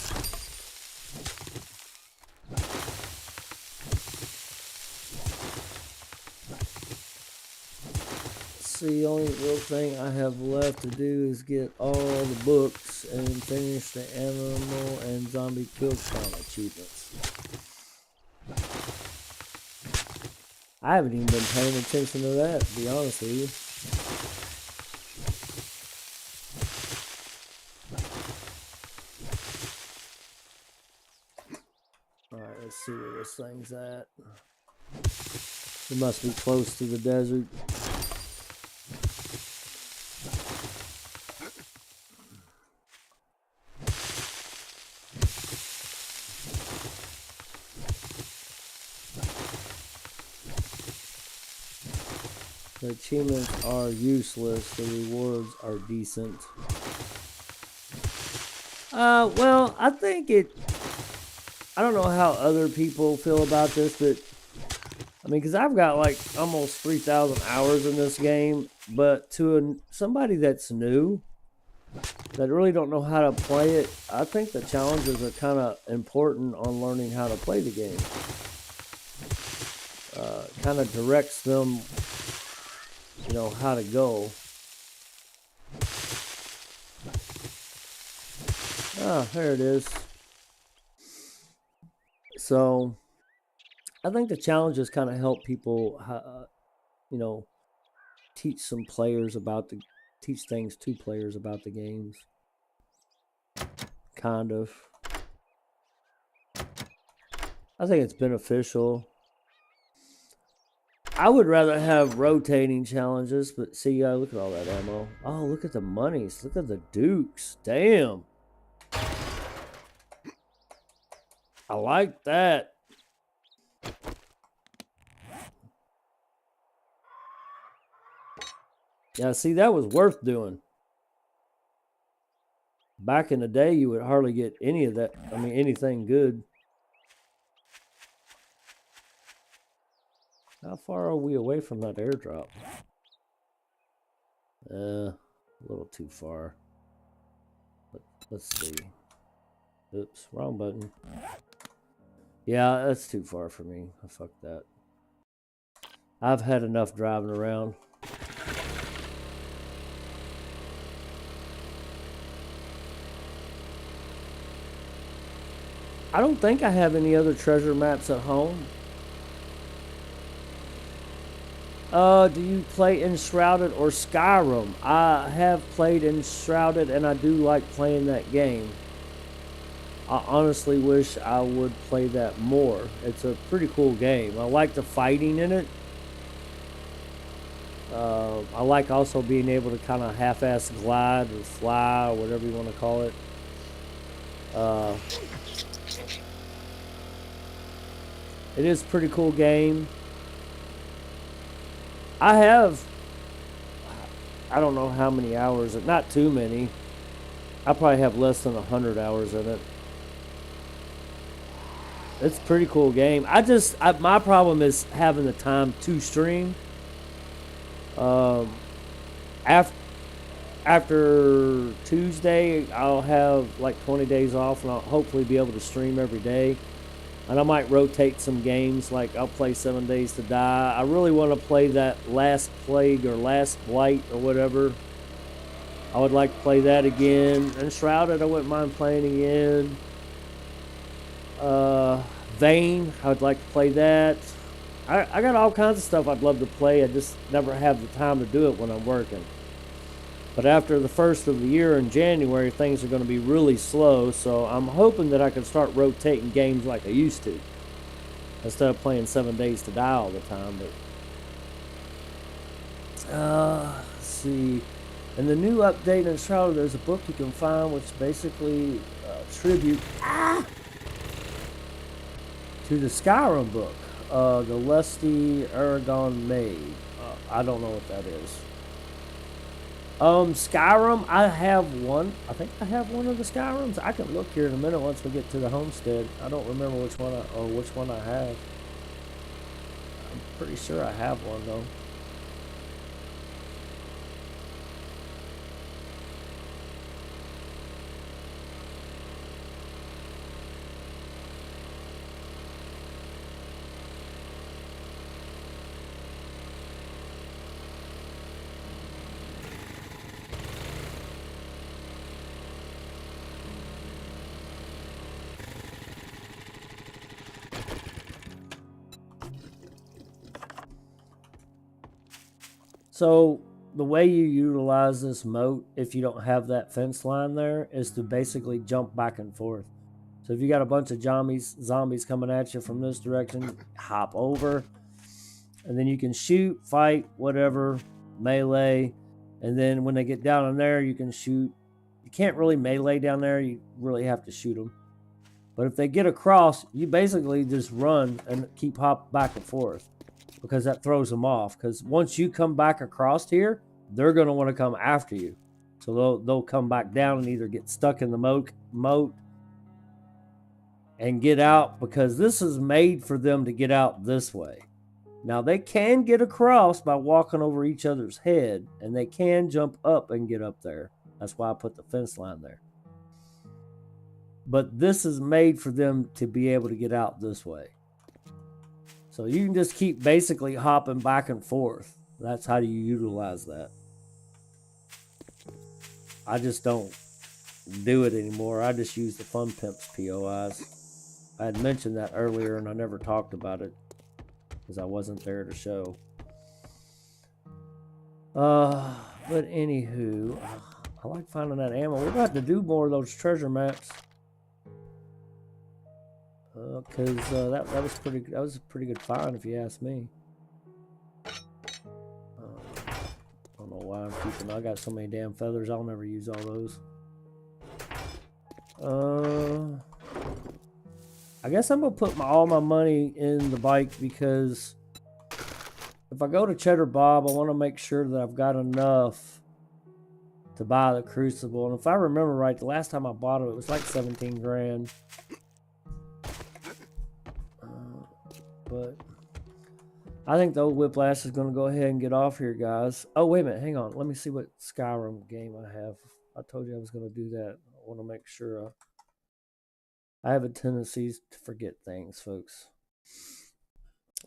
Speaker 1: See, the only real thing I have left to do is get all the books and finish the animal and zombie kill count achievements. I haven't even been paying attention to that, to be honest with you. Alright, let's see where this thing's at. It must be close to the desert. The achievements are useless, the rewards are decent. Well, I think I don't know how other people feel about this, but I mean, because I've got like almost 3,000 hours in this game, but to somebody that's new, that really don't know how to play it, I think the challenges are kind of important on learning how to play the game. Kind of directs them, you know, how to go. Ah, there it is. So I think the challenges kind of help people, you know, teach things to players about the games. Kind of. I think it's beneficial. I would rather have rotating challenges, but see, look at all that ammo. Oh, look at the monies. Look at the dukes. Damn. I like that. Yeah, see, that was worth doing. Back in the day, you would hardly get any of that. I mean, anything good. How far are we away from that airdrop? A little too far. Let's see. Oops, wrong button. Yeah, that's too far for me. Fuck that. I've had enough driving around. I don't think I have any other treasure maps at home. Do you play Enshrouded or Skyrim? I have played Enshrouded and I do like playing that game. I honestly wish I would play that more. It's a pretty cool game. I like the fighting in it. I like also being able to kind of half-ass glide or fly or whatever you want to call it. It is a pretty cool game. I don't know how many hours, not too many. I probably have less than 100 hours in it. It's a pretty cool game. My problem is having the time to stream. After Tuesday, I'll have like 20 days off, and I'll hopefully be able to stream every day. And I might rotate some games, like I'll play 7 Days to Die. I really want to play that Last Plague or Last Blight or whatever. I would like to play that again. Enshrouded, I wouldn't mind playing again. Vane, I would like to play that. I got all kinds of stuff I'd love to play. I just never have the time to do it when I'm working. But after the first of the year in January, things are going to be really slow. So I'm hoping that I can start rotating games like I used to, instead of playing 7 Days to Die all the time. But let's see. In the new update in Shroud, there's a book you can find which basically tribute to the Skyrim book, the Lusty Aragon Maid. I don't know what that is. Skyrim, I have one. I think I have one of the Skyrims. I can look here in a minute once we get to the homestead. I don't remember which one I have. I'm pretty sure I have one though. So the way you utilize this moat, if you don't have that fence line there, is to basically jump back and forth. So if you got a bunch of zombies coming at you from this direction, hop over, and then you can shoot, fight, whatever, melee, and then when they get down in there, you can shoot. You can't really melee down there. You really have to shoot them. But if they get across, you basically just run and keep hop back and forth, because that throws them off. Because once you come back across here, they're going to want to come after you. So they'll come back down and either get stuck in the moat and get out, because this is made for them to get out this way. Now, they can get across by walking over each other's head, and they can jump up and get up there. That's why I put the fence line there. But this is made for them to be able to get out this way. So you can just keep basically hopping back and forth. That's how you utilize that. I just don't do it anymore. I just use the Fun Pimps POIs. I had mentioned that earlier and I never talked about it because I wasn't there to show. But anywho, I like finding that ammo. We're about to do more of those treasure maps. Because that was a pretty good find if you ask me. I don't know why I'm keeping. I got so many damn feathers. I'll never use all those. I guess I'm gonna put all my money in the bike, because if I go to Cheddar Bob, I want to make sure that I've got enough to buy the Crucible. And if I remember right, the last time I bought it was like 17 grand. But I think the old Whiplash is going to go ahead and get off here, guys. Oh, wait a minute. Hang on. Let me see what Skyrim game I have. I told you I was going to do that. I want to make sure. I have a tendency to forget things, folks.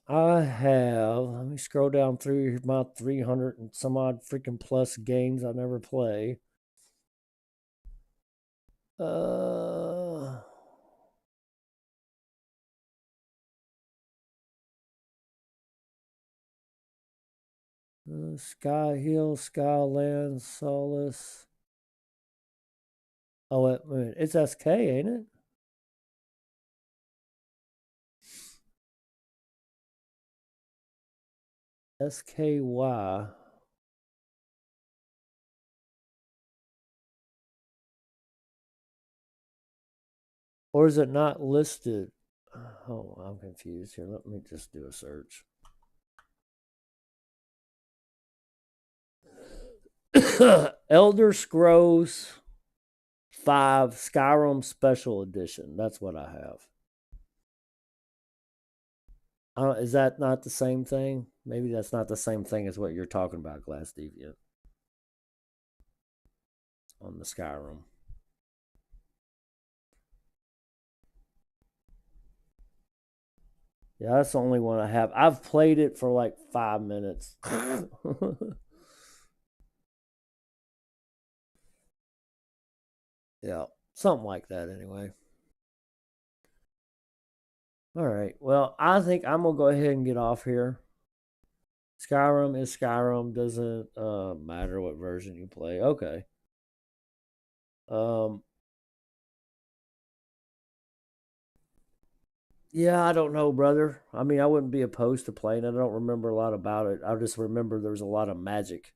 Speaker 1: I have, let me scroll down through my 300 and some odd freaking plus games I never play. Sky Hill, Skyland, Solace. Oh, wait, it's SK, ain't it? SKY. Or is it not listed? Oh, I'm confused here. Let me just do a search. Elder Scrolls 5 Skyrim Special Edition. That's what I have. Is that not the same thing? Maybe that's not the same thing as what you're talking about, Glass Deviant. On the Skyrim. Yeah, that's the only one I have. I've played it for like 5 minutes. Yeah, something like that anyway. All right. Well, I think I'm going to go ahead and get off here. Skyrim is Skyrim. Doesn't matter what version you play. Okay. Yeah, I don't know, brother. I mean, I wouldn't be opposed to playing it. I don't remember a lot about it. I just remember there's a lot of magic.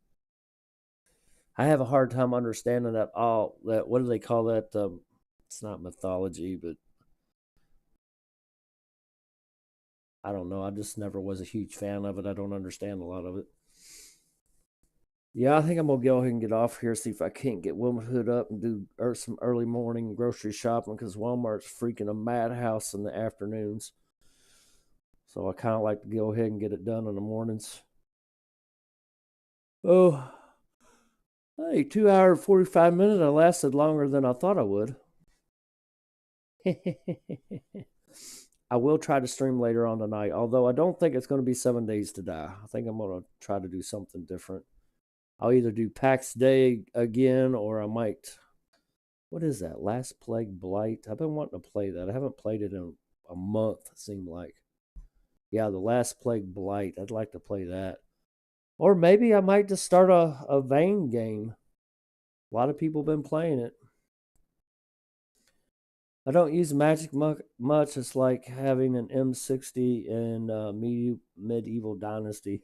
Speaker 1: I have a hard time understanding that all that. What do they call that? It's not mythology, but I don't know. I just never was a huge fan of it. I don't understand a lot of it. Yeah, I think I'm gonna go ahead and get off here. See if I can't get Wilmington up and do some early morning grocery shopping because Walmart's freaking a madhouse in the afternoons. So I kind of like to go ahead and get it done in the mornings. Oh, hey, 2 hour 45 minutes. I lasted longer than I thought I would. I will try to stream later on tonight, although I don't think it's going to be 7 days to die. I think I'm going to try to do something different. I'll either do PAX Day again or I might. What is that? Last Plague Blight? I've been wanting to play that. I haven't played it in a month, it seemed like. Yeah, the Last Plague Blight. I'd like to play that. Or maybe I might just start a Vane game. A lot of people have been playing it. I don't use Magic much. It's like having an M60 in Medieval Dynasty.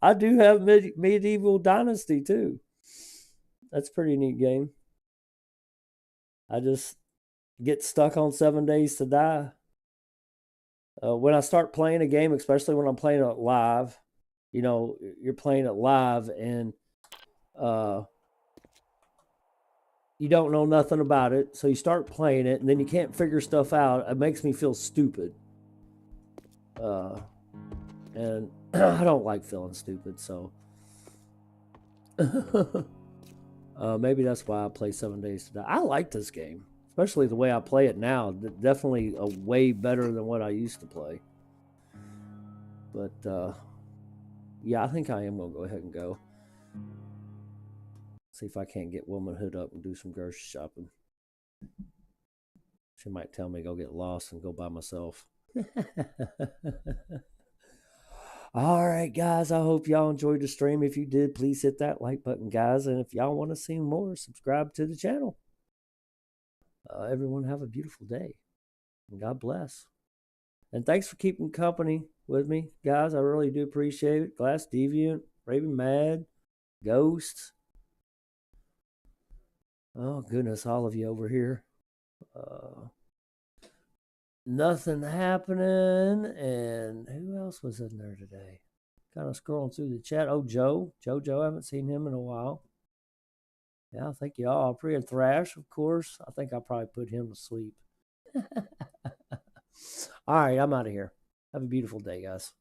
Speaker 1: I do have Medieval Dynasty too. That's a pretty neat game. I just get stuck on 7 days to die. When I start playing a game, especially when I'm playing it live, you're playing it live and you don't know nothing about it. So you start playing it and then you can't figure stuff out. It makes me feel stupid. And I don't like feeling stupid. So maybe that's why I play 7 days to die. I like this game, especially the way I play it now. Definitely a way better than what I used to play. But yeah, I think I am gonna go ahead and go. See if I can't get womanhood up and do some grocery shopping. She might tell me to go get lost and go by myself. All right, guys. I hope y'all enjoyed the stream. If you did, please hit that like button, guys. And if y'all want to see more, subscribe to the channel. Everyone have a beautiful day. And God bless. And thanks for keeping company with me, guys. I really do appreciate it. Glass Deviant, Raven Mad, Ghost. Oh, goodness, all of you over here. nothing happening. And who else was in there today? Kind of scrolling through the chat. Oh, Joe. Joe, I haven't seen him in a while. Yeah, thank y'all. Priya Thrash, of course. I think I probably put him to sleep. All right, I'm out of here. Have a beautiful day, guys.